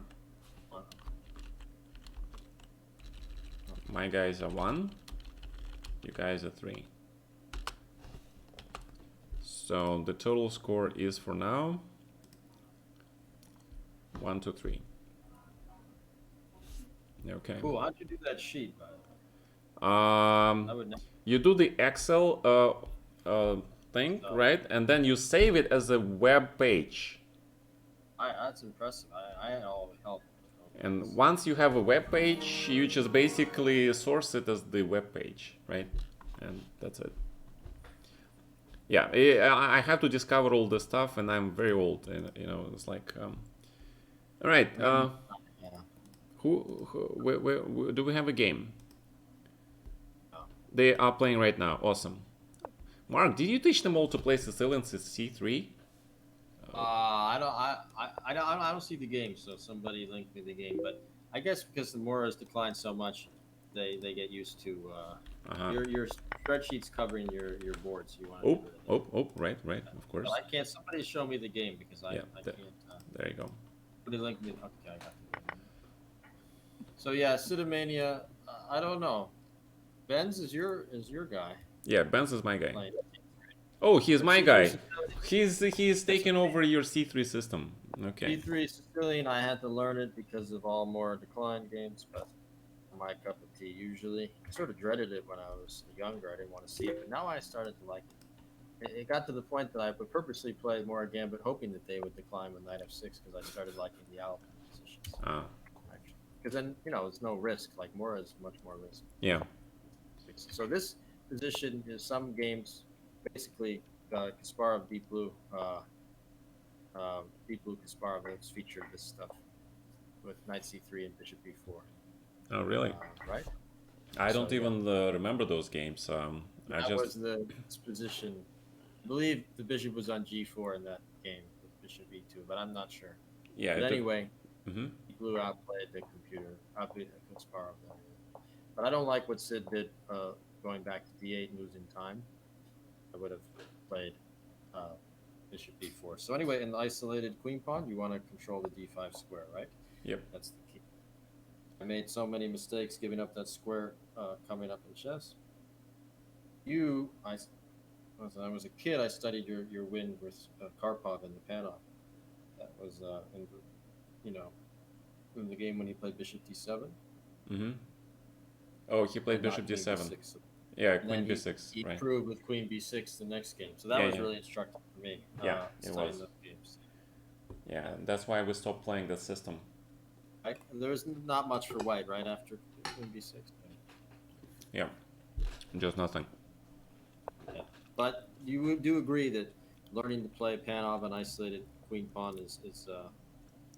Speaker 1: My guys are 1. You guys are 3. So the total score is for now 1-3. Okay.
Speaker 2: Cool. How'd you do that sheet, by the way? I would never.
Speaker 1: You do the Excel thing, right? And then you save it as a web page.
Speaker 2: That's impressive. I had all the help. Okay.
Speaker 1: And once you have a web page, you just basically source it as the web page, right? And that's it. Yeah, I have to discover all this stuff, and I'm very old, and it's like, all right.
Speaker 2: Yeah.
Speaker 1: Who do we have a game?
Speaker 2: Oh.
Speaker 1: They are playing right now. Awesome. Mark, did you teach them all to play Sicilian C3?
Speaker 2: I don't see the game, so somebody linked me the game. But I guess because the Mora has declined so much, they get used to your spreadsheets covering your board. So you want to.
Speaker 1: Right, of course.
Speaker 2: Well, I can't. Somebody show me the game because I can't.
Speaker 1: There you go.
Speaker 2: Somebody linked me. Okay, I got it. So yeah, Cinemania. I don't know. Benz is your guy.
Speaker 1: Yeah, Benz is my guy.
Speaker 2: Like,
Speaker 1: oh, he's my guy.
Speaker 2: Sicilian.
Speaker 1: He's taking over your C3 system. Okay.
Speaker 2: C3 Sicilian. I had to learn it because of all more declined games, but my cup of tea usually. I sort of dreaded it when I was younger. I didn't want to see it, but now I started to like it. It got to the point that I would purposely play more Gambit, hoping that they would decline with Knight F6 because I started liking the Alpine positions. Because then it's no risk. Like Mora is much more risk.
Speaker 1: Yeah.
Speaker 2: So this position is some games basically Kasparov Deep Blue Kasparov has featured this stuff with Knight C3 and Bishop B4.
Speaker 1: Oh, really?
Speaker 2: Right.
Speaker 1: I don't even remember those games.
Speaker 2: That was the position. I believe the bishop was on G4 in that game with Bishop E2, but I'm not sure.
Speaker 1: Yeah.
Speaker 2: But anyway,
Speaker 1: Mm-hmm.
Speaker 2: Blue outplayed the computer, outplayed Kasparov. But I don't like what Sid did going back to D8 and losing time. I would have played Bishop D4. So anyway, in the isolated queen pawn, you want to control the D5 square, right?
Speaker 1: Yep.
Speaker 2: That's the key. I made so many mistakes giving up that square coming up in chess. As I was a kid, I studied your win with Karpov in the Panov. That was in the game when he played Bishop D7.
Speaker 1: Mm-hmm. Oh, he played Bishop D7.
Speaker 2: B6.
Speaker 1: Yeah, Queen B6.
Speaker 2: He
Speaker 1: right.
Speaker 2: proved with Queen B6 the next game. So that was really instructive for me.
Speaker 1: Yeah, it was.
Speaker 2: Those games.
Speaker 1: Yeah, that's why we stopped playing that system.
Speaker 2: There's not much for white right after Queen B6.
Speaker 1: Yeah, just nothing.
Speaker 2: Yeah. But you do agree that learning to play Panov and isolated queen pawn is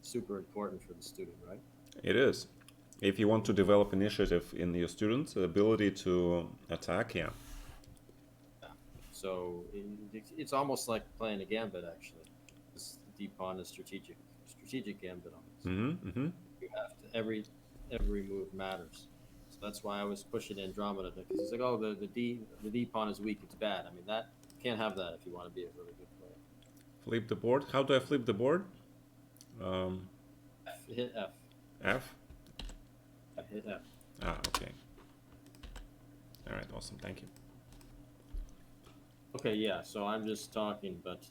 Speaker 2: super important for the student, right?
Speaker 1: It is. If you want to develop initiative in your students, the ability to attack, yeah.
Speaker 2: So it's almost like playing a gambit, actually. This D pawn is strategic gambit almost.
Speaker 1: Mm-hmm. Mm-hmm.
Speaker 2: You have to every move matters. So that's why I was pushing Andromeda because it's like, oh, the D pawn is weak, it's bad. I mean, that can't have that if you want to be a really good player.
Speaker 1: Flip the board. How do I flip the board?
Speaker 2: Hit F.
Speaker 1: F?
Speaker 2: Hit F.
Speaker 1: Okay. All right, awesome. Thank you.
Speaker 2: Okay, yeah. So I'm just talking, but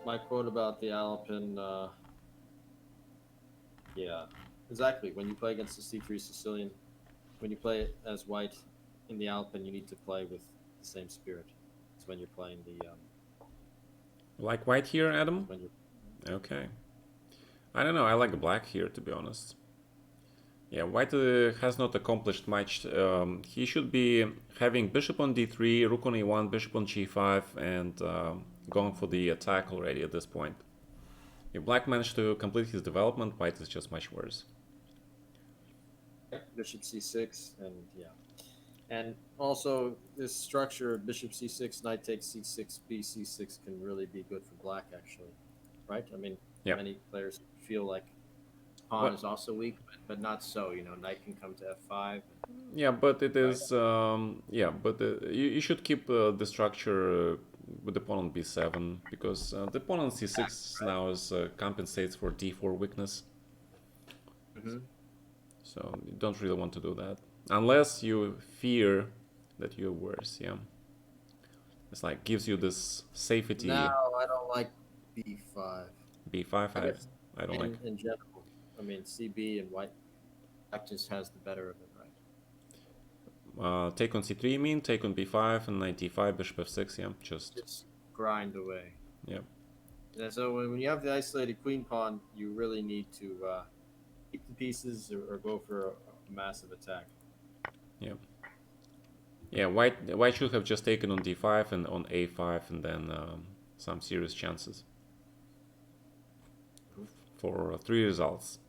Speaker 2: my quote about the Alpine, yeah, exactly. When you play against the C3 Sicilian, when you play it as white in the Alpine, you need to play with the same spirit. It's when you're playing the.
Speaker 1: Like white here, Adam?
Speaker 2: When you're...
Speaker 1: Okay. I don't know. I like black here, to be honest. Yeah, white has not accomplished much. He should be having bishop on d3, rook on e1, bishop on g5, and going for the attack already at this point. If black managed to complete his development, white is just much worse.
Speaker 2: Bishop c6, and yeah. And also, this structure, bishop c6, knight takes c6, b c6 can really be good for black, actually. Right? I mean, many players feel like pawn
Speaker 1: But
Speaker 2: is also weak, but not so. You know, knight can come to f5.
Speaker 1: yeah, but it
Speaker 2: Right.
Speaker 1: is yeah, but you should keep the structure with the pawn on b7 because the pawn on c6
Speaker 2: Right.
Speaker 1: now is compensates for d4 weakness.
Speaker 2: Mm-hmm.
Speaker 1: So you don't really want to do that unless you fear that you're worse. Yeah, it's like gives you this
Speaker 2: Now
Speaker 1: safety.
Speaker 2: I don't like b5.
Speaker 1: b5,
Speaker 2: I guess
Speaker 1: I don't like.
Speaker 2: in general, I mean cb and white black just has the better of it, right?
Speaker 1: Take on c3, you mean? Take on b5 and knight d5, bishop f6. Yeah, just
Speaker 2: Just grind away.
Speaker 1: yeah,
Speaker 2: And so when you have the isolated queen pawn, you really need to keep the pieces or go for a massive attack.
Speaker 1: yeah, yeah. White should have just taken on d5 and on a5, and then some serious chances for three results.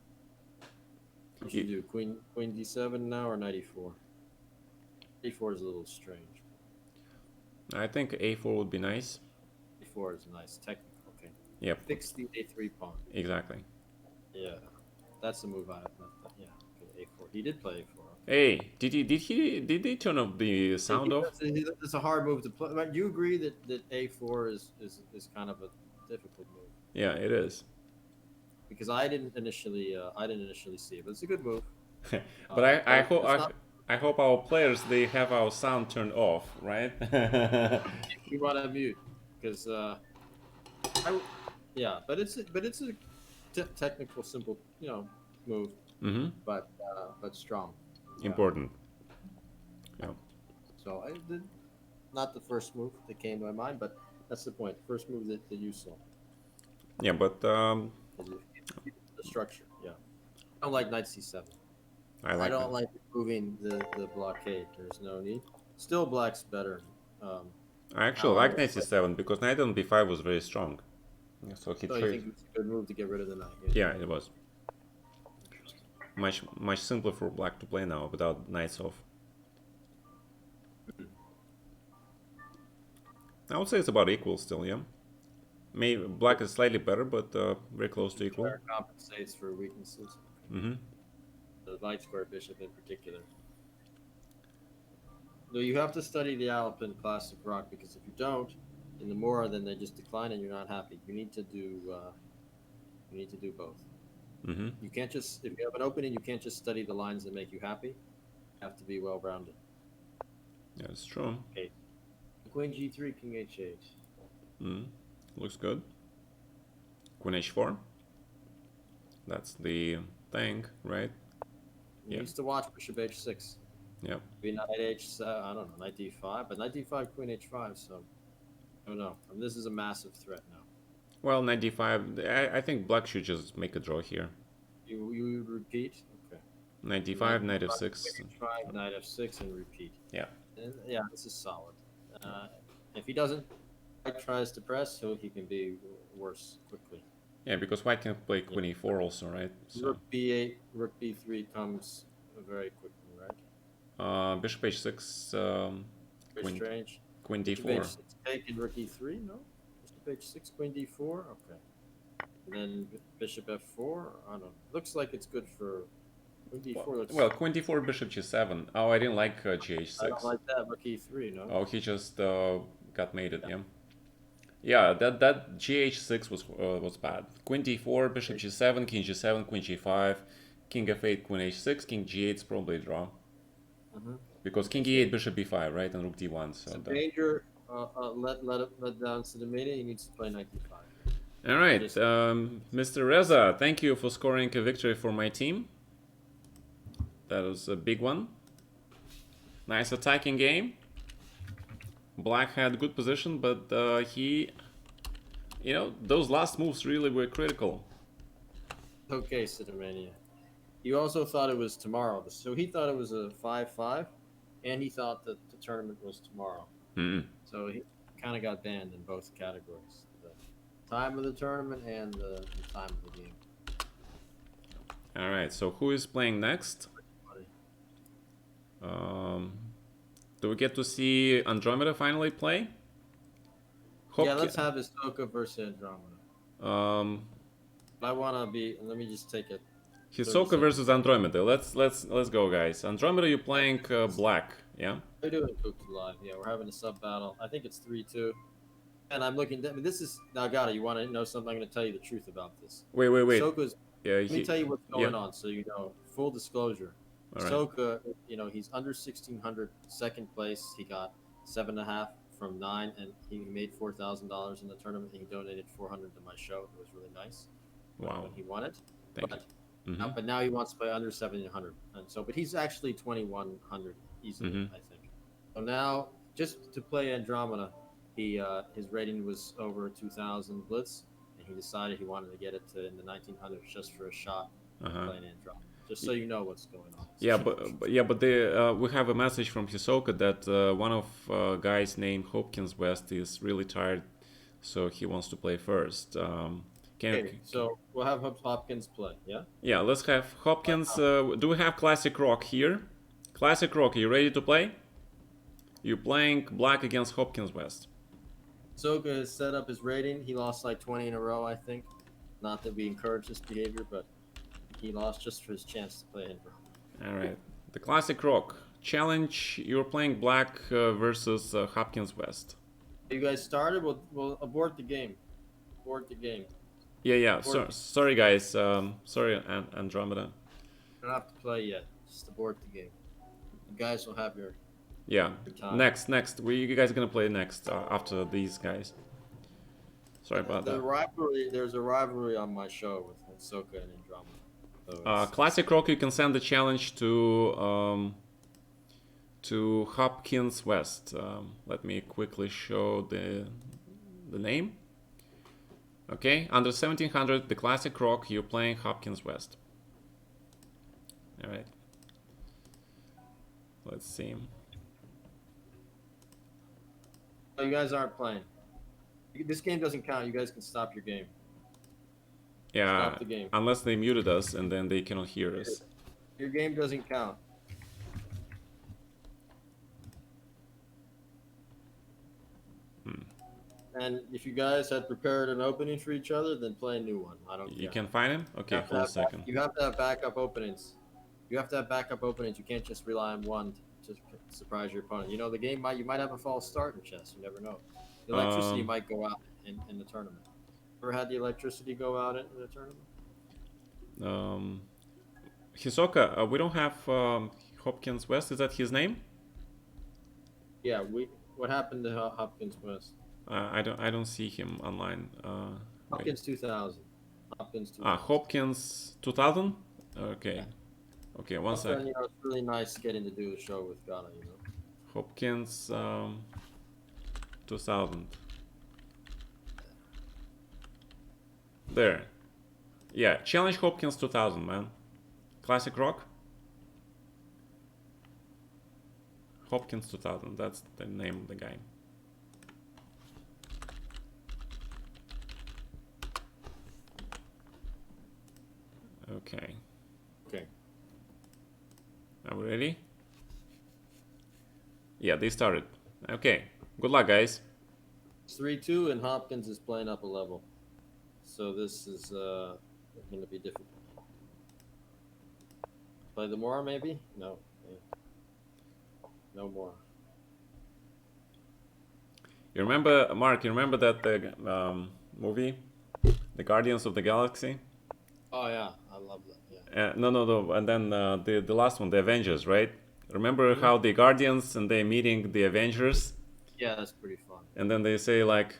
Speaker 2: What should you do? Queen d7 now or knight e4? e4 is a little strange.
Speaker 1: I think a4 would be nice.
Speaker 2: e4 is nice, technical. Okay,
Speaker 1: Yep,
Speaker 2: fix the a3 pawn.
Speaker 1: exactly.
Speaker 2: Yeah, that's the move I have not done. Yeah, okay, a4. He did play a4.
Speaker 1: Hey, did he turn off the sound off?
Speaker 2: It's a hard move to play. But you agree that a4 is kind of a difficult move
Speaker 1: Yeah, it is.
Speaker 2: because I didn't initially see it, but it's a good move.
Speaker 1: But I
Speaker 2: But
Speaker 1: hope
Speaker 2: it's not.
Speaker 1: I hope our players they have our sound turned off, right?
Speaker 2: We want to mute because I yeah, but it's a technical simple move,
Speaker 1: Mm-hmm.
Speaker 2: but strong. Yeah.
Speaker 1: Important. Yeah.
Speaker 2: So I did not the first move that came to my mind, but that's the point. First move that you saw.
Speaker 1: Yeah, but
Speaker 2: The structure, yeah. I don't like knight c7.
Speaker 1: I
Speaker 2: I
Speaker 1: like that.
Speaker 2: don't like moving the blockade. There's no need. Still, black's better. Um,
Speaker 1: I actually
Speaker 2: However,
Speaker 1: like knight c7 because knight on b5 was very strong. Yeah, so he
Speaker 2: so you
Speaker 1: trades.
Speaker 2: think it's a good move to get rid of the knight?
Speaker 1: Yeah, it was much simpler for black to play now without knights off. I would say it's about equal still. Yeah, maybe black is slightly better, but very close to equal.
Speaker 2: Square compensates for weaknesses.
Speaker 1: Mm-hmm.
Speaker 2: The light square bishop in particular. Though you have to study the Alpin classic rock because if you don't, in the Mora, then they just decline and you're not happy. You need to do both.
Speaker 1: Mm-hmm.
Speaker 2: You can't just if you have an opening, you can't just study the lines that make you happy. You have to be well rounded.
Speaker 1: Yeah, it's true.
Speaker 2: Okay. Queen g3, king h8.
Speaker 1: Mm. Looks good. Queen h4. That's the thing, right?
Speaker 2: You
Speaker 1: Yeah.
Speaker 2: used to watch bishop h6.
Speaker 1: Yeah.
Speaker 2: Maybe knight h7, I don't know, knight d5, but knight d5, queen h5, so I don't know. I mean, this is a massive threat now.
Speaker 1: Well, knight d5. I think black should just make a draw here.
Speaker 2: You repeat? Okay.
Speaker 1: Knight
Speaker 2: So
Speaker 1: d5,
Speaker 2: knight
Speaker 1: knight
Speaker 2: d5,
Speaker 1: f6.
Speaker 2: queen h5, knight f6, and repeat.
Speaker 1: Yeah.
Speaker 2: And yeah, this is solid. Uh, if he doesn't, white tries to press, so he can be worse quickly.
Speaker 1: Yeah, because white can play queen e4 also, right? So
Speaker 2: Rook b8, rook b3 comes very quickly, right?
Speaker 1: bishop h6,
Speaker 2: Very
Speaker 1: queen
Speaker 2: strange.
Speaker 1: queen
Speaker 2: Bishop
Speaker 1: d4.
Speaker 2: h6 taken, rook e3, no? Bishop h6, queen d4, okay. And then bishop f4, I don't know. Looks like it's good for queen d4. Looks.
Speaker 1: Well, queen d4, bishop g7. Oh, I didn't like
Speaker 2: I don't
Speaker 1: gh6.
Speaker 2: like that. Rook e3, no?
Speaker 1: Oh, he just got mated. Yeah. Yeah, that gh6 was bad. Queen d4, bishop g7, king g7, queen g5, king f8, queen h6, king g8 is probably a draw.
Speaker 2: Mm-hmm.
Speaker 1: Because king e8, bishop b5, right, and rook d1.
Speaker 2: It's
Speaker 1: So
Speaker 2: a danger. Let down to the media. He needs to play knight d5.
Speaker 1: all right,
Speaker 2: Just
Speaker 1: Mr. Reza, thank you for scoring a victory for my team. That was a big one. Nice attacking game. Black had good position, but those last moves really were critical.
Speaker 2: okay, Cinemania. You also thought it was tomorrow, so he thought it was a 5-5, and he thought that the tournament was tomorrow.
Speaker 1: Mm.
Speaker 2: So he kind of got banned in both categories: the time of the tournament and the time of the game.
Speaker 1: All right, so who is playing next? Do we get to see Andromeda finally play?
Speaker 2: Yeah, let's have Isoka versus Andromeda.
Speaker 1: Um,
Speaker 2: I want to be. Let me just take it.
Speaker 1: Hisoka versus Andromeda. Let's go, guys. Andromeda, you're playing black, yeah?
Speaker 2: We're doing Cooked Live. Yeah, we're having a sub battle. I think it's 3-2. And I'm looking. I mean, this is now, Gata. You want to know something? I'm going to tell you the truth about this.
Speaker 1: Wait.
Speaker 2: Hisoka's.
Speaker 1: Yeah,
Speaker 2: Let me tell you what's
Speaker 1: yeah.
Speaker 2: going on, so you know. Full disclosure.
Speaker 1: All right.
Speaker 2: Hisoka, he's under 1600, second place. He got 7.5 from 9, and he made $4,000 in the tournament. And he donated 400 to my show. It was really nice.
Speaker 1: Wow.
Speaker 2: When he won it.
Speaker 1: Thank
Speaker 2: but,
Speaker 1: you. Mm-hmm.
Speaker 2: But now he wants to play under 1700, and so. But he's actually 2100 easily, I think. So now, just to play Andromeda, his rating was over 2000 blitz, and he decided he wanted to get it to in the 1900s just for a shot playing Andromeda. Just so you know what's going on.
Speaker 1: Yeah, but we have a message from Hisoka that one of guys named Hopkins West is really tired, so he wants to play first.
Speaker 2: So we'll have Hopkins play, yeah?
Speaker 1: Yeah, let's have Hopkins. Do we have Classic Rock here? Classic Rock, are you ready to play? You're playing black against Hopkins West.
Speaker 2: Hisoka has set up his rating. He lost like 20 in a row, I think. Not that we encourage this behavior, but he lost just for his chance to play Andromeda.
Speaker 1: All right. The Classic Rock challenge. You're playing black versus Hopkins West.
Speaker 2: You guys started? We'll abort the game. Abort the game.
Speaker 1: Yeah. Sorry, guys. Sorry, Andromeda.
Speaker 2: You don't have to play yet. Just abort the game. You guys will have your time.
Speaker 1: Next. You guys are gonna play next after these guys. Sorry about that.
Speaker 2: There's a rivalry on my show with Hisoka and Andromeda.
Speaker 1: Classic Rock, you can send the challenge to Hopkins West. Let me quickly show the name. Okay, under 1700, the Classic Rock, you're playing Hopkins West. All right. Let's see.
Speaker 2: Oh, you guys aren't playing. This game doesn't count. You guys can stop your game.
Speaker 1: Yeah,
Speaker 2: stop the game.
Speaker 1: Unless they muted us and then they cannot hear us.
Speaker 2: Your game doesn't count. And if you guys had prepared an opening for each other, then play a new one. I don't care.
Speaker 1: You can find him? Okay, hold a second.
Speaker 2: You have to have backup openings. You can't just rely on one to surprise your opponent. You know, the game you might have a false start in chess. You never know. The electricity might go out in the tournament. Ever had the electricity go out in the tournament?
Speaker 1: Hisoka, we don't have Hopkins West. Is that his name?
Speaker 2: Yeah. What happened to Hopkins West?
Speaker 1: I don't see him online.
Speaker 2: Hopkins 2000. Hopkins 2000.
Speaker 1: Hopkins 2000. Okay.
Speaker 2: Yeah.
Speaker 1: Okay, one second.
Speaker 2: You know, it's really nice getting to do a show with Gata. You know.
Speaker 1: Hopkins 2000. There. Yeah, challenge Hopkins 2000, man. Classic Rock. Hopkins 2000. That's the name of the guy. Okay. Are we ready? Yeah, they started. Okay. Good luck, guys.
Speaker 2: It's 3-2, and Hopkins is playing up a level. So this is going to be difficult. Play the more, maybe? No. No more.
Speaker 1: You remember, Mark, that movie? The Guardians of the Galaxy?
Speaker 2: Oh, yeah. I love that.
Speaker 1: No. And then the last one, the Avengers, right? Remember how the Guardians and they're meeting the Avengers?
Speaker 2: Yeah, that's pretty fun.
Speaker 1: And then they say like,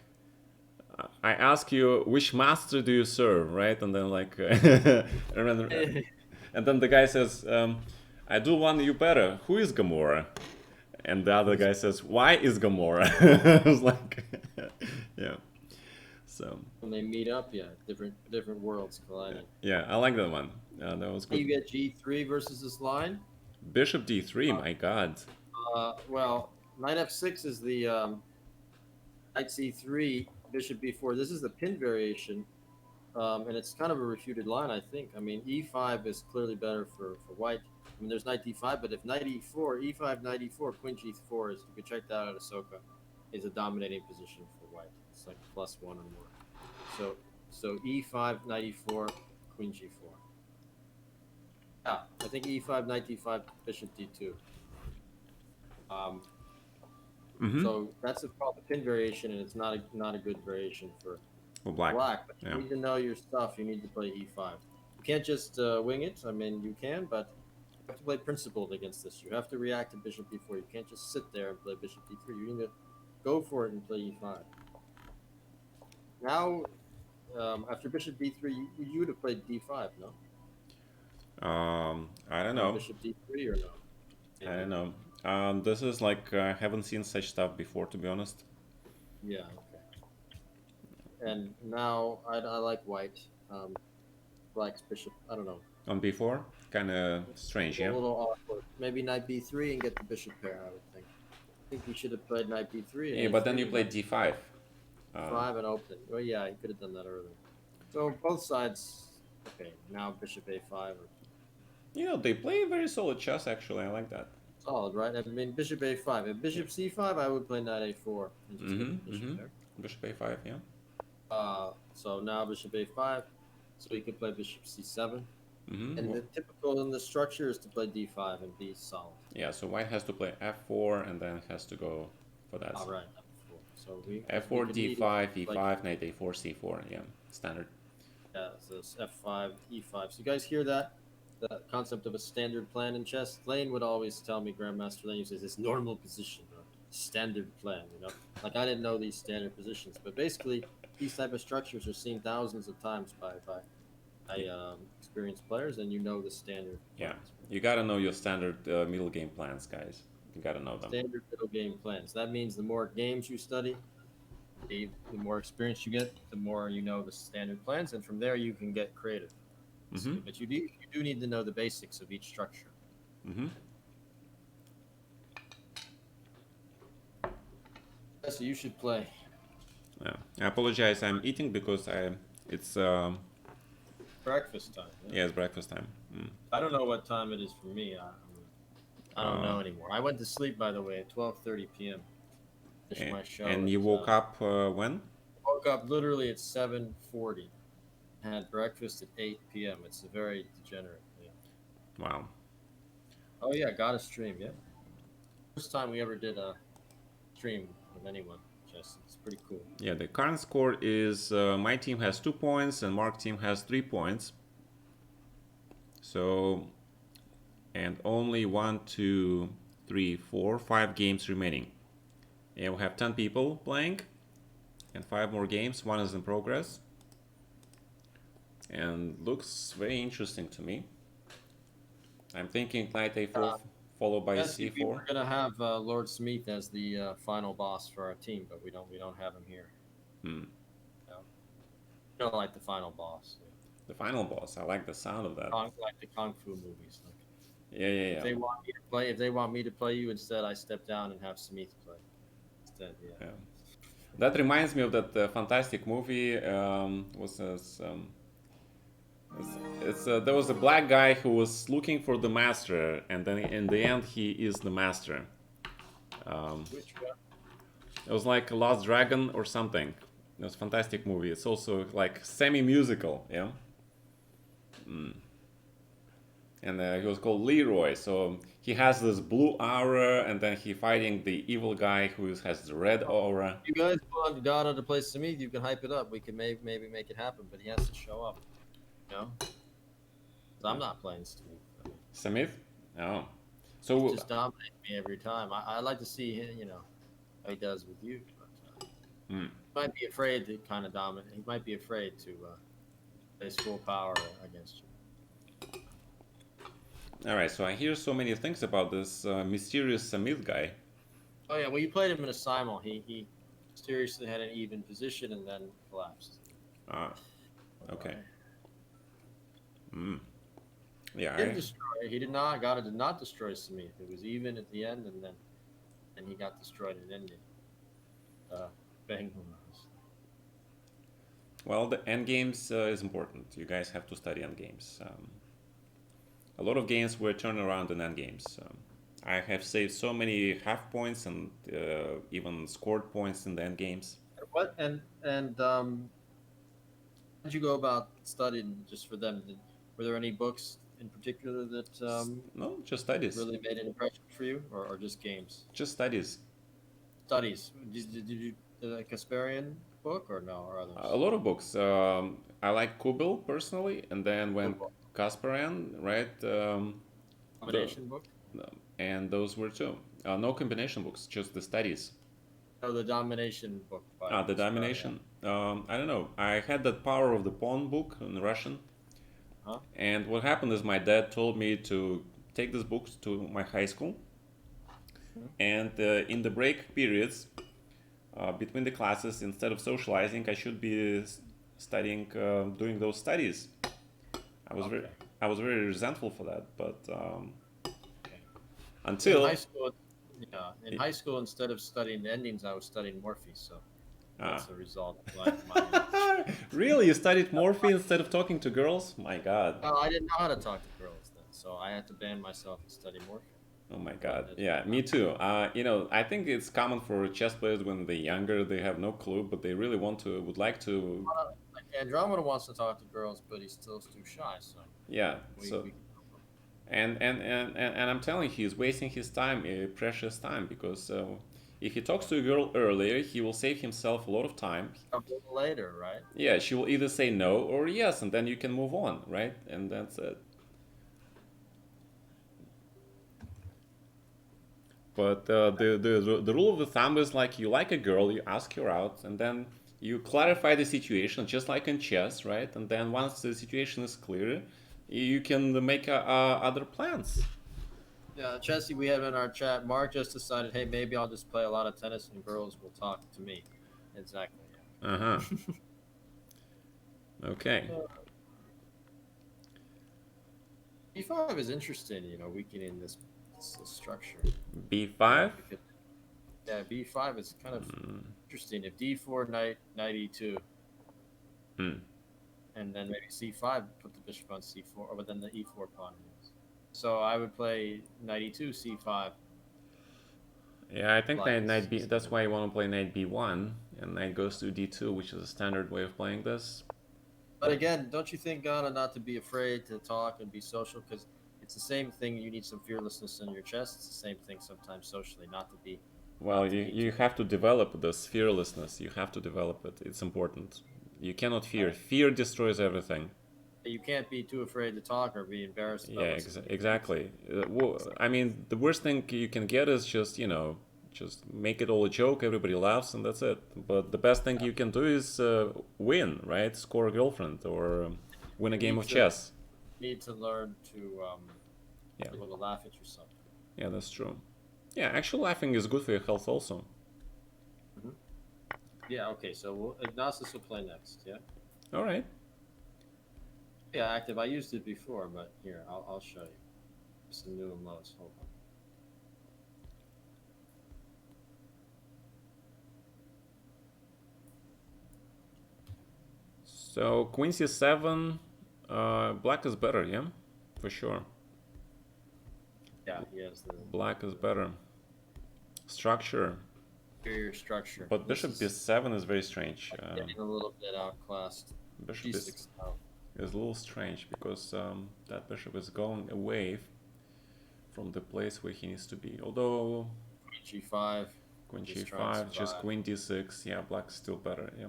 Speaker 1: I ask you, which master do you serve, right? And then like, remember, and then the guy says, I do one you better. Who is Gamora? And the other guy says, why is Gamora? I was like, yeah. So
Speaker 2: when they meet up, different worlds colliding.
Speaker 1: Yeah, I like that one. That was good.
Speaker 2: You get G3 versus this line.
Speaker 1: Bishop D3, my God.
Speaker 2: Well, Knight F6 is the Knight C3, Bishop B4. This is the pin variation, and it's kind of a refuted line, I think. I mean, E5 is clearly better for white. I mean, there's Knight D5, but if Knight E4, E5, Knight E4, Queen G4 is, you can check that out at Ahsoka, is a dominating position for white. It's like +1 or more. So E5, Knight E4, Queen G4. Yeah, I think e5, knight d5, bishop d2. Um,
Speaker 1: Mm-hmm.
Speaker 2: so that's called the pin variation, and it's not a good variation for
Speaker 1: For black.
Speaker 2: black. But
Speaker 1: Yeah.
Speaker 2: you need to know your stuff. You need to play e5. You can't just wing it. I mean, you can, but you have to play principled against this. You have to react to bishop b4. You can't just sit there and play bishop d3. You need to go for it and play e5. Now, after bishop b3, you would have played d5, no?
Speaker 1: I don't
Speaker 2: Or
Speaker 1: know.
Speaker 2: bishop d3 or no?
Speaker 1: I
Speaker 2: Maybe.
Speaker 1: don't know. This is like I haven't seen such stuff before, to be honest.
Speaker 2: Yeah, okay. And now I like white. Black's bishop. I don't know.
Speaker 1: On b4, kind of strange,
Speaker 2: A
Speaker 1: yeah.
Speaker 2: little awkward. Maybe knight b3 and get the bishop pair, I would think. I think he should have played knight b3 and
Speaker 1: Yeah, but then you
Speaker 2: a3 and
Speaker 1: play
Speaker 2: knight
Speaker 1: d5. Um,
Speaker 2: b5 and open. Well, yeah, he could have done that earlier. So both sides. Okay, now bishop a5 or
Speaker 1: they play very solid chess. Actually, I like that.
Speaker 2: solid, right? I mean, bishop a5. If bishop c5, I would play knight a4 and just get the
Speaker 1: Mm-hmm.
Speaker 2: bishop
Speaker 1: Mm-hmm.
Speaker 2: there.
Speaker 1: Bishop a5, yeah.
Speaker 2: So now bishop a5. So he could play bishop c7.
Speaker 1: Mm-hmm.
Speaker 2: And the typical in the structure is to play d5 and be solid.
Speaker 1: Yeah, so white has to play f4 and then has to go for that.
Speaker 2: All right, f4. So we
Speaker 1: f4,
Speaker 2: could
Speaker 1: d5,
Speaker 2: like
Speaker 1: e5, knight a4, c4. Yeah, standard.
Speaker 2: yeah, so it's f5, e5. So you guys hear that? The concept of a standard plan in chess. Lane would always tell me, Grandmaster Lane says this normal position or standard plan. Like I didn't know these standard positions, but basically these type of structures are seen thousands of times by experienced players, and you know the standard
Speaker 1: Yeah,
Speaker 2: plans. Right?
Speaker 1: you gotta know your standard middle game plans, guys. You gotta know them.
Speaker 2: Standard middle game plans. That means the more games you study, the more experience you get, the more you know the standard plans, and from there you can get creative.
Speaker 1: Mm-hmm.
Speaker 2: But you do need to know the basics of each structure.
Speaker 1: Mm-hmm.
Speaker 2: So you should play.
Speaker 1: Yeah. I apologize. I'm eating because it's
Speaker 2: Breakfast time.
Speaker 1: yeah, it's breakfast time. Mm.
Speaker 2: I don't know what time it is for me. I don't
Speaker 1: Uh,
Speaker 2: know anymore. I went to sleep, by the way, at 12:30 p.m. Finished my show
Speaker 1: and you
Speaker 2: at
Speaker 1: woke up when?
Speaker 2: woke up literally at 7:40. Had breakfast at 8 p.m. It's a very degenerate. Yeah.
Speaker 1: Wow.
Speaker 2: Oh yeah, got a stream. Yeah, first time we ever did a stream with anyone. Just it's pretty cool.
Speaker 1: Yeah, the current score is my team has 2 points and Mark team has 3 points. So, and only 5 games remaining. And we have 10 people playing and 5 more games. One is in progress. And looks very interesting to me. I'm thinking knight a4 followed by
Speaker 2: Yes, we
Speaker 1: c4.
Speaker 2: were gonna have Lord Smith as the final boss for our team, but we don't have him here.
Speaker 1: Hmm.
Speaker 2: No, we don't like the final boss.
Speaker 1: The final boss. I like the sound of that.
Speaker 2: Like the kung fu movies. Like,
Speaker 1: Yeah, yeah,
Speaker 2: if
Speaker 1: yeah.
Speaker 2: they want me to play you instead, I step down and have Smith play instead. Yeah.
Speaker 1: Yeah. That reminds me of that fantastic movie. Was this? There was a black guy who was looking for the master, and then in the end, he is the master.
Speaker 2: Which one?
Speaker 1: It was like Lost Dragon or something. It was a fantastic movie. It's also like semi-musical, yeah. And he was called Leroy. So he has this blue aura, and then he fighting the evil guy who has the red aura.
Speaker 2: You guys want Gata to play Smith? You can hype it up. We can maybe make it happen, but he has to show up. You know, 'cause I'm not playing Smith. I mean,
Speaker 1: Samith? Oh.
Speaker 2: he
Speaker 1: So
Speaker 2: just dominates me every time. I like to see him. How he does with you. But,
Speaker 1: hmm.
Speaker 2: he might be afraid to kind of dominate. He might be afraid to play full power against you.
Speaker 1: All right, so I hear so many things about this mysterious Samith guy.
Speaker 2: Oh yeah, well you played him in a simul. He seriously had an even position and then collapsed.
Speaker 1: Ah, okay. Mm. Yeah,
Speaker 2: He didn't destroy. He did not. Gata did not destroy Smith. It was even at the end, and then he got destroyed and ended. Bang.
Speaker 1: well, the end games is important. You guys have to study end games. A lot of games were turned around in end games. I have saved so many half points and even scored points in the end games.
Speaker 2: What and how did you go about studying just for them? Were there any books in particular that
Speaker 1: No, just studies.
Speaker 2: really made an impression for you, or just games?
Speaker 1: Just studies.
Speaker 2: Studies. Did you the Kasparian book or no, or
Speaker 1: A
Speaker 2: others?
Speaker 1: lot of books. I like Kubil personally, and then when
Speaker 2: Football.
Speaker 1: Kasparyan, right? The
Speaker 2: Combination book?
Speaker 1: and those were two. No combination books, just the studies.
Speaker 2: No, the Domination book by
Speaker 1: The
Speaker 2: Kasparian.
Speaker 1: domination. I don't know. I had that Power of the Pawn book in Russian,
Speaker 2: Huh?
Speaker 1: and what happened is my dad told me to take this book to my high school,
Speaker 2: Mhm.
Speaker 1: and in the break periods between the classes, instead of socializing, I should be studying, doing those studies. I was very,
Speaker 2: Okay.
Speaker 1: I was very resentful for that, but
Speaker 2: Okay. In high
Speaker 1: until,
Speaker 2: school, yeah, in high school, instead of studying the endings, I was studying Morphe. So
Speaker 1: ah,
Speaker 2: that's a result of my
Speaker 1: really, you studied morphine instead of talking to girls? My God.
Speaker 2: Well, I didn't know how to talk to girls then, so I had to ban myself and study Morphe.
Speaker 1: Oh my
Speaker 2: But
Speaker 1: God. Yeah, me too. I think it's common for chess players when they're younger, they have no clue, but they really would like to.
Speaker 2: like Andromeda wants to talk to girls, but he's still too shy. So
Speaker 1: Yeah. So,
Speaker 2: we
Speaker 1: and I'm telling you, he's wasting his time, precious time, because if he talks to a girl earlier, he will save himself a lot of time.
Speaker 2: a little later, right?
Speaker 1: Yeah, she will either say no or yes, and then you can move on, right? And that's it. But the rule of the thumb is like you like a girl, you ask her out, and then you clarify the situation, just like in chess, right? And then once the situation is clear, you can make other plans.
Speaker 2: Yeah, Chessie, we have in our chat. Mark just decided, hey, maybe I'll just play a lot of tennis and girls will talk to me. Exactly.
Speaker 1: Uh huh.
Speaker 2: Yeah.
Speaker 1: Okay.
Speaker 2: B5 is interesting. Weakening this structure.
Speaker 1: B5.
Speaker 2: Because yeah, B5 is kind of interesting. If D4 knight E2,
Speaker 1: Hmm.
Speaker 2: and then maybe C5, put the bishop on C4, or but then the E4 pawn moves. So I would play knight E2, C5,
Speaker 1: Yeah, I think
Speaker 2: like
Speaker 1: knight B. That's why you want to play knight B1, and knight goes to D2, which is a standard way of playing this.
Speaker 2: But again, don't you think, Ghana, not to be afraid to talk and be social? Because it's the same thing. You need some fearlessness in your chest. It's the same thing sometimes socially,
Speaker 1: Well,
Speaker 2: not to be
Speaker 1: you
Speaker 2: too.
Speaker 1: have to develop this fearlessness. You have to develop it. It's important. You cannot fear.
Speaker 2: Right.
Speaker 1: Fear destroys everything.
Speaker 2: You can't be too afraid to talk or be embarrassed about
Speaker 1: Yeah,
Speaker 2: what somebody thinks.
Speaker 1: exactly. I mean, the worst thing you can get is just, just make it all a joke, everybody laughs, and that's it. But the best thing you can do is win, right? Score a girlfriend or win a
Speaker 2: You
Speaker 1: game
Speaker 2: need
Speaker 1: of
Speaker 2: to
Speaker 1: chess.
Speaker 2: learn to
Speaker 1: Yeah,
Speaker 2: be able to laugh at yourself.
Speaker 1: yeah, that's true. Yeah, actually, laughing is good for your health also.
Speaker 2: Hmm. Yeah. Okay. So Ignacius will play next. Yeah.
Speaker 1: All right.
Speaker 2: Yeah. Active. I used it before, but here I'll show you. Some new and lows. Hold on.
Speaker 1: So Queen C7, black is better, yeah, for sure.
Speaker 2: Yeah. He has the
Speaker 1: Black is better. Structure,
Speaker 2: superior structure.
Speaker 1: but
Speaker 2: This
Speaker 1: Bishop
Speaker 2: is
Speaker 1: B7 is very strange.
Speaker 2: getting a little bit outclassed.
Speaker 1: Bishop
Speaker 2: G6 now.
Speaker 1: is a little strange because that bishop is going away from the place where he needs to be. Although
Speaker 2: Queen G5.
Speaker 1: Queen
Speaker 2: Just try and
Speaker 1: G5, just
Speaker 2: survive.
Speaker 1: Queen D6, yeah, black is still better. Yeah,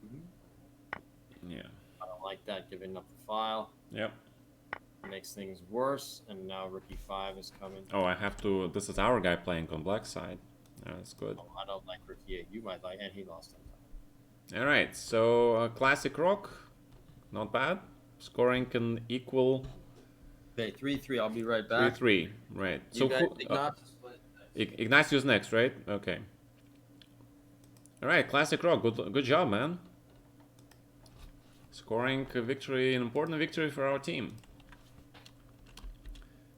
Speaker 2: Mhm.
Speaker 1: yeah,
Speaker 2: I don't like that. Giving up the file
Speaker 1: yep.
Speaker 2: makes things worse. And now Rook E5 is coming.
Speaker 1: Oh, I have to. This is our guy playing on black side. That's good.
Speaker 2: Oh, I don't like Rook E8. You might like, and he lost on time.
Speaker 1: All right, so classic rock, not bad. Scoring can equal
Speaker 2: Okay, 3-3. I'll be right
Speaker 1: three
Speaker 2: back.
Speaker 1: three. Right.
Speaker 2: You
Speaker 1: So
Speaker 2: guys, Ignatius.
Speaker 1: Ignatius next, right? Okay. All right, classic rock. Good job, man. Scoring a victory, an important victory for our team.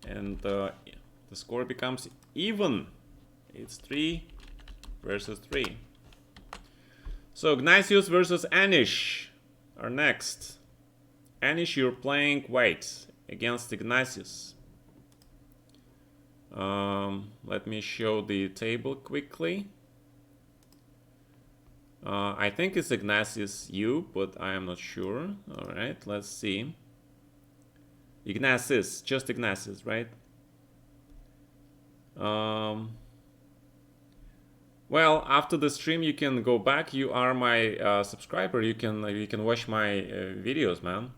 Speaker 1: And the score becomes even. It's 3 versus 3. So Ignatius versus Anish are next. Anish, you're playing white against Ignatius. Let me show the table quickly. I think it's Ignatius U, but I am not sure. All right, let's see. Ignatius, just Ignatius, right? Well, after the stream, you can go back. You are my subscriber. You can watch my videos, man.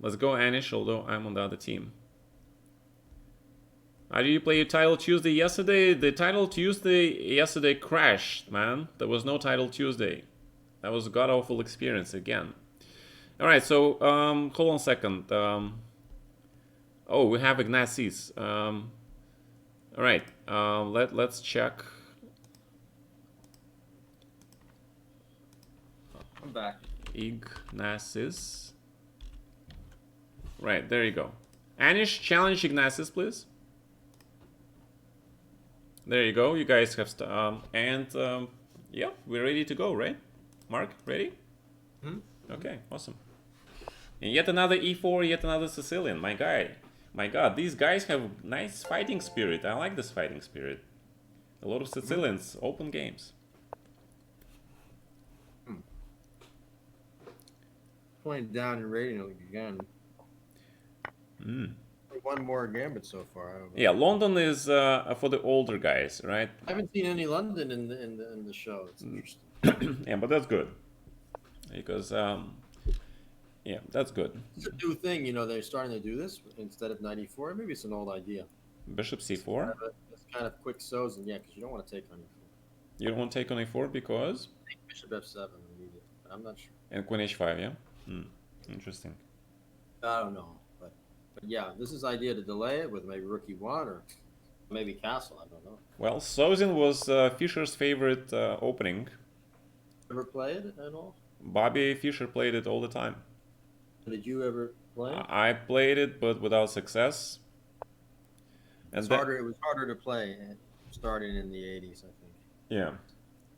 Speaker 1: Let's go Anish, although I'm on the other team. How did you play your title Tuesday yesterday? The title Tuesday yesterday crashed, man. There was no title Tuesday. That was a god awful experience again. All right, so hold on a second. Oh, we have Ignatius. All right, let's check.
Speaker 2: I'm back.
Speaker 1: Ignatius. Right, there you go. Anish, challenge Ignatius, please. There you go. You guys have yeah, we're ready to go, right? Mark, ready? Okay, awesome. And yet another E4, yet another Sicilian. My guy, my God, these guys have nice fighting spirit. I like this fighting spirit. A lot of Sicilians, open games.
Speaker 2: Playing down in rating again. One more gambit so far. I don't know.
Speaker 1: Yeah, London is for the older guys, right?
Speaker 2: I haven't seen any London in the show. It's interesting.
Speaker 1: Yeah, but that's good because yeah, that's good.
Speaker 2: It's a new thing, they're starting to do this instead of 94. Maybe it's an old idea.
Speaker 1: Bishop C4.
Speaker 2: It's kind of quick so's, and yeah, because you don't want to take on E4.
Speaker 1: You don't want to take on A4 because
Speaker 2: Bishop F7 immediate. I'm not sure.
Speaker 1: and Queen H5, yeah. Interesting.
Speaker 2: I don't know, but yeah, this is idea to delay it with maybe Rook E1 or maybe Castle. I don't know.
Speaker 1: Well, Sozin was Fischer's favorite opening.
Speaker 2: Ever play it at all?
Speaker 1: Bobby Fischer played it all the time.
Speaker 2: Did you ever play it?
Speaker 1: I played it, but without success. And
Speaker 2: It was harder to play starting in the 80s, I think.
Speaker 1: Yeah.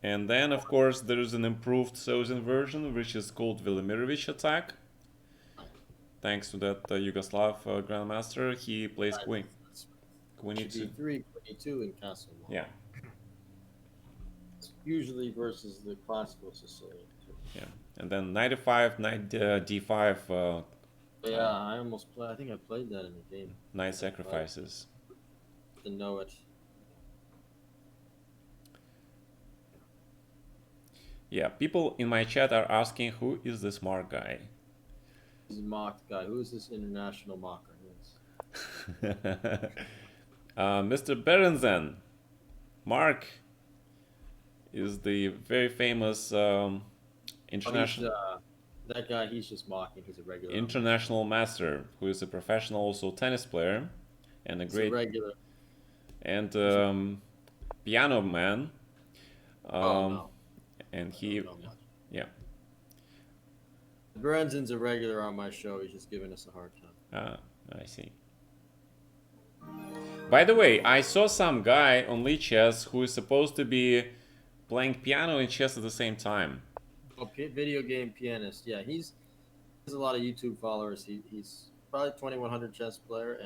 Speaker 1: And then, of course, there's an improved Sozin version, which is called Velimirovich attack. Thanks to that Yugoslav grandmaster, he plays Queen E2.
Speaker 2: E3, Queen E2, and Castle.
Speaker 1: Yeah.
Speaker 2: Usually versus the classical Sicilian.
Speaker 1: Yeah. And then knight f5, knight d5.
Speaker 2: Yeah, I think I played that in the game.
Speaker 1: Knight sacrifices.
Speaker 2: To know it.
Speaker 1: Yeah, people in my chat are asking who is this Mark guy?
Speaker 2: He's a mocked guy. Who is this international mocker?
Speaker 1: Mr. Berenzen. Mark is the very famous international
Speaker 2: that guy. He's just mocking. He's a regular
Speaker 1: international master who is a professional also tennis player and
Speaker 2: He's a regular
Speaker 1: and piano man.
Speaker 2: no.
Speaker 1: And he yeah.
Speaker 2: Berenzen's a regular on my show. He's just giving us a hard time.
Speaker 1: I see. By the way, I saw some guy on Lee Chess who is supposed to be playing piano and chess at the same time.
Speaker 2: Oh, video game pianist. Yeah, he has a lot of YouTube followers. He's probably 2100 chess player,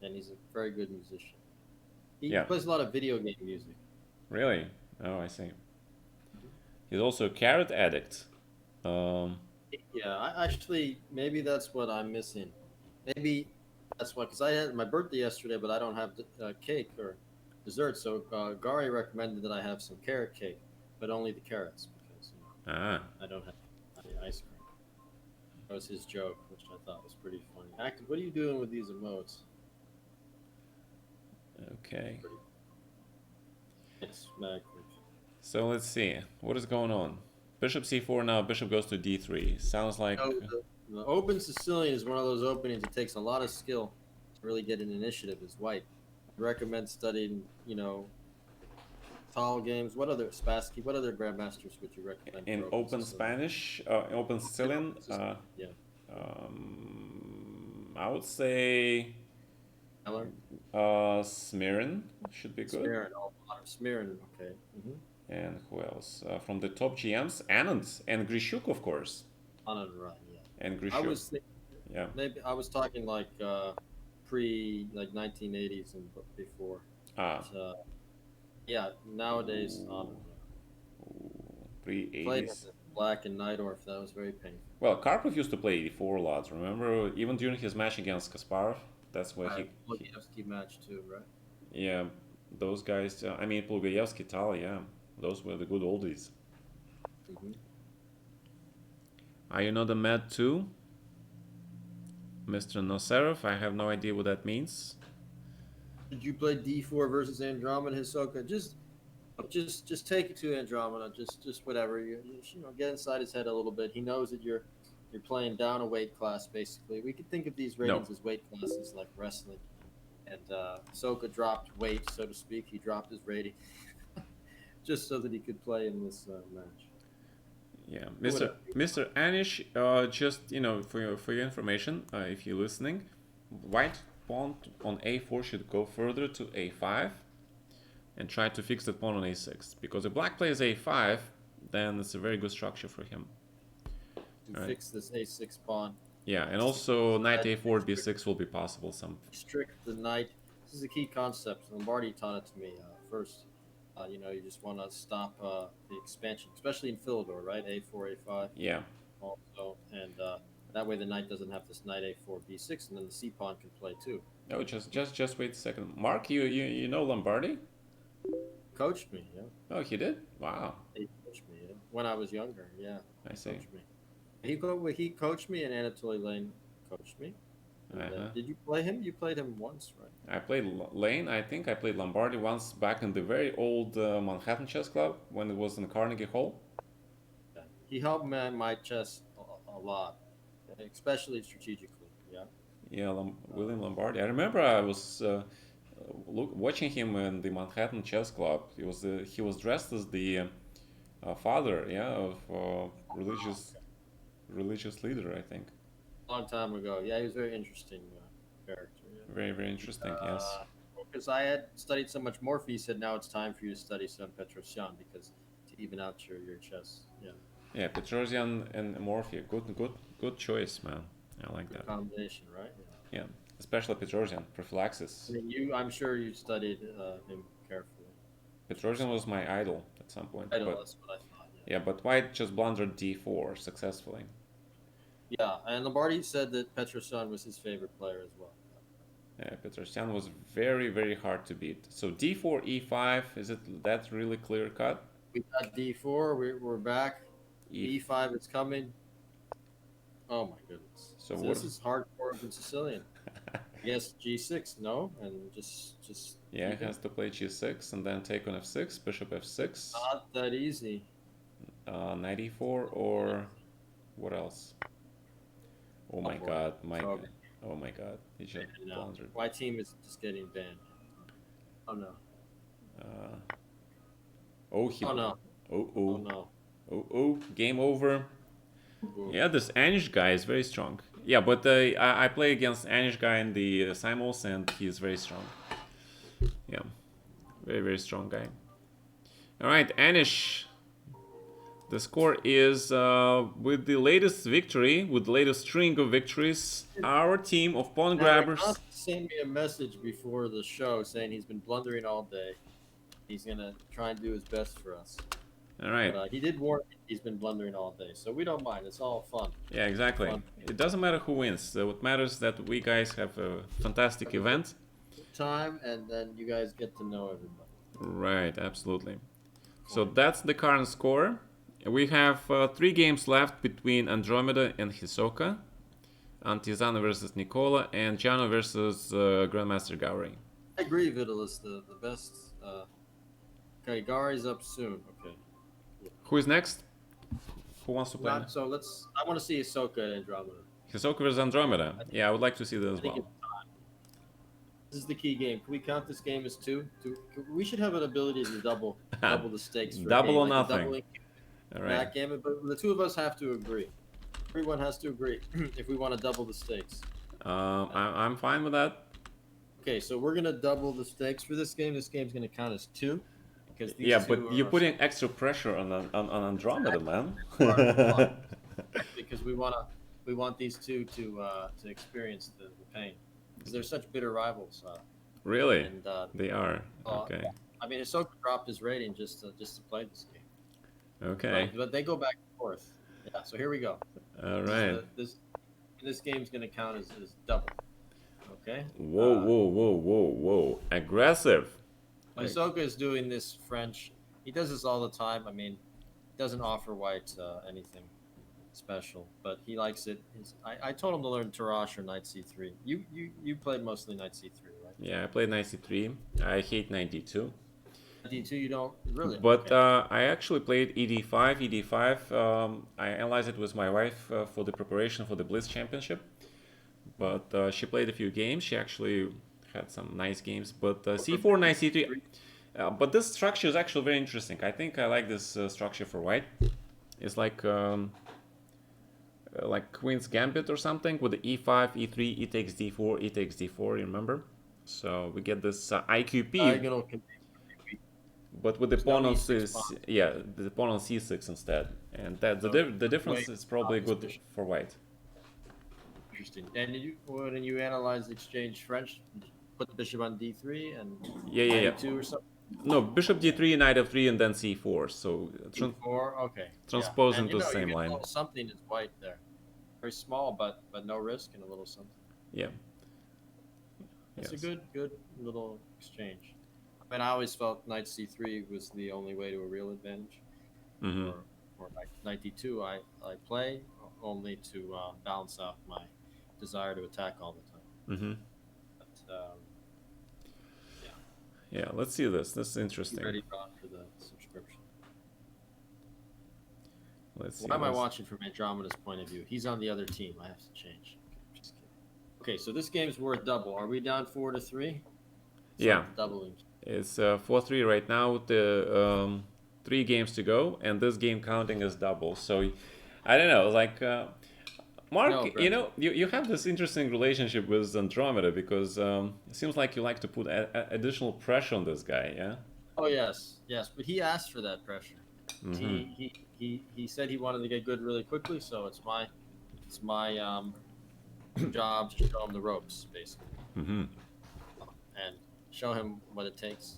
Speaker 2: and he's a very good musician. He plays a lot of video game music.
Speaker 1: Really? Oh, I see. He's also a carrot addict.
Speaker 2: Yeah, maybe that's what I'm missing. Maybe that's why, because I had my birthday yesterday, but I don't have cake or dessert. So Gary recommended that I have some carrot cake, but only the carrots because I don't have any ice cream. That was his joke, which I thought was pretty funny. Active, what are you doing with these emotes?
Speaker 1: Okay.
Speaker 2: Yes, Mac.
Speaker 1: So let's see. What is going on? Bishop c4 now. Bishop goes to d3. Sounds like...
Speaker 2: The open Sicilian is one of those openings that takes a lot of skill to really get an initiative as white. I recommend studying, tall games. What other Spassky? What other grandmasters would you recommend?
Speaker 1: In open Spanish, open Sicilian,
Speaker 2: yeah.
Speaker 1: I would say Smirin should be good.
Speaker 2: Smirin, okay.
Speaker 1: And who else? From the top GMs, Anand and Grishuk, of course.
Speaker 2: Anand, right, yeah.
Speaker 1: And Grishuk.
Speaker 2: I was thinking, maybe I was talking like pre 1980s and before. But, yeah, nowadays Anand.
Speaker 1: Pre-80s.
Speaker 2: Black and Najdorf. That was very painful.
Speaker 1: Well, Karpov used to play 84 lots. Remember, even during his match against Kasparov, that's where he
Speaker 2: Lugievsky match too, right?
Speaker 1: yeah, those guys. I mean, Plugayevsky, Tal, yeah, those were the good oldies.
Speaker 2: Mm-hmm.
Speaker 1: Are you not a Med too, Mr. Noserov? I have no idea what that means.
Speaker 2: Did you play D4 versus Andromeda Hisoka? Just take it to Andromeda. Just whatever. Get inside his head a little bit. He knows that you're playing down a weight class. Basically, we could think of these
Speaker 1: No.
Speaker 2: ratings as weight classes like wrestling. And Hisoka dropped weight, so to speak. He dropped his rating just so that he could play in this match.
Speaker 1: Yeah,
Speaker 2: Whatever.
Speaker 1: Mr. Anish, just for your information, if you're listening, white pawn on a4 should go further to a5 and try to fix the pawn on a6, because if black plays a5, then it's a very good structure for him.
Speaker 2: To fix this a6 pawn.
Speaker 1: Yeah, and also knight a4 b6 will be possible.
Speaker 2: Restrict the knight. This is a key concept. Lombardi taught it to me first. You just want to stop the expansion, especially in Philidor, right? A4, A5.
Speaker 1: Yeah.
Speaker 2: Also, and that way the knight doesn't have this knight A4, B6, and then the C pawn can play too.
Speaker 1: Oh, just wait a second. Mark, you know Lombardi?
Speaker 2: Coached me, yeah.
Speaker 1: Oh, he did? Wow.
Speaker 2: He coached me, yeah. When I was younger, yeah.
Speaker 1: I see.
Speaker 2: Coached me. He coached me, and Anatoly Lane coached me. And, did you play him? You played him once, right?
Speaker 1: I played Lane. I think I played Lombardi once back in the very old Manhattan Chess Club when it was in Carnegie Hall.
Speaker 2: Yeah. He helped my chess a lot, especially strategically. Yeah.
Speaker 1: Yeah, William Lombardi. I remember I was watching him in the Manhattan Chess Club. He was dressed as the father, yeah, of religious leader, I think.
Speaker 2: Long time ago. Yeah, he was a very interesting character. Yeah.
Speaker 1: Very, very interesting, yes.
Speaker 2: Because I had studied so much Morphe, he said now it's time for you to study some Petrosyan because to even out your chess. Yeah.
Speaker 1: Yeah, Petrosian and Morphe. Good choice, man. I like that.
Speaker 2: Combination, right?
Speaker 1: Yeah, especially Petrosian prophylaxis.
Speaker 2: I mean, I'm sure you studied him carefully.
Speaker 1: Petrosian was my idol at some point.
Speaker 2: That's what I thought.
Speaker 1: Yeah, but White just blundered d4 successfully.
Speaker 2: Yeah, and Lombardi said that Petrosyan was his favorite player as well.
Speaker 1: Yeah, Petrosyan was very, very hard to beat. So d4, e5, is it that really clear cut?
Speaker 2: We got d4, we're back. e5 is coming. Oh my goodness. So this is hardcore in Sicilian. I guess g6, no? And just
Speaker 1: yeah, it has to play g6 and then take on f6, bishop f6.
Speaker 2: Not that easy.
Speaker 1: Knight e4 or what else? Oh my god, oh my god, he just blundered.
Speaker 2: My team is just getting banned. Oh no.
Speaker 1: Oh
Speaker 2: no.
Speaker 1: Oh
Speaker 2: no.
Speaker 1: Oh, game over.
Speaker 2: Ooh.
Speaker 1: Yeah, this Anish guy is very strong. Yeah, but I play against Anish guy in the Simos and he's very strong. Yeah, very, very strong guy. All right, Anish. The score is, with the latest victory, with the latest string of victories, our team of pawn grabbers...
Speaker 2: sent me a message before the show saying he's been blundering all day. He's going to try and do his best for us.
Speaker 1: All right.
Speaker 2: But, he did warn me he's been blundering all day, so we don't mind. It's all fun.
Speaker 1: Yeah, exactly. It doesn't matter who wins. What matters is that we guys have a fantastic event.
Speaker 2: Time, and then you guys get to know everybody.
Speaker 1: Right, absolutely. So that's the current score. We have 3 games left between Andromeda and Hisoka, Antizana versus Nicola, and Giano versus Grandmaster Gauri.
Speaker 2: I agree, Vitalis, the best. Okay, Gauri's up soon. Okay.
Speaker 1: Who is next? Who wants to play?
Speaker 2: So I want to see Hisoka and Andromeda.
Speaker 1: Hisoka versus Andromeda. Yeah, I would like to see that as well.
Speaker 2: This is the key game. Can we count this game as 2? We should have an ability to double the stakes. For
Speaker 1: double or nothing.
Speaker 2: All right. That game, but the 2 of us have to agree. Everyone has to agree if we want to double the stakes.
Speaker 1: I'm fine with that.
Speaker 2: Okay, so we're gonna double the stakes for this game. This game's gonna count as 2. Because
Speaker 1: but you're putting extra pressure on Andromeda, man.
Speaker 2: Because we want these 2 to experience the pain. Because they're such bitter rivals.
Speaker 1: Really?
Speaker 2: And,
Speaker 1: they are. Okay.
Speaker 2: I mean, Hisoka dropped his rating just to play this game.
Speaker 1: Okay.
Speaker 2: But they go back and forth. Yeah. So here we go.
Speaker 1: All
Speaker 2: This is
Speaker 1: right.
Speaker 2: this game's going to count as double. Okay.
Speaker 1: Whoa, whoa, whoa, whoa, whoa. Aggressive. Like,
Speaker 2: Isoka is doing this French. He does this all the time. I mean, doesn't offer White anything special, but he likes it. I told him to learn Tarash or Knight C3. You played mostly Knight C3, right?
Speaker 1: yeah, I played 93. I hate 92.
Speaker 2: D2 you don't really
Speaker 1: But
Speaker 2: okay.
Speaker 1: I actually played ED5. ED5, I analyzed it with my wife for the preparation for the Blitz Championship. But she played a few games. She actually had some nice games. But
Speaker 2: For
Speaker 1: C4,
Speaker 2: Bishop
Speaker 1: Knight C3.
Speaker 2: C3,
Speaker 1: But this structure is actually very interesting. I think I like this structure for white. It's like Queen's Gambit or something with the E5, E3, E takes D4, E takes D4. You remember? So we get this IQP,
Speaker 2: diagonal can be weak.
Speaker 1: but with the
Speaker 2: There's no
Speaker 1: pawn on
Speaker 2: E6
Speaker 1: C,
Speaker 2: pawn.
Speaker 1: yeah, the pawn on C6 instead, and that
Speaker 2: So
Speaker 1: the
Speaker 2: way
Speaker 1: difference is probably
Speaker 2: obvious
Speaker 1: good
Speaker 2: bishop.
Speaker 1: for white.
Speaker 2: Interesting. And when you analyze the exchange French, you put the bishop on D3 and
Speaker 1: Yeah, yeah,
Speaker 2: knight
Speaker 1: yeah.
Speaker 2: E2 or something.
Speaker 1: No, bishop D3, knight F3, and then C4. So
Speaker 2: E4. Okay. Yeah.
Speaker 1: transposing
Speaker 2: And
Speaker 1: to the
Speaker 2: you
Speaker 1: same
Speaker 2: get a
Speaker 1: line.
Speaker 2: little something is white there. Very small, but no risk and a little something.
Speaker 1: Yeah.
Speaker 2: It's a
Speaker 1: Yes.
Speaker 2: good little exchange. I mean, I always felt knight c3 was the only way to a real advantage,
Speaker 1: Mm-hmm.
Speaker 2: or knight d2. I play only to balance out my desire to attack all the time.
Speaker 1: Mm-hmm.
Speaker 2: But yeah,
Speaker 1: Yeah. Let's see this. This is
Speaker 2: be
Speaker 1: interesting.
Speaker 2: ready, Ron, for the subscription.
Speaker 1: Let's see
Speaker 2: Why am I
Speaker 1: this.
Speaker 2: watching from Andromeda's point of view? He's on the other team. I have to change. Okay, just kidding. Okay, so this game's worth double. Are we down 4-3?
Speaker 1: Yeah.
Speaker 2: Doubling.
Speaker 1: It's 4-3 right now with the 3 games to go, and this game counting as double. So I don't know, like Mark,
Speaker 2: No,
Speaker 1: you
Speaker 2: Brendan.
Speaker 1: know, you have this interesting relationship with Andromeda because it seems like you like to put additional pressure on this guy, yeah?
Speaker 2: Oh yes, but he asked for that pressure.
Speaker 1: Mm-hmm.
Speaker 2: He said he wanted to get good really quickly, so it's my job to show him the ropes basically,
Speaker 1: Mm-hmm.
Speaker 2: and show him what it takes.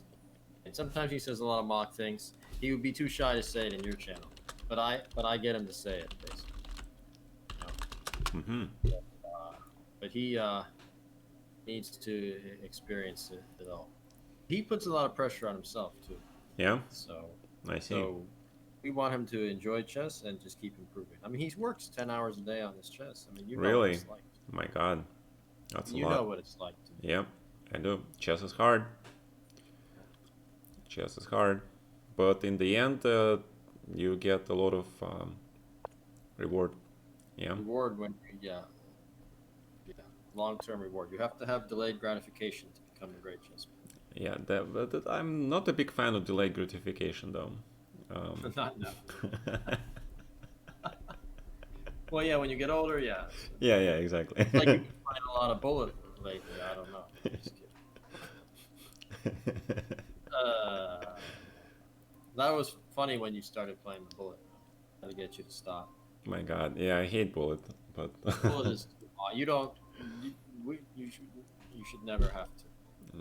Speaker 2: And sometimes he says a lot of mock things. He would be too shy to say it in your channel, but I get him to say it basically. You know?
Speaker 1: Mm-hmm.
Speaker 2: But he needs to experience it all. He puts a lot of pressure on himself too.
Speaker 1: Yeah,
Speaker 2: So
Speaker 1: I see.
Speaker 2: so we want him to enjoy chess and just keep improving. I mean, he works 10 hours a day on this chess. I mean, you know what
Speaker 1: Really?
Speaker 2: it's like.
Speaker 1: My God, that's a
Speaker 2: You know
Speaker 1: lot.
Speaker 2: what it's like.
Speaker 1: Yep, I do. Chess is hard. Chess is hard, but in the end, you get a lot of reward. Yeah.
Speaker 2: Reward when yeah, long-term reward. You have to have delayed gratification to become a great chess
Speaker 1: Yeah, but I'm not a big fan of delayed gratification, though.
Speaker 2: player. Not now. Well, yeah, when you get older, yeah.
Speaker 1: Yeah, yeah, exactly.
Speaker 2: Like you've been playing a lot of bullet lately. I don't know. Just kidding. Uh, that was funny when you started playing the bullet. How to get you to stop.
Speaker 1: My God, yeah, I hate bullet, but
Speaker 2: Bullet is you don't you should never have to.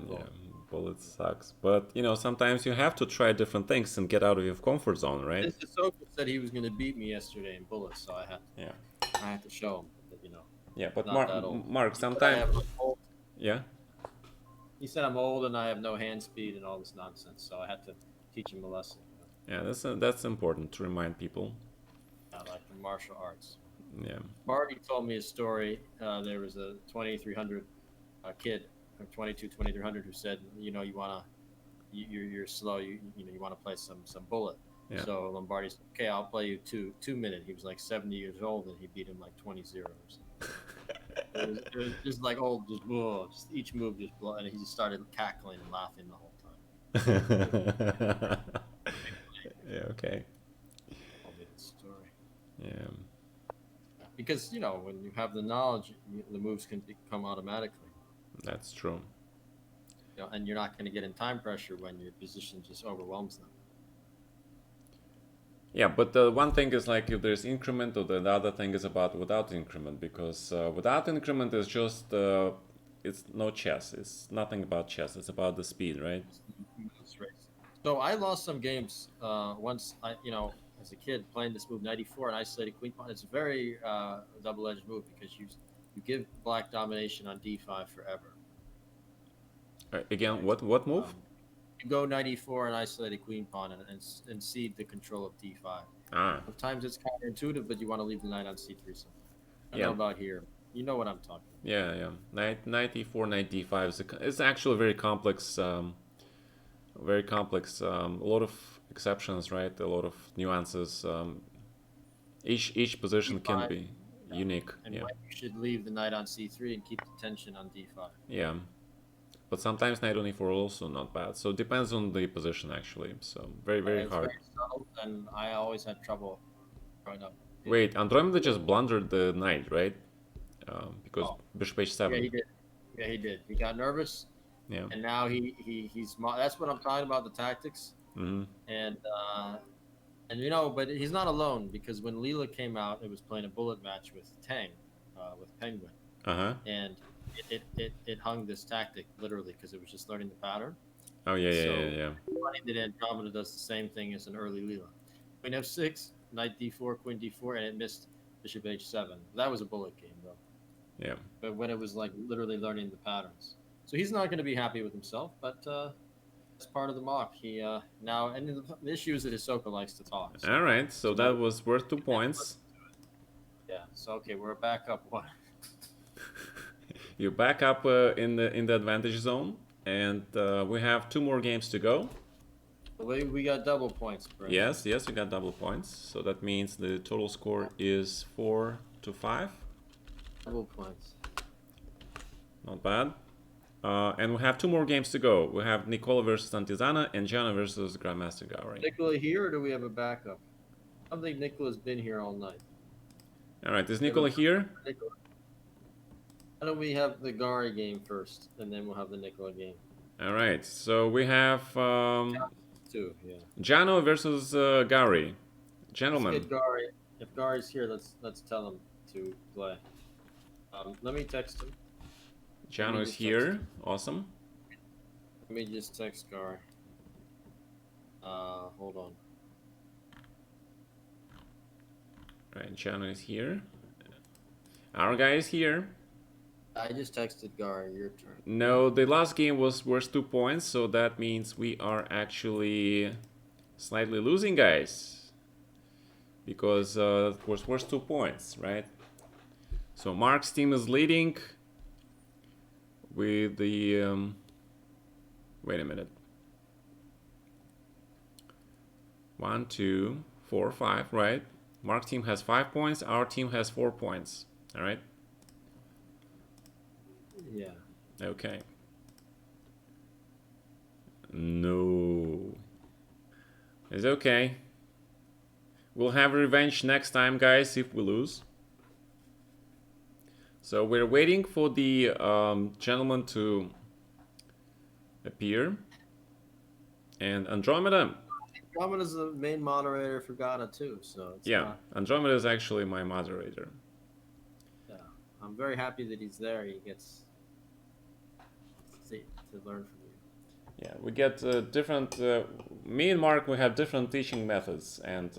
Speaker 1: yeah, bullet sucks. But sometimes you have to try different things and get out of your comfort zone, right?
Speaker 2: This Sissoko said he was going to beat me yesterday in bullets, so
Speaker 1: Yeah,
Speaker 2: I had to show him that
Speaker 1: yeah. But
Speaker 2: not that old.
Speaker 1: Mark,
Speaker 2: He said I
Speaker 1: sometimes,
Speaker 2: have old.
Speaker 1: yeah,
Speaker 2: He said I'm old and I have no hand speed and all this nonsense, so I had to teach him a lesson.
Speaker 1: yeah. That's important to remind people.
Speaker 2: Like the martial arts.
Speaker 1: Yeah.
Speaker 2: Marty told me a story. There was a 2300 kid, or 2300, who said, you wanna, you're slow. You want to play some bullet.
Speaker 1: Yeah.
Speaker 2: So Lombardi said, okay, I'll play you 2 minute. He was like 70 years old and he beat him like 20-0 or something. It was just like old, just whoa, just each move just blow, and he just started cackling and laughing the whole time.
Speaker 1: Yeah. Okay.
Speaker 2: Told me the story.
Speaker 1: Yeah.
Speaker 2: Because when you have the knowledge, the moves can come automatically.
Speaker 1: That's true.
Speaker 2: And you're not going to get in time pressure when your position just overwhelms them.
Speaker 1: Yeah, but the one thing is like if there's increment, or the other thing is about without increment, because without increment is just it's no chess. It's nothing about chess. It's about the speed, right?
Speaker 2: So I lost some games once. as a kid playing this move 94 and isolated queen pawn. It's a very double-edged move because you give black domination on d5 forever.
Speaker 1: Again,
Speaker 2: Right?
Speaker 1: what move?
Speaker 2: You go 94 and isolated queen pawn and cede the control of d5.
Speaker 1: Ah,
Speaker 2: Sometimes it's counterintuitive, but you want to leave the knight on c3 sometimes. I don't
Speaker 1: yeah,
Speaker 2: know about here. You know what I'm talking about.
Speaker 1: yeah. Knight e4, knight d5 it's actually very complex. Very complex. A lot of exceptions, right? A lot of nuances. Each position can
Speaker 2: d5,
Speaker 1: be unique.
Speaker 2: and
Speaker 1: Yeah,
Speaker 2: when you should leave the knight on c3 and keep the tension on d5.
Speaker 1: yeah. But sometimes knight on e4 also not bad. So it depends on the position actually. So very
Speaker 2: It's
Speaker 1: hard.
Speaker 2: very subtle, and I always had trouble growing up.
Speaker 1: Wait, Andromeda just blundered the knight, right? Because
Speaker 2: Oh,
Speaker 1: bishop
Speaker 2: yeah,
Speaker 1: h7.
Speaker 2: he did. Yeah, he did. He got nervous,
Speaker 1: Yeah.
Speaker 2: and now he's. That's what I'm talking about, the tactics,
Speaker 1: Mm-hmm.
Speaker 2: and but he's not alone because when Leela came out, it was playing a bullet match with Tang, with Penguin,
Speaker 1: Uh-huh.
Speaker 2: and it hung this tactic literally because it was just learning the pattern.
Speaker 1: Oh
Speaker 2: So
Speaker 1: yeah.
Speaker 2: funny that Andromeda does the same thing as an early Leela. Queen f6, knight d4, queen d4, and it missed bishop h7. That was a bullet game though.
Speaker 1: Yeah.
Speaker 2: But when it was like literally learning the patterns. So he's not going to be happy with himself, but that's part of the mock. He now, and the issue is that Hisoka likes to talk. So,
Speaker 1: All right. So
Speaker 2: now,
Speaker 1: that was worth 2 points.
Speaker 2: yeah. So okay, we're back up one.
Speaker 1: You're back up in the advantage zone, and we have 2 more games to go.
Speaker 2: We got double points, bro.
Speaker 1: Yes, we got double points. So that means the total score is 4-5.
Speaker 2: Double points.
Speaker 1: Not bad. And we have 2 more games to go. We have Nicola versus Antizana and Gianna versus Grandmaster Gowry.
Speaker 2: Nicola here, or do we have a backup? I don't think Nicola's been here all night.
Speaker 1: All right, is Nicola here?
Speaker 2: Nicola. Why don't we have the Gari game first, and then we'll have the Nicola game.
Speaker 1: All right, so we have
Speaker 2: Two, yeah.
Speaker 1: Jano versus Gowry. Gentlemen.
Speaker 2: Let's get Gary. If Gary's here, let's tell him to play. Let me text him.
Speaker 1: Jano is here. Awesome.
Speaker 2: Let me just text Gary. Hold on.
Speaker 1: All right, Jano is here. Our guy is here.
Speaker 2: I just texted Gary. Your turn.
Speaker 1: No, the last game was worth 2 points, so that means we are actually slightly losing, guys. Because it was worth 2 points, right? So Mark's team is leading with the... wait a minute. 1, 2, 4, 5, right? Mark's team has 5 points, our team has 4 points, all right?
Speaker 2: Yeah.
Speaker 1: Okay. No. It's okay. We'll have revenge next time, guys, if we lose. So we're waiting for the gentleman to appear. And Andromeda.
Speaker 2: Andromeda's the main moderator for Gata too, so it's
Speaker 1: Yeah, Andromeda is actually my moderator.
Speaker 2: Yeah, I'm very happy that he's there. He gets to learn from you.
Speaker 1: Yeah, we get different. Me and Mark, we have different teaching methods, and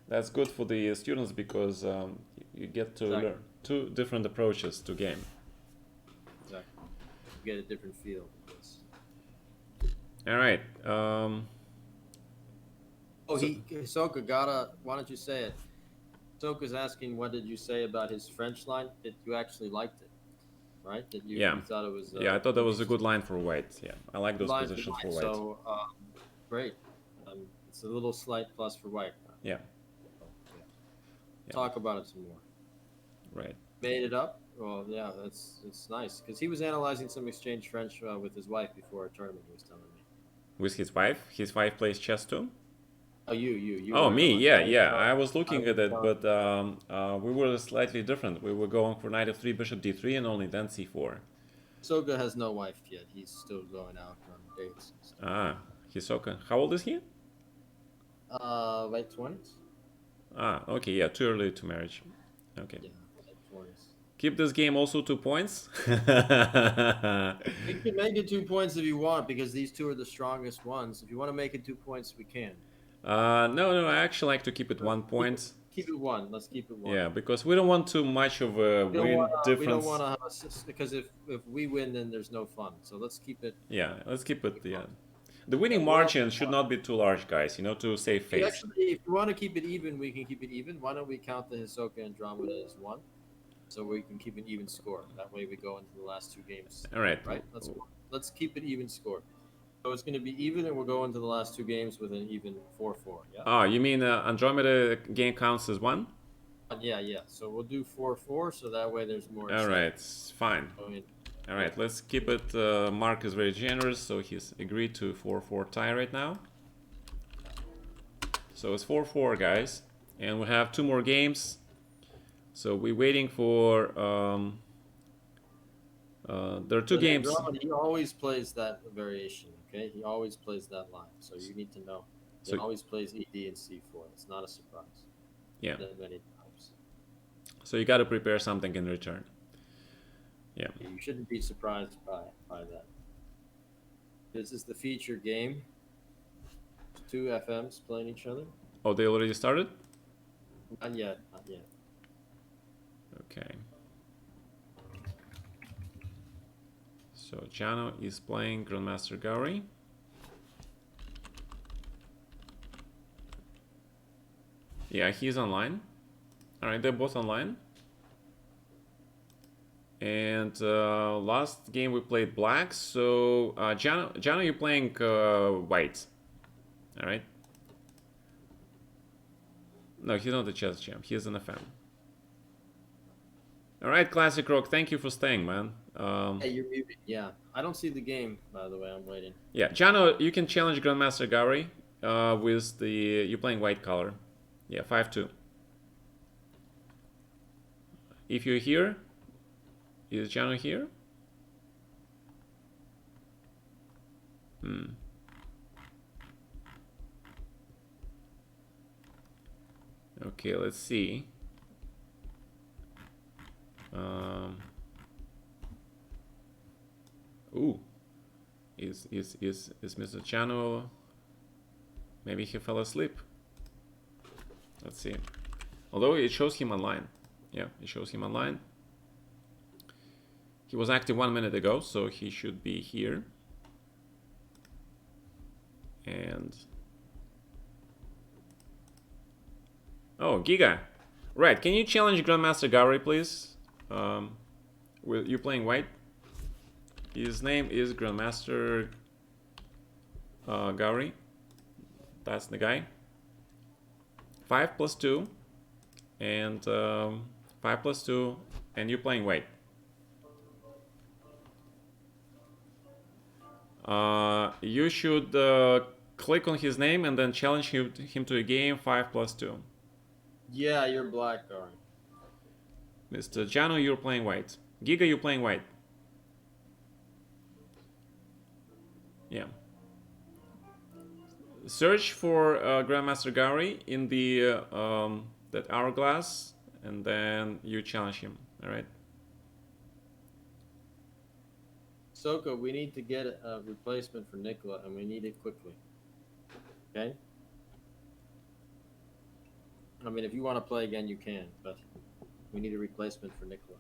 Speaker 1: that's good for the students because you get to learn 2 different approaches to game.
Speaker 2: Exactly. You get a different feel. Yes.
Speaker 1: All right.
Speaker 2: Hisoka, Gata, why don't you say it? Hisoka's asking, what did you say about his French line? That you actually liked it, right? That you thought it was.
Speaker 1: Yeah, I thought that was a good line for white. Yeah, I like those
Speaker 2: line
Speaker 1: positions for white.
Speaker 2: So, great. It's a little slight plus for white.
Speaker 1: Yeah.
Speaker 2: Talk about it some more.
Speaker 1: Right.
Speaker 2: Made it up? Well, yeah, it's nice. Because he was analyzing some exchange French with his wife before a tournament, he was telling me.
Speaker 1: With his wife? His wife plays chess too?
Speaker 2: Oh, you.
Speaker 1: Oh, me? Yeah. I was looking at it, but we were slightly different. We were going for knight f3, bishop d3, and only then c4.
Speaker 2: Hisoka has no wife yet. He's still going out on dates.
Speaker 1: Ah, Hisoka. How old is he?
Speaker 2: Late 20s.
Speaker 1: Ah, okay, yeah, too early to marriage. Okay.
Speaker 2: Yeah, late 20s.
Speaker 1: Keep this game also 2 points.
Speaker 2: You can make it 2 points if you want, because these two are the strongest ones. If you want to make it 2 points, we can.
Speaker 1: No, I actually like to keep it 1 point.
Speaker 2: Keep it one. Let's keep it one.
Speaker 1: Yeah, because we don't want too much of a win
Speaker 2: We don't want
Speaker 1: difference.
Speaker 2: to have because if we win, then there's no fun. So let's keep it.
Speaker 1: Yeah, let's keep it. Yeah,
Speaker 2: One.
Speaker 1: the
Speaker 2: Yeah,
Speaker 1: winning
Speaker 2: we're up
Speaker 1: margin should
Speaker 2: one.
Speaker 1: not be too large, guys. To save face.
Speaker 2: If you want to keep it even, we can keep it even. Why don't we count the Hisoka Andromeda as one, so we can keep an even score. That way, we go into the last two games.
Speaker 1: All right.
Speaker 2: Right? Let's keep it even score. So it's going to be even, and we'll go into the last two games with an even 4-4. Yeah.
Speaker 1: Oh, you mean Andromeda game counts as one?
Speaker 2: Yeah. So we'll do 4-4, so that way there's more.
Speaker 1: All right, fine.
Speaker 2: Going.
Speaker 1: All right, let's keep it. Mark is very generous, so he's agreed to 4-4 tie right now. So it's 4-4, guys, and we have 2 more games. So we're waiting for. There are 2 games.
Speaker 2: He always plays that variation. Okay, he always plays that line. So you need to know. He
Speaker 1: So
Speaker 2: always plays ED and C4. It's not a surprise.
Speaker 1: yeah.
Speaker 2: Many times.
Speaker 1: So you got to prepare something in return. Yeah.
Speaker 2: You shouldn't be surprised by that. This is the feature game. 2 FMs playing each other.
Speaker 1: Oh, they already started?
Speaker 2: Not yet. Not yet.
Speaker 1: Okay. So Jano is playing Grandmaster Gauri. Yeah, he's online. All right, they're both online. And last game we played black. So Jano, you're playing white. All right. No, he's not the chess champ. He's an FM. All right, Classic Rock. Thank you for staying, man.
Speaker 2: Hey, you're muted. Yeah, I don't see the game. By the way, I'm waiting.
Speaker 1: Yeah, Jano, you can challenge Grandmaster Gauri with the you're playing white color. Yeah, 5-2. If you're here, is Jano here? Okay, let's see. Ooh, is Mr. Jano? Maybe he fell asleep. Let's see. Although it shows him online. Yeah, it shows him online. He was active 1 minute ago, so he should be here. And oh, Giga. Right, can you challenge Grandmaster Gauri, please? You playing white? His name is Grandmaster Gauri. That's the guy. 5+2 and 5+2, and you're playing white. You should click on his name and then challenge him to a game 5+2.
Speaker 2: Yeah, you're black, Gary.
Speaker 1: Mr. Jano, you're playing white. Giga, you're playing white. Yeah. Search for Grandmaster Gauri in the that hourglass, and then you challenge him. All right.
Speaker 2: Soko, we need to get a replacement for Nikola, and we need it quickly. Okay? I mean, if you want to play again, you can, but we need a replacement for Nikola.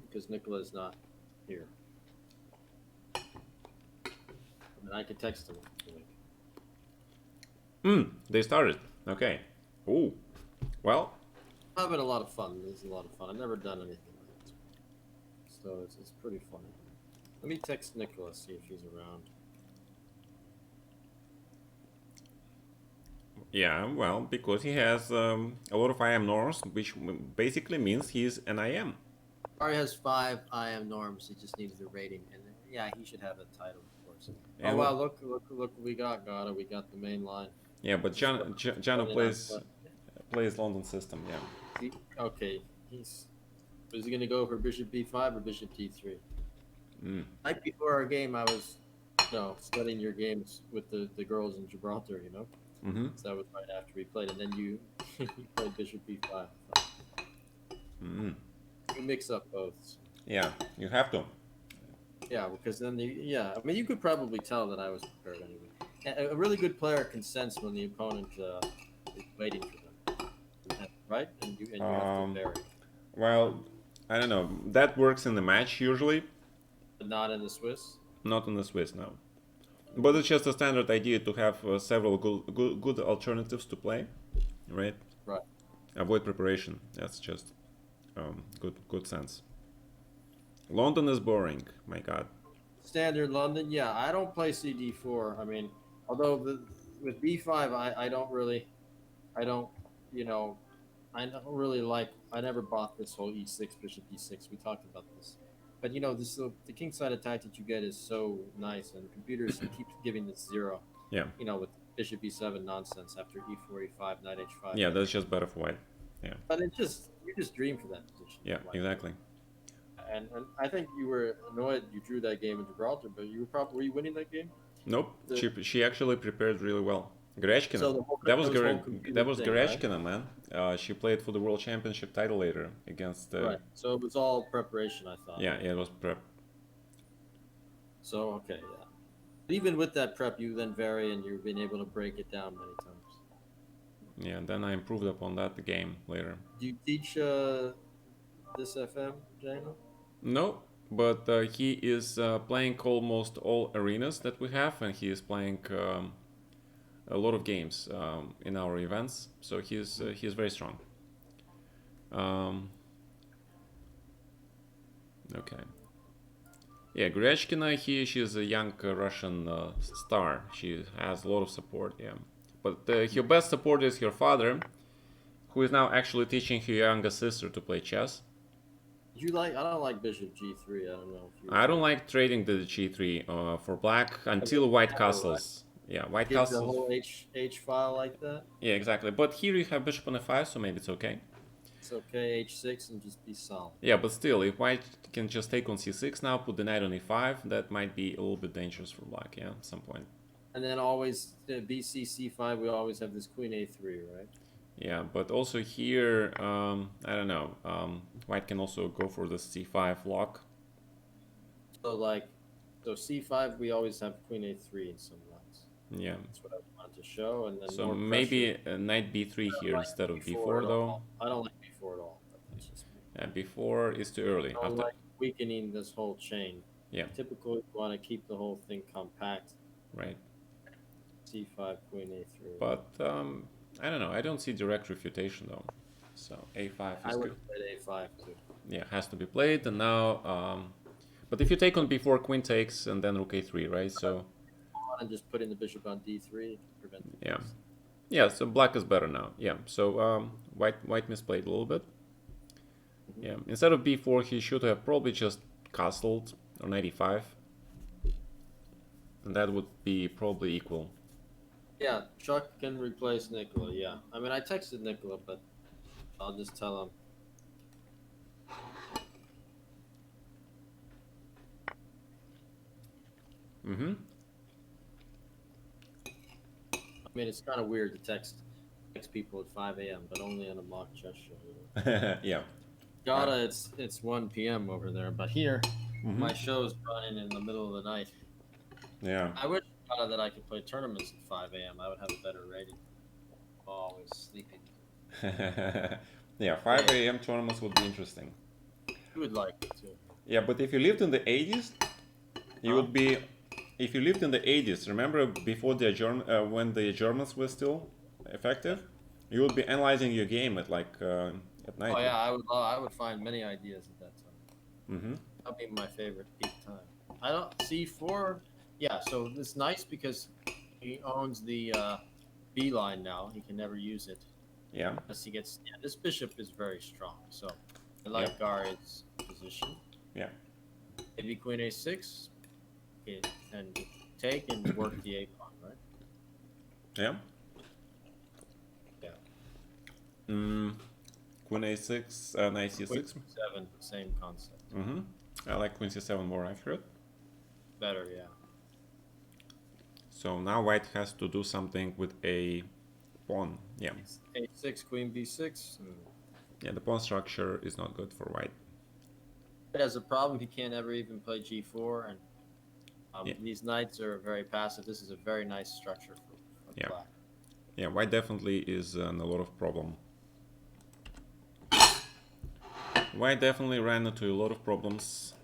Speaker 2: Because Nikola is not here. And I could text him.
Speaker 1: They started. Okay. Ooh. Well.
Speaker 2: I'm having a lot of fun. This is a lot of fun. I've never done anything like this. So it's pretty funny. Let me text Nikola, see if he's around.
Speaker 1: Yeah, well, because he has a lot of IM norms, which basically means he's an IM.
Speaker 2: Ari has 5 IM norms. He just needs the rating, and yeah, he should have a title, of course.
Speaker 1: And
Speaker 2: oh wow! Look! We got Gata. We got the main line.
Speaker 1: Yeah, but Jano plays London system. Yeah.
Speaker 2: Okay, is he gonna go for Bishop B5 or Bishop D3? Night before our game, I was, studying your games with the girls in Gibraltar. So that was right after we played, and then you played Bishop B5. You mix up both.
Speaker 1: Yeah, you have to.
Speaker 2: Yeah, because then I mean, you could probably tell that I was prepared anyway. a really good player can sense when the opponent is waiting for them, right? And you have to
Speaker 1: Um,
Speaker 2: vary,
Speaker 1: well, I don't know. That works in the match usually,
Speaker 2: but not in the Swiss.
Speaker 1: not in the Swiss now. But
Speaker 2: Mm-hmm.
Speaker 1: it's just a standard idea to have several good alternatives to play, right?
Speaker 2: Right.
Speaker 1: Avoid preparation. That's just good sense. London is boring. My God.
Speaker 2: Standard London, yeah. I don't play CD4. I mean, although with B5, I don't really, I don't, you know, I don't really like. I never bought this whole E6 Bishop E6. We talked about this, but this the king side attack that you get is so nice, and computers keep giving this zero.
Speaker 1: Yeah,
Speaker 2: With Bishop E7 nonsense after E4 E5 Knight H5
Speaker 1: yeah.
Speaker 2: Knight
Speaker 1: That's just
Speaker 2: H5.
Speaker 1: better for white. Yeah,
Speaker 2: But it just you just dream for that position.
Speaker 1: yeah.
Speaker 2: Like,
Speaker 1: Exactly.
Speaker 2: and I think you were annoyed you drew that game in Gibraltar, but you were you winning that game?
Speaker 1: Nope.
Speaker 2: The,
Speaker 1: She actually prepared really well. Grechkina.
Speaker 2: so the whole
Speaker 1: That was
Speaker 2: that was whole computer
Speaker 1: that was
Speaker 2: thing, right?
Speaker 1: Grechkina, man. She played for the world championship title later against.
Speaker 2: Right. So it was all preparation, I thought.
Speaker 1: Yeah, yeah. It was prep.
Speaker 2: So okay, yeah. But even with that prep, you then vary and you've been able to break it down many times.
Speaker 1: Yeah. And then I improved upon that game later.
Speaker 2: Do you teach this FM, Jano?
Speaker 1: No, but he is playing almost all arenas that we have, and he is playing a lot of games in our events. So he's very strong. Um, okay. Yeah, Grechkina, she's a young Russian star. She has a lot of support. Yeah, but her best support is her father, who is now actually teaching her younger sister to play chess.
Speaker 2: Did you like? I don't like Bishop G3. I don't know if you
Speaker 1: I
Speaker 2: were.
Speaker 1: don't like trading the g3 for black
Speaker 2: Never,
Speaker 1: until white
Speaker 2: never, right?
Speaker 1: castles. Yeah, white
Speaker 2: Give the
Speaker 1: castles.
Speaker 2: whole H file like that.
Speaker 1: Yeah, exactly. But here you have bishop on f5, so maybe it's okay.
Speaker 2: It's okay. H6 and just be solid.
Speaker 1: Yeah, but still, if white can just take on c6 now, put the knight on e5, that might be a little bit dangerous for black, yeah, at some point.
Speaker 2: And then always BC C5. We always have this Queen A3, right?
Speaker 1: Yeah, but also here, I don't know, white can also go for the c5 lock.
Speaker 2: So so C5. We always have Queen A3 in some lines.
Speaker 1: Yeah,
Speaker 2: That's what I wanted to show, and then
Speaker 1: so
Speaker 2: more pressure.
Speaker 1: maybe knight b3
Speaker 2: I don't
Speaker 1: here
Speaker 2: like
Speaker 1: instead of
Speaker 2: B4
Speaker 1: b4
Speaker 2: at
Speaker 1: though.
Speaker 2: all. I don't like B4 at all. But that's just me.
Speaker 1: b4 is too early.
Speaker 2: I don't
Speaker 1: After,
Speaker 2: like weakening this whole chain.
Speaker 1: yeah,
Speaker 2: Typically, you want to keep the whole thing compact.
Speaker 1: right.
Speaker 2: C5, Queen A3.
Speaker 1: But I don't know, I don't see direct refutation though. So a5
Speaker 2: I
Speaker 1: is
Speaker 2: would
Speaker 1: good.
Speaker 2: have played A5 too.
Speaker 1: Yeah, has to be played. And now, but if you take on b4, queen takes, and then rook a3, right? So
Speaker 2: And just putting the bishop on D3 to prevent the
Speaker 1: yeah,
Speaker 2: piece.
Speaker 1: yeah. So black is better now. Yeah. So white misplayed a little bit.
Speaker 2: Mm-hmm.
Speaker 1: Yeah. Instead of b4, he should have probably just castled on 95, and that would be probably equal.
Speaker 2: Yeah, Chuck can replace Nicola. Yeah, I mean, I texted Nicola, but I'll just tell him.
Speaker 1: Mm-hmm.
Speaker 2: I mean, it's kind of weird to text people at 5 a.m., but only on a mock chess show.
Speaker 1: Yeah.
Speaker 2: Gata, it's 1 p.m. over there, but here
Speaker 1: Mm-hmm.
Speaker 2: my show's running in the middle of the night.
Speaker 1: Yeah.
Speaker 2: I wish Gata that I could play tournaments at 5 a.m. I would have a better rating. I'm always sleeping.
Speaker 1: Yeah. 5 a.m. tournaments would be interesting.
Speaker 2: You would like it too.
Speaker 1: Yeah, but if you lived in the 80s, you would be. If you lived in the 80s, remember before the when the Germans were still effective, you would be analyzing your game at at night.
Speaker 2: Oh yeah, I would find many ideas at that time.
Speaker 1: Mm-hmm.
Speaker 2: That'd be my favorite peak time. I don't C4. Yeah, so it's nice because he owns the B line now. He can never use it
Speaker 1: Yeah.
Speaker 2: unless he gets. Yeah, this bishop is very strong. So I like
Speaker 1: Yeah.
Speaker 2: Gary's position.
Speaker 1: Yeah.
Speaker 2: Maybe Queen A6, and take and work the A pawn, right?
Speaker 1: Yeah.
Speaker 2: Yeah.
Speaker 1: Queen a6, knight
Speaker 2: Queen
Speaker 1: c6.
Speaker 2: C7, same concept.
Speaker 1: Mm-hmm. I like queen c7 more accurate.
Speaker 2: Better, yeah.
Speaker 1: So now white has to do something with a pawn. Yeah.
Speaker 2: A6, Queen B6.
Speaker 1: Yeah, the pawn structure is not good for white.
Speaker 2: It has a problem. He can't ever even play G4, and
Speaker 1: Yeah.
Speaker 2: These knights are very passive. This is a very nice structure for
Speaker 1: Yeah.
Speaker 2: black.
Speaker 1: Yeah, white definitely is in a lot of problem. White definitely ran into a lot of problems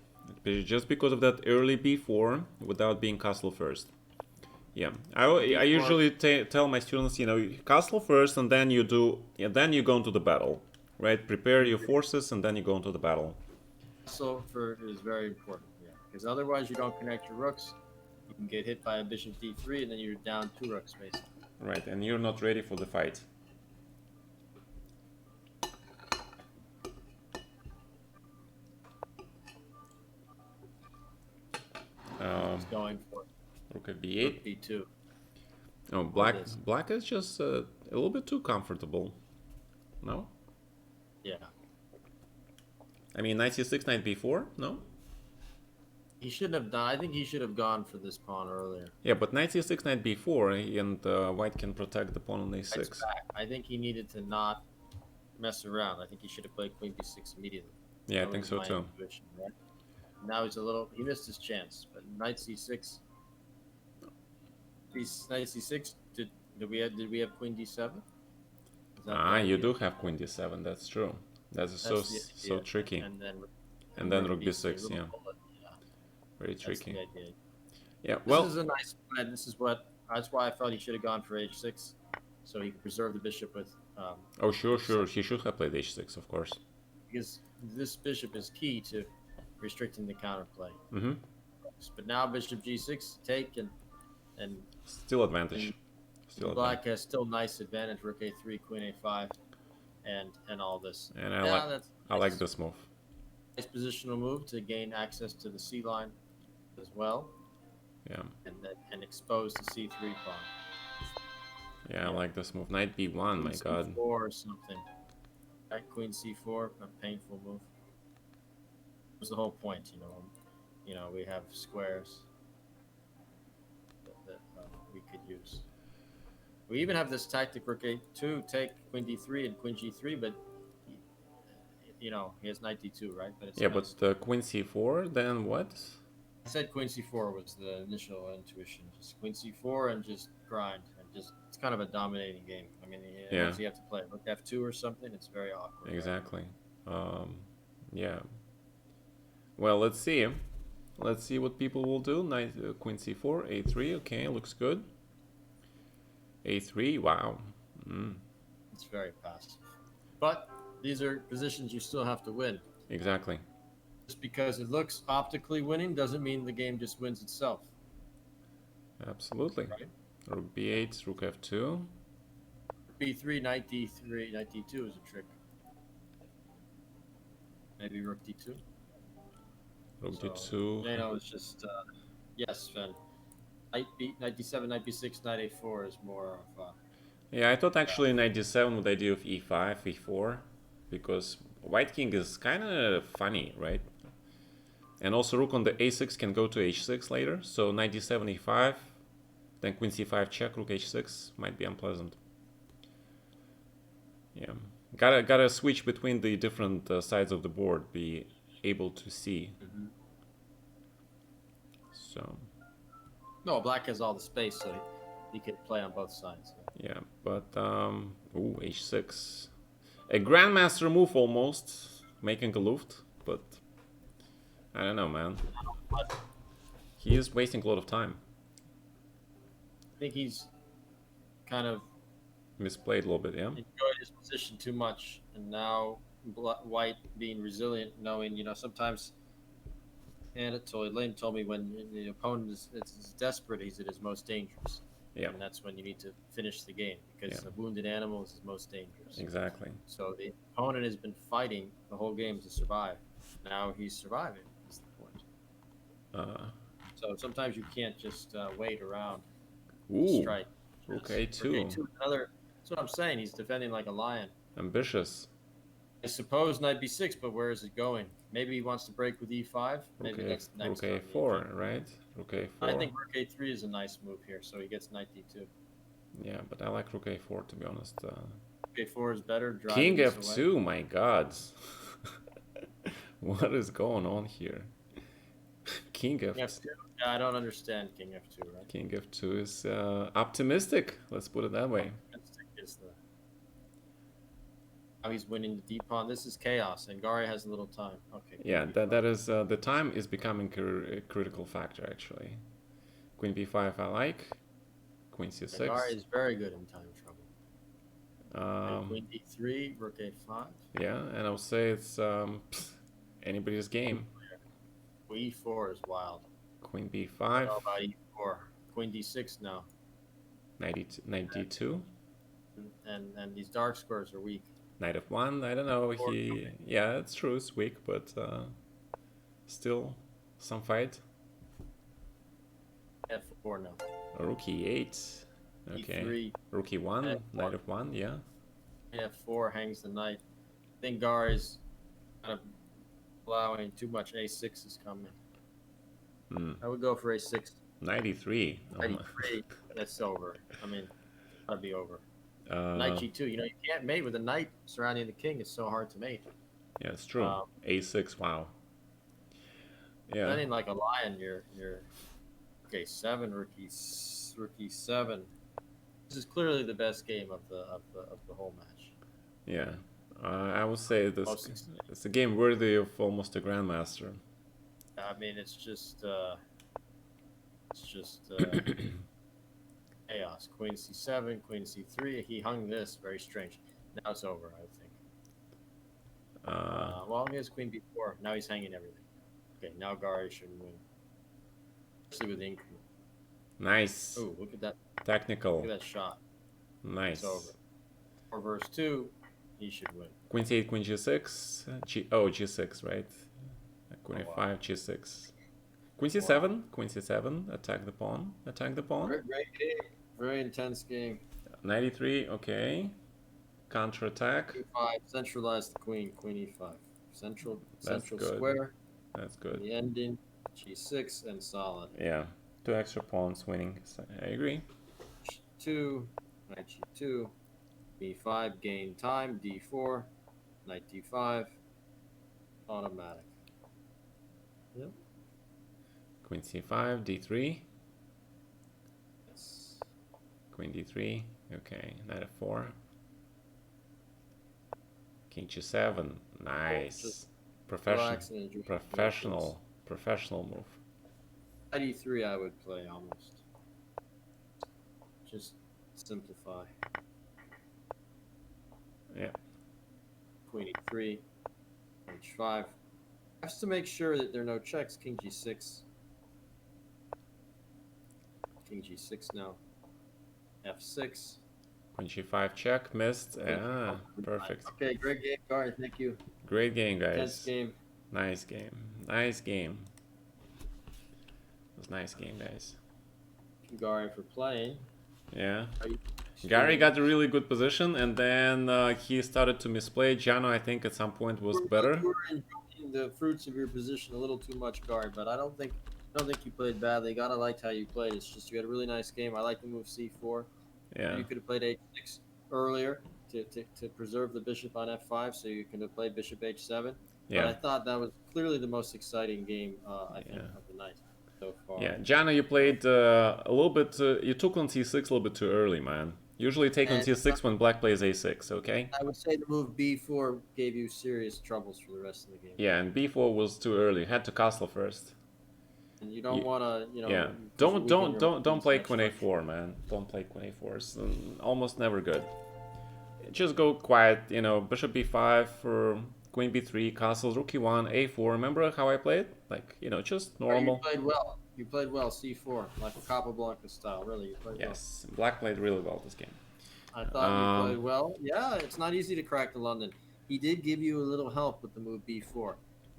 Speaker 1: just because of that early b4 without being castle first. Yeah, I
Speaker 2: D4.
Speaker 1: usually tell my students, you know, castle first, and then then you go into the battle, right? Prepare your forces, and then you go into the battle.
Speaker 2: Castle for is very important. Yeah, because otherwise you don't connect your rooks. You can get hit by a bishop d3, and then you're down 2 rooks basically.
Speaker 1: Right, and you're not ready for the fight.
Speaker 2: He's going for
Speaker 1: Rook at
Speaker 2: rook
Speaker 1: b8.
Speaker 2: b2.
Speaker 1: Oh,
Speaker 2: All
Speaker 1: black
Speaker 2: this.
Speaker 1: black is just a little bit too comfortable. No,
Speaker 2: Yeah.
Speaker 1: I mean knight c6, knight b4. No.
Speaker 2: He shouldn't have done. I think he should have gone for this pawn earlier.
Speaker 1: Yeah, but knight c6, knight b4, and white can protect the pawn on
Speaker 2: It's
Speaker 1: a6.
Speaker 2: back. I think he needed to not mess around. I think he should have played queen b6 immediately.
Speaker 1: Yeah, I
Speaker 2: That
Speaker 1: think
Speaker 2: was
Speaker 1: so
Speaker 2: my
Speaker 1: too.
Speaker 2: intuition, right? Now he missed his chance. But knight c6, knight c6. Did we have queen d7? Is that the
Speaker 1: Ah, you
Speaker 2: idea?
Speaker 1: do have queen d7. That's true. That's
Speaker 2: That's the
Speaker 1: so
Speaker 2: idea.
Speaker 1: tricky.
Speaker 2: And then
Speaker 1: And then
Speaker 2: rook
Speaker 1: rook
Speaker 2: b3,
Speaker 1: b6.
Speaker 2: little
Speaker 1: Yeah,
Speaker 2: bullet. Yeah,
Speaker 1: very
Speaker 2: that's
Speaker 1: tricky.
Speaker 2: the idea.
Speaker 1: Yeah,
Speaker 2: This
Speaker 1: well,
Speaker 2: is a nice plan. This is what. That's why I felt he should have gone for h6, so he could preserve the bishop with
Speaker 1: oh sure,
Speaker 2: h7.
Speaker 1: sure. He should have played h6, of course.
Speaker 2: Because this bishop is key to restricting the counterplay.
Speaker 1: Mm-hmm.
Speaker 2: But now bishop g6 take and
Speaker 1: Still advantage. Still advantage.
Speaker 2: black has still nice advantage. Rook a3, queen a5, and all this.
Speaker 1: And
Speaker 2: Yeah, that's
Speaker 1: I like
Speaker 2: nice.
Speaker 1: this move.
Speaker 2: Nice positional move to gain access to the c line as well,
Speaker 1: Yeah,
Speaker 2: and expose the c3 pawn.
Speaker 1: yeah, I like this move. Knight b1. My
Speaker 2: Queen
Speaker 1: God.
Speaker 2: c4 or something. Right, queen c4, a painful move. Was the whole point, we have squares that we could use. We even have this tactic rook a2, take queen d3 and queen g3, but he has knight d2, right? But it's
Speaker 1: Yeah,
Speaker 2: nice.
Speaker 1: but queen c4. Then what?
Speaker 2: I said queen c4 was the initial intuition. Just queen c4 and just grind and it's kind of a dominating game. I mean,
Speaker 1: Yeah.
Speaker 2: once you have to play rook f2 or something, it's very awkward.
Speaker 1: Exactly. Yeah. Well, let's see. Let's see what people will do. Knight, queen c4, a3. Okay, looks good. a3. Wow.
Speaker 2: It's very passive. But these are positions you still have to win.
Speaker 1: Exactly.
Speaker 2: Just because it looks optically winning doesn't mean the game just wins itself.
Speaker 1: Absolutely.
Speaker 2: Right?
Speaker 1: Rook b8, rook f2.
Speaker 2: b3, knight d3, knight d2 is a trick. Maybe rook d2.
Speaker 1: Rook
Speaker 2: So,
Speaker 1: d2.
Speaker 2: it's just yes, Sven. Knight d7, knight b6, knight a4 is more of
Speaker 1: Yeah, I thought actually knight d7 with the idea of e5, e4, because white king is kind of funny, right? And also rook on the a6 can go to h6 later, so knight d7, e5, then queen c5 check, rook h6 might be unpleasant. Yeah, gotta switch between the different sides of the board, be able to see. So
Speaker 2: no, black has all the space, so he could play on both sides.
Speaker 1: yeah, but ooh, h6, a grandmaster move almost, making a luft, but I don't know, man.
Speaker 2: But
Speaker 1: He is wasting a lot of time.
Speaker 2: I think he's kind of
Speaker 1: Misplayed a little bit, yeah.
Speaker 2: enjoyed his position too much, and now white being resilient, knowing sometimes. Anatoly Lane told me when the opponent is desperate, he's at his most dangerous.
Speaker 1: Yeah.
Speaker 2: And that's when you need to finish the game because
Speaker 1: Yeah.
Speaker 2: a wounded animal is his most dangerous.
Speaker 1: Exactly.
Speaker 2: So the opponent has been fighting the whole game to survive. Now he's surviving. That's the point. So sometimes you can't just wait around.
Speaker 1: Ooh.
Speaker 2: Strike.
Speaker 1: Okay, two.
Speaker 2: Another. That's what I'm saying. He's defending like a lion.
Speaker 1: Ambitious.
Speaker 2: I suppose knight b6, but where is it going? Maybe he wants to break with e5. Maybe that's next.
Speaker 1: Rook a4, right? Rook a4.
Speaker 2: I think rook a3 is a nice move here, so he gets knight d2.
Speaker 1: Yeah, but I like rook a4 to be honest.
Speaker 2: Rook a4 is better.
Speaker 1: King f2, my god. What is going on here? King
Speaker 2: King
Speaker 1: F2.
Speaker 2: F2. Yeah, I don't understand King F2, right?
Speaker 1: King F2 is optimistic. Let's put it that way.
Speaker 2: Optimistic is the. Now he's winning the D pawn. This is chaos, and Gari has a little time. Okay, Queen
Speaker 1: Yeah,
Speaker 2: B5.
Speaker 1: that is the time is becoming a critical factor actually. Queen B5 I like. Queen
Speaker 2: And Gari
Speaker 1: C6.
Speaker 2: is very good in time trouble. And
Speaker 1: Um,
Speaker 2: Queen D3, Rook A5.
Speaker 1: yeah, and I would say it's anybody's game.
Speaker 2: E4 is wild.
Speaker 1: Queen
Speaker 2: I
Speaker 1: B5,
Speaker 2: don't know about E4. Queen D6 now.
Speaker 1: 92.
Speaker 2: And these dark squares are weak.
Speaker 1: Knight F1, I don't know.
Speaker 2: Four
Speaker 1: Yeah, it's true, it's weak, but still some fight.
Speaker 2: F4 now.
Speaker 1: Rook E8. Okay.
Speaker 2: E3.
Speaker 1: Rook E1,
Speaker 2: F1.
Speaker 1: Knight F1, yeah.
Speaker 2: F4 hangs the knight. I think Gari's kind of allowing too much. A6 is coming. I would go for A6.
Speaker 1: 93.
Speaker 2: Knight E3. That's over. I mean, gotta be over.
Speaker 1: Uh,
Speaker 2: Knight G2. You know, you can't mate with a knight surrounding the king. It's so hard to mate.
Speaker 1: yeah, it's true. A6, wow. Yeah.
Speaker 2: Then in like a lion, you're okay. 7 rook E7. This is clearly the best game of the whole match.
Speaker 1: Yeah. I would say it's a game worthy of almost a grandmaster.
Speaker 2: I mean, it's just chaos. Queen C7, Queen C3. He hung this very strange. Now it's over, I think. Well, here's Queen B4. Now he's hanging everything. Okay, now Gari should win. Especially with Ink.
Speaker 1: Nice.
Speaker 2: Oh, look at that!
Speaker 1: Technical.
Speaker 2: Look at that shot.
Speaker 1: Nice.
Speaker 2: It's over. 4 versus 2. He should win.
Speaker 1: Queen C8, Queen G6. G6, right? Queen A5, G6. Queen C7. Wow. Queen C7. Attack the pawn. Attack the pawn.
Speaker 2: Great game. Very intense game.
Speaker 1: 93. Okay. Counter attack.
Speaker 2: E5. Centralize the queen. Queen E5. Central
Speaker 1: good.
Speaker 2: square.
Speaker 1: That's good.
Speaker 2: The ending. G6 and solid.
Speaker 1: Yeah. 2 extra pawns winning. So I agree.
Speaker 2: G2. Knight G2. B5. Gain time. D4. Knight D5. Automatic. Yep.
Speaker 1: Queen C5. D3.
Speaker 2: Yes.
Speaker 1: Queen D3. Okay. Knight F4. King G7. Nice. Professional move.
Speaker 2: Knight E3 I would play almost. Just simplify.
Speaker 1: Yeah.
Speaker 2: Queen E3. H5. Has to make sure that there are no checks. King G6. King G6 now. F6.
Speaker 1: Queen G5 check, missed. Ah, perfect.
Speaker 2: Okay, great game, Gary. Thank you.
Speaker 1: Great game, guys.
Speaker 2: Intense game.
Speaker 1: Nice game. Nice game. It was a nice game, guys.
Speaker 2: Thank you, Gary, for playing.
Speaker 1: Yeah. Gary got a really good position, and then he started to misplay. Jano, I think, at some point was better.
Speaker 2: You were enjoying the fruits of your position a little too much, Gary, but I don't think you played badly. Gotta liked how you played. It's just you had a really nice game. I like the move C4.
Speaker 1: Yeah.
Speaker 2: You could have played H6 earlier to preserve the bishop on F5, so you could have played bishop H7.
Speaker 1: Yeah.
Speaker 2: But I thought that was clearly the most exciting game, I think, of the night so far.
Speaker 1: Yeah, Jana, you played a little bit. You took on C6 a little bit too early, man. Usually take on C6 when black plays A6, okay?
Speaker 2: I would say the move B4 gave you serious troubles for the rest of the game.
Speaker 1: Yeah, and B4 was too early. You had to castle first.
Speaker 2: And you don't want to,
Speaker 1: Yeah, don't play Queen A4, man. Don't play Queen A4. It's almost never good. Just go quiet, Bishop B5 for Queen B3, castles, Rook E1, A4. Remember how I played? Like, just normal.
Speaker 2: You played well. You played well, C4, like a Capablanca style. Really, you played well.
Speaker 1: Yes, black played really well this game.
Speaker 2: I thought you played well. Yeah, it's not easy to crack the London. He did give you a little help with the move B4.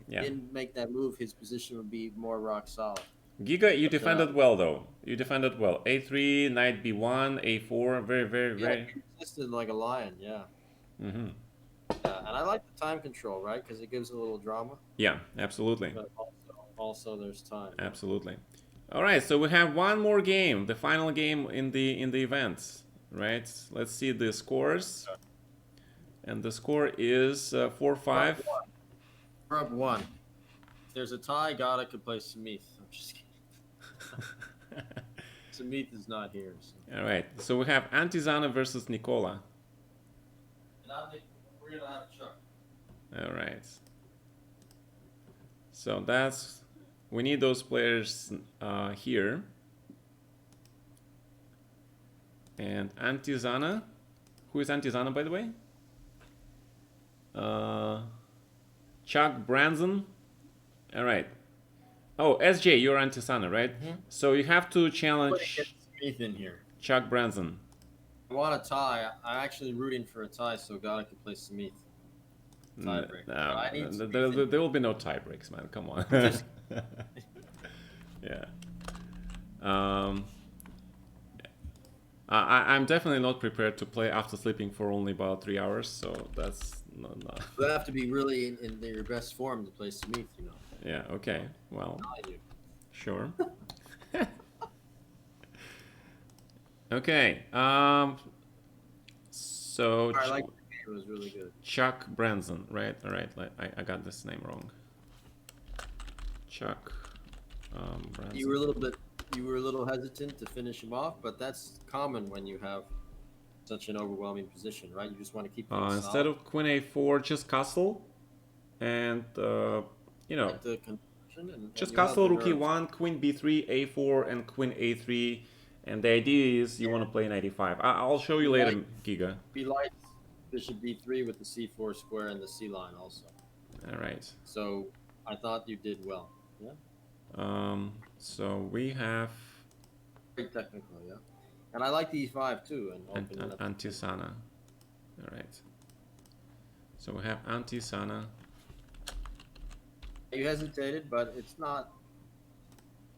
Speaker 2: If he didn't make that move, his position would be more rock solid.
Speaker 1: Giga, you defended well, though. You defended well. A3, Knight B1, A4, very.
Speaker 2: He resisted like a lion, yeah.
Speaker 1: Mm-hmm.
Speaker 2: Yeah, and I like the time control, right? Because it gives a little drama.
Speaker 1: Yeah, absolutely.
Speaker 2: But also there's time.
Speaker 1: Absolutely. All right, so we have one more game, the final game in the event, right? Let's see the scores. And the score is 4-5.
Speaker 2: We're up 1. If there's a tie, Gata could play Smith. Just kidding. Samith is not here. So.
Speaker 1: All right. So we have Antizana versus Nicola.
Speaker 2: And we're gonna have Chuck.
Speaker 1: All right. So we need those players here. And Antizana. Who is Antizana, by the way? Chuck Branson. All right. Oh, SJ, you're Antizana, right?
Speaker 2: Mm-hmm.
Speaker 1: So you have to challenge
Speaker 2: Smith in here.
Speaker 1: Chuck Branson.
Speaker 2: I want a tie. I'm actually rooting for a tie so Gata can play Smith. Tiebreak.
Speaker 1: There will be no tie breaks, man. Come on. Yeah. I'm definitely not prepared to play after sleeping for only about 3 hours, so that's not.
Speaker 2: You have to be really in your best form to play Smith, you know.
Speaker 1: Yeah. Okay. Well. Sure. Okay. So.
Speaker 2: I like the game. It was really good.
Speaker 1: Chuck Branson, right? All right. I got this name wrong. Chuck Branson.
Speaker 2: You were a little hesitant to finish him off, but that's common when you have such an overwhelming position, right? You just want to keep
Speaker 1: instead of Queen A4, just Castle, and
Speaker 2: like the
Speaker 1: just Castle, Rook E1, Queen B3, A4, and Queen A3. And the idea is you want to play knight E5. I'll show you later, Giga.
Speaker 2: Be like Bishop B3 with the C4 square and the C line also.
Speaker 1: All right.
Speaker 2: So I thought you did well. Yeah.
Speaker 1: So we have
Speaker 2: very technical, yeah. And I like the E5 too. And
Speaker 1: Antizana. All right. So we have Antizana.
Speaker 2: You hesitated, but it's not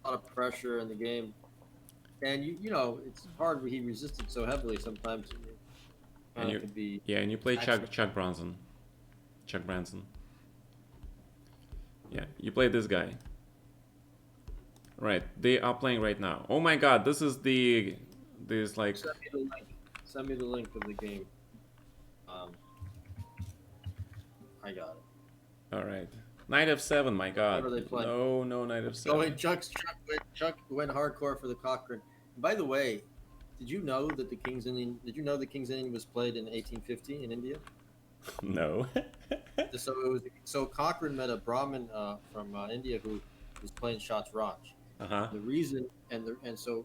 Speaker 2: a lot of pressure in the game. And you know, it's hard when he resisted so heavily sometimes.
Speaker 1: And you,
Speaker 2: could be
Speaker 1: and you play Chuck Branson. Chuck Branson. Yeah, you play this guy. Right, they are playing right now. Oh my God, this like.
Speaker 2: Send me the link of the game. I got it.
Speaker 1: All right. Knight F7, my God. No, Knight F7.
Speaker 2: Oh, and Chuck went hardcore for the Cochrane. And by the way, did you know that the King's Indian was played in 1850 in India?
Speaker 1: No.
Speaker 2: So Cochrane met a Brahmin from India who was playing Shatranj. The reason so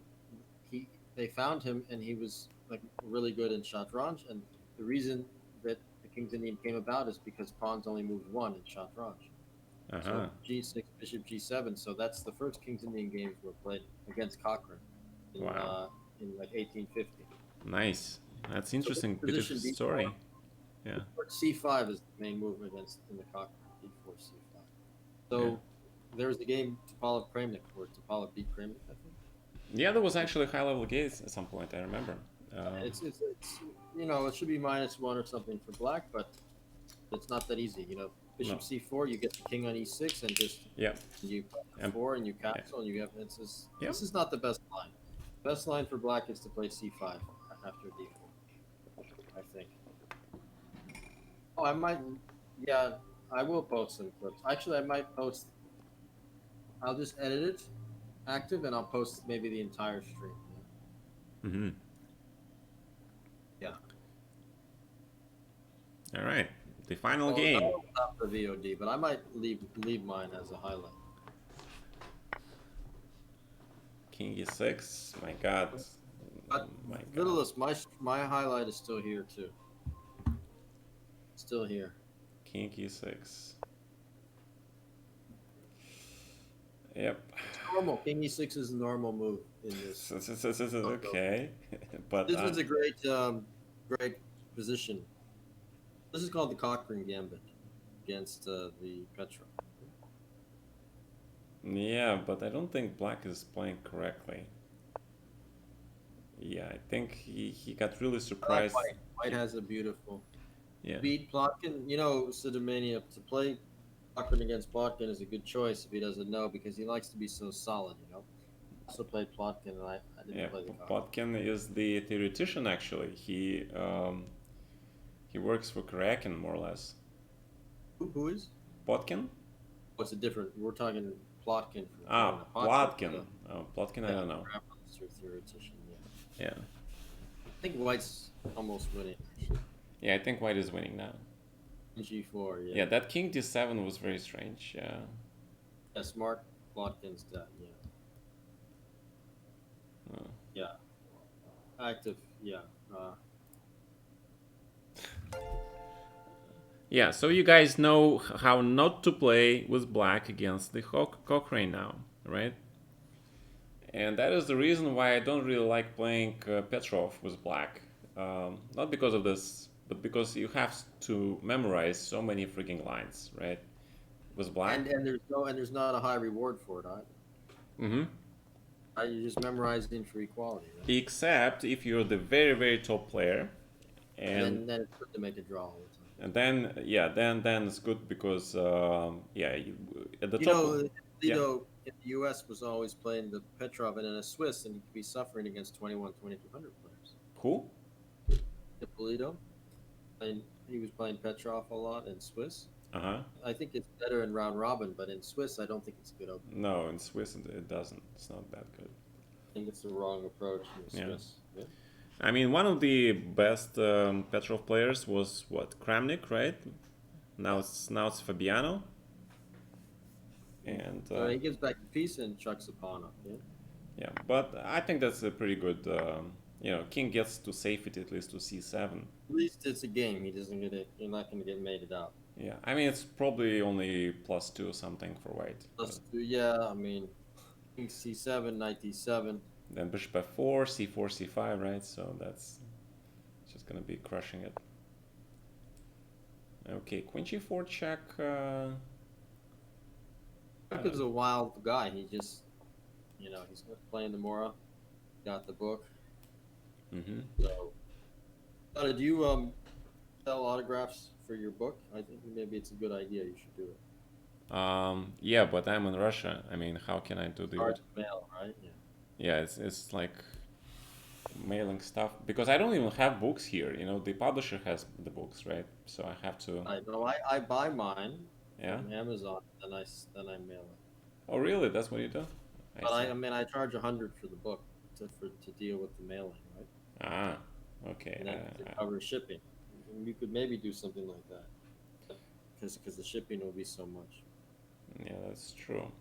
Speaker 2: they found him and he was like really good in Shatranj, and the reason that the King's Indian came about is because pawns only moved one in Shatranj. So G6, Bishop G7. So that's the first King's Indian games were played against Cochrane in like 1850.
Speaker 1: Nice. That's interesting. Bit of story. Yeah.
Speaker 2: C5 is the main move in the Cochrane. D4, C5. So there was the game Topalov Kramnik where Topalov beat Kramnik, I think.
Speaker 1: Yeah, there was actually high level games at some point. I remember.
Speaker 2: It's it should be -1 or something for black, but it's not that easy. You know, Bishop C4, you get the king on E6 and just you F4 and you castle and you have this is not the best line. Best line for black is to play C5 after D4, I think. Oh, I might. Yeah, I will post some clips. Actually, I might post. I'll just edit it, active, and I'll post maybe the entire stream.
Speaker 1: Mm-hmm.
Speaker 2: Yeah.
Speaker 1: All right. The final game.
Speaker 2: Not for VOD, but I might leave mine as a highlight.
Speaker 1: King E6. My God.
Speaker 2: But Littlest, my highlight is still here too. Still here.
Speaker 1: King E6. Yep.
Speaker 2: It's normal. King E6 is a normal move in this.
Speaker 1: Okay. But
Speaker 2: this was a great position. This is called the Cochrane Gambit against the Petra.
Speaker 1: Yeah, but I don't think black is playing correctly. Yeah, I think he got really surprised.
Speaker 2: White has a beautiful
Speaker 1: beat
Speaker 2: Plotkin. You know, Sidamania, to play Cochrane against Plotkin is a good choice if he doesn't know, because he likes to be so solid, you know. I also played Plotkin, and I didn't play the Cochrane.
Speaker 1: Plotkin is the theoretician, actually. He works for Karakin, more or less.
Speaker 2: Who is?
Speaker 1: Plotkin?
Speaker 2: What's it different? We're talking Plotkin for
Speaker 1: Ah,
Speaker 2: Vienna.
Speaker 1: Plotkin. Oh, Plotkin, I
Speaker 2: Yeah,
Speaker 1: don't know.
Speaker 2: Grandmaster theoretician. Yeah,
Speaker 1: Yeah.
Speaker 2: I think White's almost winning. Actually.
Speaker 1: Yeah, I think White is winning now.
Speaker 2: G4. Yeah.
Speaker 1: Yeah, that King D7 was very strange. Yeah.
Speaker 2: Yes, Mark Plotkin's dead. Yeah.
Speaker 1: Oh.
Speaker 2: Yeah. Active. Yeah.
Speaker 1: Yeah, so you guys know how not to play with black against the Cochrane now, right? And that is the reason why I don't really like playing Petrov with black. Not because of this, but because you have to memorize so many freaking lines, right? With black.
Speaker 2: And there's not a high reward for it either.
Speaker 1: Mm-hmm.
Speaker 2: You're just memorizing for equality, right?
Speaker 1: Except if you're the very, very top player,
Speaker 2: And
Speaker 1: and
Speaker 2: then it's good to make a draw all the time.
Speaker 1: then yeah, then it's good because yeah, at the
Speaker 2: You
Speaker 1: top,
Speaker 2: know,
Speaker 1: yeah,
Speaker 2: Lito in the U.S. was always playing the Petrov and in a Swiss, and he could be suffering against 2200 players.
Speaker 1: who?
Speaker 2: Ippolito, and he was playing Petrov a lot in Swiss.
Speaker 1: Uh-huh.
Speaker 2: I think it's better in round robin, but in Swiss, I don't think it's a good opening.
Speaker 1: No, in Swiss it doesn't. It's not that good.
Speaker 2: I think it's the wrong approach in the
Speaker 1: Yeah.
Speaker 2: Swiss. Yeah.
Speaker 1: I mean, one of the best Petrov players was what, Kramnik, right? Now it's Fabiano, and
Speaker 2: So he gives back the piece and chucks a pawn up. Yeah.
Speaker 1: yeah. But I think that's a pretty good. King gets to save it at least to C7.
Speaker 2: At least it's a game. He doesn't get it. You're not going to get mated out.
Speaker 1: Yeah, I mean it's probably only +2 or something for white.
Speaker 2: Plus two, yeah. I mean, king C7, knight D7.
Speaker 1: Then bishop F4, C4, C5, right? So that's just gonna be crushing it. Okay, Queen G4 check.
Speaker 2: Cook is a wild guy. He just, he's playing the Mora, got the book.
Speaker 1: Mm-hmm.
Speaker 2: So, do you sell autographs for your book? I think maybe it's a good idea. You should do it.
Speaker 1: Yeah, but I'm in Russia. I mean, how can I do the?
Speaker 2: Hard to mail, right? Yeah.
Speaker 1: Yeah, it's like mailing stuff because I don't even have books here. You know, the publisher has the books, right? So I have to.
Speaker 2: I know. I buy mine
Speaker 1: Yeah.
Speaker 2: from Amazon, then I mail it.
Speaker 1: Oh, really? That's what you do?
Speaker 2: But
Speaker 1: see.
Speaker 2: I mean, I charge 100 for the book to deal with the mailing, right?
Speaker 1: Ah, okay.
Speaker 2: And then to cover shipping. And you could maybe do something like that, because the shipping will be so much.
Speaker 1: Yeah, that's true.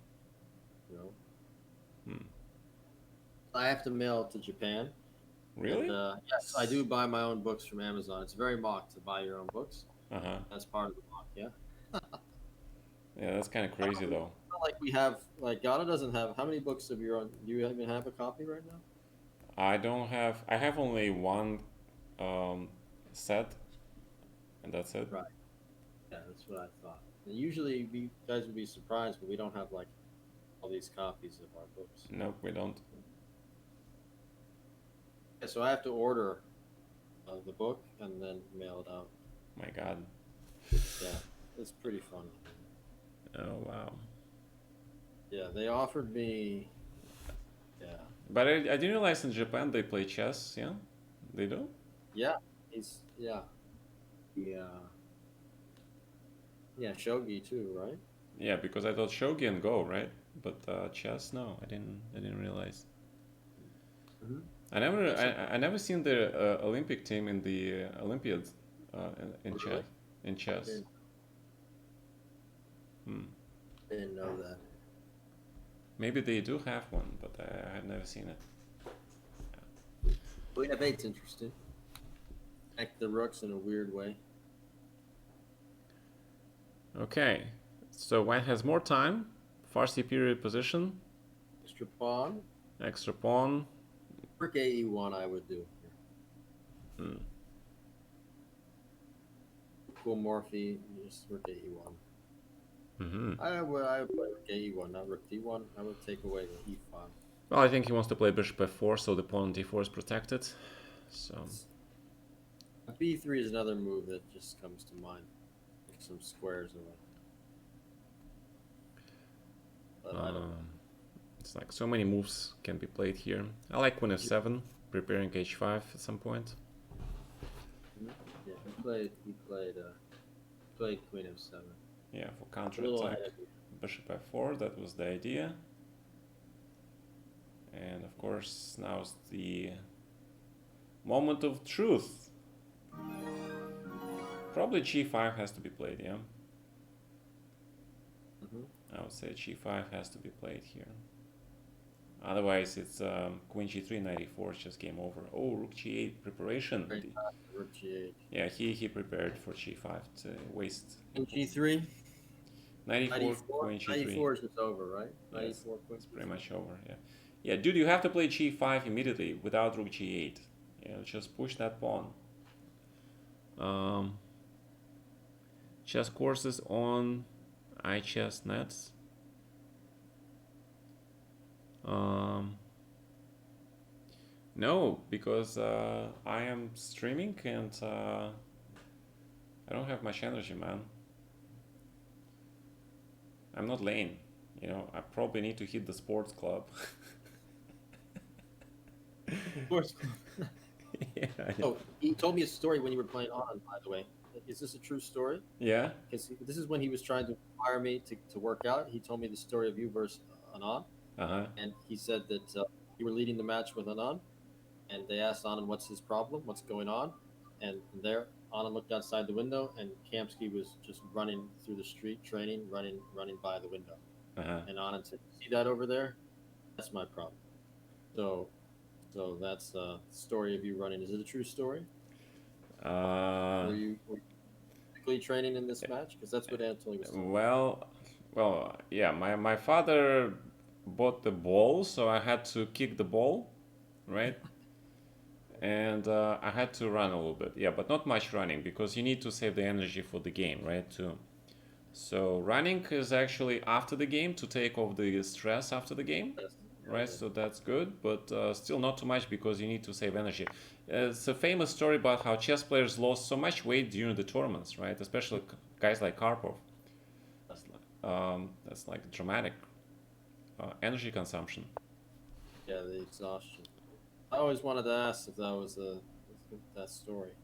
Speaker 2: You know.
Speaker 1: Hmm.
Speaker 2: I have to mail it to Japan.
Speaker 1: Really?
Speaker 2: And, yes, I do buy my own books from Amazon. It's very mock to buy your own books.
Speaker 1: Uh-huh.
Speaker 2: That's part of the mock, yeah.
Speaker 1: Yeah, that's kind of crazy though.
Speaker 2: Not like we have, like Gata doesn't have. How many books of your own? Do you even have a copy right now?
Speaker 1: I don't have. I have only one set, and that's it.
Speaker 2: Right. Yeah, that's what I thought. And usually, you guys would be surprised, but we don't have like all these copies of our books.
Speaker 1: Nope, we don't.
Speaker 2: Yeah, so I have to order the book and then mail it out.
Speaker 1: My God.
Speaker 2: Yeah, it's pretty funny.
Speaker 1: Oh wow.
Speaker 2: Yeah, they offered me. Yeah.
Speaker 1: But I didn't realize in Japan they play chess. Yeah, they do.
Speaker 2: Yeah, yeah. Yeah, shogi too, right?
Speaker 1: Yeah, because I thought shogi and go, right? But chess, no, I didn't realize.
Speaker 2: Mm-hmm.
Speaker 1: I never seen the Olympic team in the Olympiads in
Speaker 2: Really?
Speaker 1: chess. In chess.
Speaker 2: Didn't know that.
Speaker 1: Maybe they do have one, but I have never seen it.
Speaker 2: Queen f8's interesting. Act the rooks in a weird way.
Speaker 1: Okay, so white has more time, far superior position,
Speaker 2: Extra pawn.
Speaker 1: extra pawn.
Speaker 2: Rook AE1 I would do. Cool Morphe, just rook AE1.
Speaker 1: Mm-hmm.
Speaker 2: I would play rook AE1, not rook D1. I would take away the E5.
Speaker 1: Well, I think he wants to play bishop f4, so the pawn on d4 is protected. So
Speaker 2: B3 is another move that just comes to mind. Take some squares away. But I don't know.
Speaker 1: it's like so many moves can be played here. I like queen f7, preparing h5 at some point.
Speaker 2: Yeah, he played queen f7.
Speaker 1: Yeah, for
Speaker 2: A little
Speaker 1: counter-attack.
Speaker 2: ahead of you.
Speaker 1: bishop f4, that was the idea. And of course, now's the moment of truth. Probably g5 has to be played, yeah? I would say g5 has to be played here. Otherwise, it's queen g3, knight e4, it's just game over. Oh, rook g8 preparation.
Speaker 2: Rook g8.
Speaker 1: Yeah, he prepared for g5 to waste.
Speaker 2: Queen g3.
Speaker 1: Knight e4, queen
Speaker 2: Knight
Speaker 1: g3.
Speaker 2: e4 is just over, right? Knight
Speaker 1: Yes,
Speaker 2: e4, queen
Speaker 1: it's pretty much over, yeah. Yeah, dude, you have to play g5 immediately without rook g8. Yeah, just push that pawn. Chess courses on iChessnet. No, because I am streaming and I don't have much energy, man. I'm not lane. You know, I probably need to hit the sports club.
Speaker 2: Sports club.
Speaker 1: Yeah.
Speaker 2: Oh, he told me a story when you were playing on, by the way. Is this a true story?
Speaker 1: Yeah.
Speaker 2: Because this is when he was trying to inspire me to work out. He told me the story of you versus Anand. And he said that you were leading the match with Anand. And they asked Anand, what's his problem? What's going on? And there, Anand looked outside the window, and Kamsky was just running through the street, training, running by the window. And Anand said, "See that over there? That's my problem." So that's the story of you running. Is it a true story? Were you physically training in this match? Because that's what Anatoly was saying.
Speaker 1: Well, yeah. My father bought the ball, so I had to kick the ball, right? And I had to run a little bit, yeah, but not much running because you need to save the energy for the game, right? Too. So running is actually after the game to take off the stress after the game, right? So that's good, but still not too much because you need to save energy. It's a famous story about how chess players lost so much weight during the tournaments, right? Especially guys like Karpov. That's like dramatic energy consumption.
Speaker 2: Yeah, the exhaustion. I always wanted to ask if that was that story.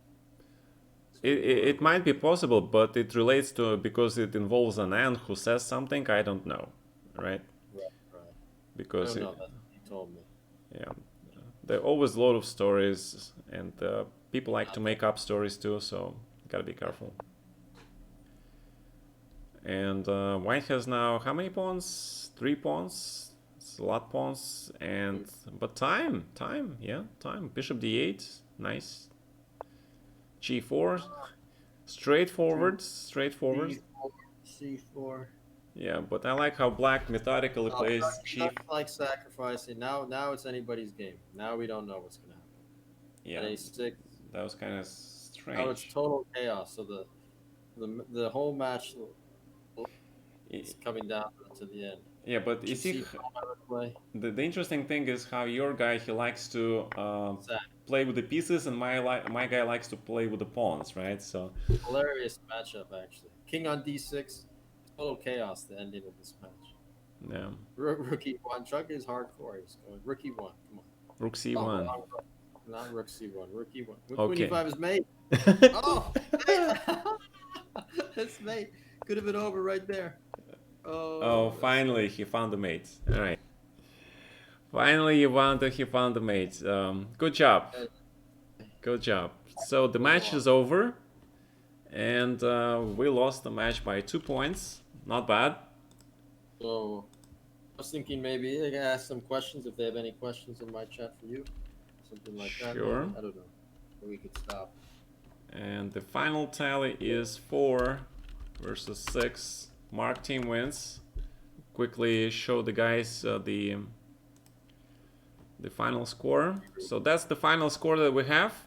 Speaker 1: It might be possible, but it relates to because it involves an ant who says something. I don't know, right?
Speaker 2: Right.
Speaker 1: Because
Speaker 2: I don't know that he told me.
Speaker 1: Yeah, there are always a lot of stories, and people like to make up stories too. So gotta be careful. And White has now how many pawns? 3 pawns. It's a lot pawns, and but time, yeah, time. Bishop d8, nice. g4, straightforward.
Speaker 2: C4.
Speaker 1: Yeah, but I like how Black methodically plays
Speaker 2: Not like sacrificing. Now it's anybody's game. Now we don't know what's gonna happen.
Speaker 1: Yeah,
Speaker 2: At a6.
Speaker 1: that was kind of strange.
Speaker 2: Now it's total chaos. So the whole match is coming down to the end.
Speaker 1: Yeah, but you see, the interesting thing is how your guy, he likes to play with the pieces, and my guy likes to play with the pawns, right? So
Speaker 2: hilarious matchup, actually. King on d6, total chaos. The ending of this match.
Speaker 1: Yeah.
Speaker 2: Rook e1. Chuck is hardcore. He's going rook e1. Come on.
Speaker 1: Rook c1.
Speaker 2: Oh, not rook c1. Rook e1.
Speaker 1: Okay.
Speaker 2: Queen e5 is mate. Oh, that's mate. Could have been over right there.
Speaker 1: Oh, finally he found the mate. All right. Finally, he found the mate. Good job. Good job. So the match is over, and we lost the match by 2 points. Not bad.
Speaker 2: So I was thinking maybe I can ask some questions if they have any questions in my chat for you, something like that.
Speaker 1: Sure.
Speaker 2: I don't know. We could stop.
Speaker 1: And the final tally is 4 versus 6. Mark team wins. Quickly show the guys the final score. So that's the final score that we have.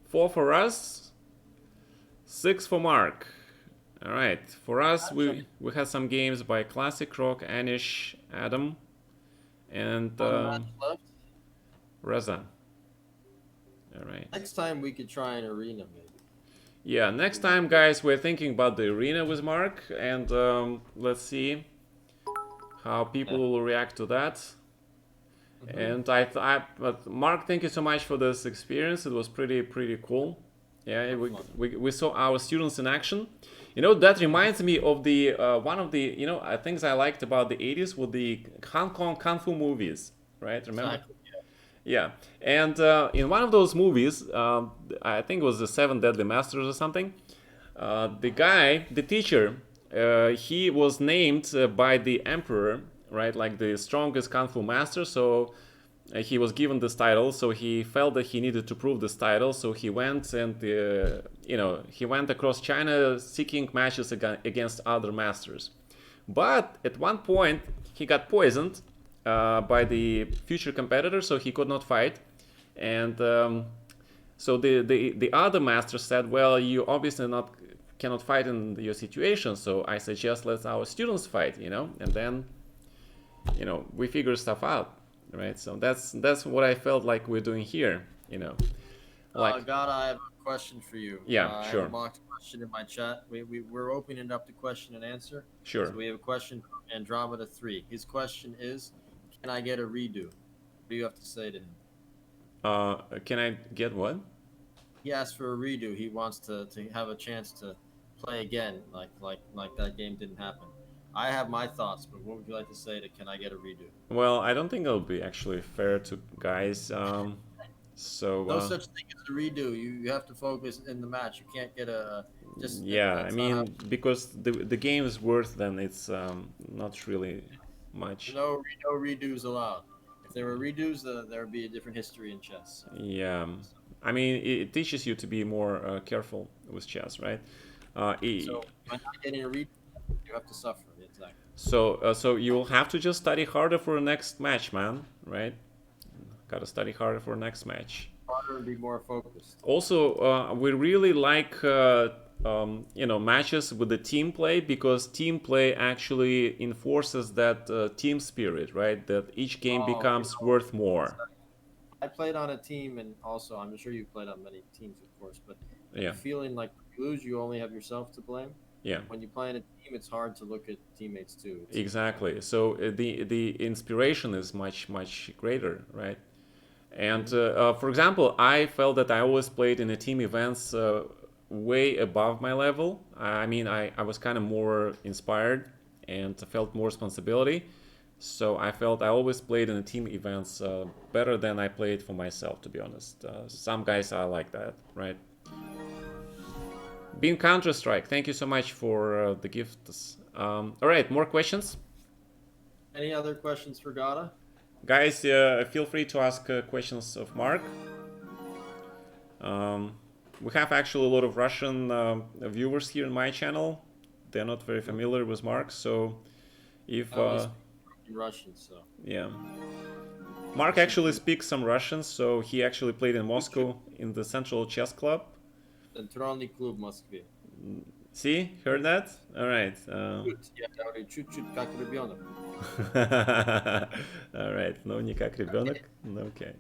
Speaker 1: 4 for us, 6 for Mark. All right, for us we had some games by Classic Rock, Anish, Adam, and Reza. All right.
Speaker 2: Next time we could try an arena maybe.
Speaker 1: Yeah, next time, guys, we're thinking about the arena with Mark, and let's see how people will react to that. And but Mark, thank you so much for this experience. It was pretty cool. Yeah,
Speaker 2: Have fun.
Speaker 1: we saw our students in action. You know, that reminds me of the one of the things I liked about the 80s with the Hong Kong kung fu movies, right? Remember?
Speaker 2: Exactly.
Speaker 1: Yeah, and in one of those movies, I think it was the Seven Deadly Masters or something. The guy, the teacher, he was named by the emperor, right, like the strongest kung fu master. So he was given this title. So he felt that he needed to prove this title. So he went and he went across China seeking matches against other masters. But at one point, he got poisoned by the future competitor, so he could not fight. And so the other master said, "Well, you obviously not cannot fight in your situation, so I suggest let our students fight, and then we figure stuff out, right? So that's what I felt like we're doing here, like
Speaker 2: God, I have a question for you.
Speaker 1: yeah,
Speaker 2: I have a
Speaker 1: sure,
Speaker 2: mock question in my chat. We're opening it up to question and answer. So
Speaker 1: sure.
Speaker 2: we have a question from Andromeda 3. His question is, can I get a redo? What do you have to say to him?
Speaker 1: Can I get what?
Speaker 2: He asked for a redo. He wants to have a chance to play again, like that game didn't happen. I have my thoughts, but what would you like to say to can I get a redo?
Speaker 1: Well, I don't think it'll be actually fair to guys. So
Speaker 2: No such thing as a redo. You have to focus in the match. You can't get a just
Speaker 1: yeah, I
Speaker 2: that's not how.
Speaker 1: mean, because the game is worth, then it's not really much.
Speaker 2: No redos allowed. If there were redos, there would be a different history in chess.
Speaker 1: Yeah, I mean, it teaches you to be more careful with chess, right?
Speaker 2: So by not getting a redo, you have to suffer. Exactly.
Speaker 1: So you'll have to just study harder for the next match, man. Right? Gotta study harder for next match.
Speaker 2: Harder and be more focused.
Speaker 1: Also, we really like matches with the team play, because team play actually enforces that team spirit, right? That each game
Speaker 2: Oh,
Speaker 1: becomes worth more.
Speaker 2: I played on a team, and also I'm sure you played on many teams, of course. But
Speaker 1: Yeah,
Speaker 2: the feeling like when you lose, you only have yourself to blame.
Speaker 1: yeah,
Speaker 2: When you play in a team, it's hard to look at teammates too.
Speaker 1: exactly. So the inspiration is much greater, right? And
Speaker 2: Mhm.
Speaker 1: for example, I felt that I always played in the team events way above my level. I mean, I was kind of more inspired and felt more responsibility. So I felt I always played in the team events better than I played for myself, to be honest. Some guys are like that, right? Being Counter Strike, thank you so much for the gifts. All right, more questions?
Speaker 2: Any other questions for Gata?
Speaker 1: Guys, feel free to ask questions of Mark. Um, we have actually a lot of Russian viewers here in my channel. They're not very familiar with Mark, so if
Speaker 2: I only speak Russian, so
Speaker 1: yeah, Mark
Speaker 2: listen
Speaker 1: actually
Speaker 2: to me.
Speaker 1: speaks some Russian, so he actually played in
Speaker 2: Чуть-чуть.
Speaker 1: Moscow in the Central Chess Club.
Speaker 2: Центральный клуб в Москве.
Speaker 1: See, heard that? All right.
Speaker 2: Чуть, я говорю, чуть-чуть как ребенок.
Speaker 1: All right. No, не как
Speaker 2: Как
Speaker 1: ребенок.
Speaker 2: дети.
Speaker 1: Okay.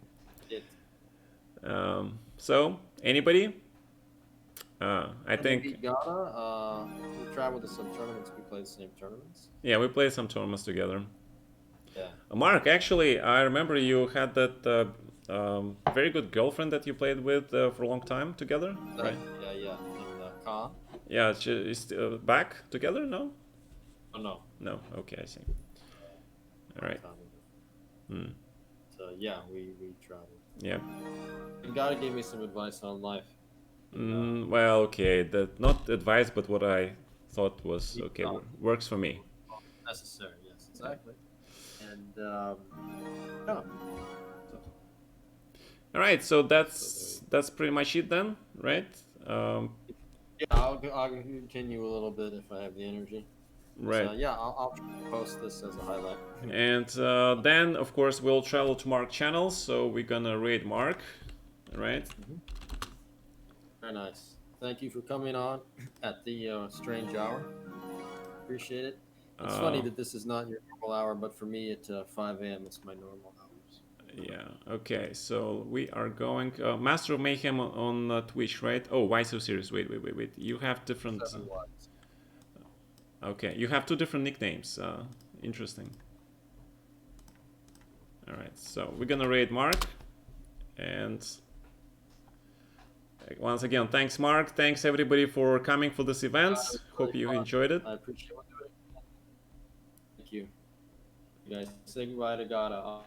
Speaker 2: Дети.
Speaker 1: So, anybody? I
Speaker 2: When we
Speaker 1: think,
Speaker 2: beat Ghana, we traveled to some tournaments. We played the same tournaments.
Speaker 1: yeah, we played some tournaments together.
Speaker 2: Yeah.
Speaker 1: Mark, actually, I remember you had that very good girlfriend that you played with for a long time together, right?
Speaker 2: Yeah, yeah. In Khan.
Speaker 1: Yeah, is back together? No?
Speaker 2: Oh, no.
Speaker 1: No. Okay, I see. All
Speaker 2: Long
Speaker 1: right.
Speaker 2: time ago.
Speaker 1: Hmm.
Speaker 2: So, yeah, we traveled.
Speaker 1: Yeah.
Speaker 2: And Ghana gave me some advice on life.
Speaker 1: Well, okay. That not advice, but what I thought was
Speaker 2: He
Speaker 1: okay.
Speaker 2: thought
Speaker 1: Works for me.
Speaker 2: necessary, yes, exactly. And, yeah. So,
Speaker 1: All right. So that's pretty much it then, right? Um,
Speaker 2: yeah, I'll continue a little bit if I have the energy.
Speaker 1: right.
Speaker 2: So, yeah, I'll post this as a highlight.
Speaker 1: And then, of course, we'll travel to Mark channel. So we're gonna raid Mark, right?
Speaker 2: Very nice. Thank you for coming on at the strange hour. Appreciate it. It's funny that this is not your normal hour, but for me at 5 a.m. it's my normal hours.
Speaker 1: Yeah. Okay. So we are going Master of Mayhem on Twitch, right? Oh, why so serious? Wait. You have different.
Speaker 2: 7 watts.
Speaker 1: Okay, you have two different nicknames. Interesting. All right. So we're gonna raid Mark, and Once again, thanks, Mark. Thanks, everybody, for coming for this event.
Speaker 2: It was
Speaker 1: Hope
Speaker 2: really
Speaker 1: you
Speaker 2: fun.
Speaker 1: enjoyed it.
Speaker 2: I appreciate it. Thank you. You guys say goodbye to Gata.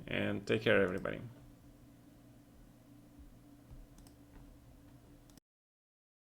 Speaker 1: And take care, everybody.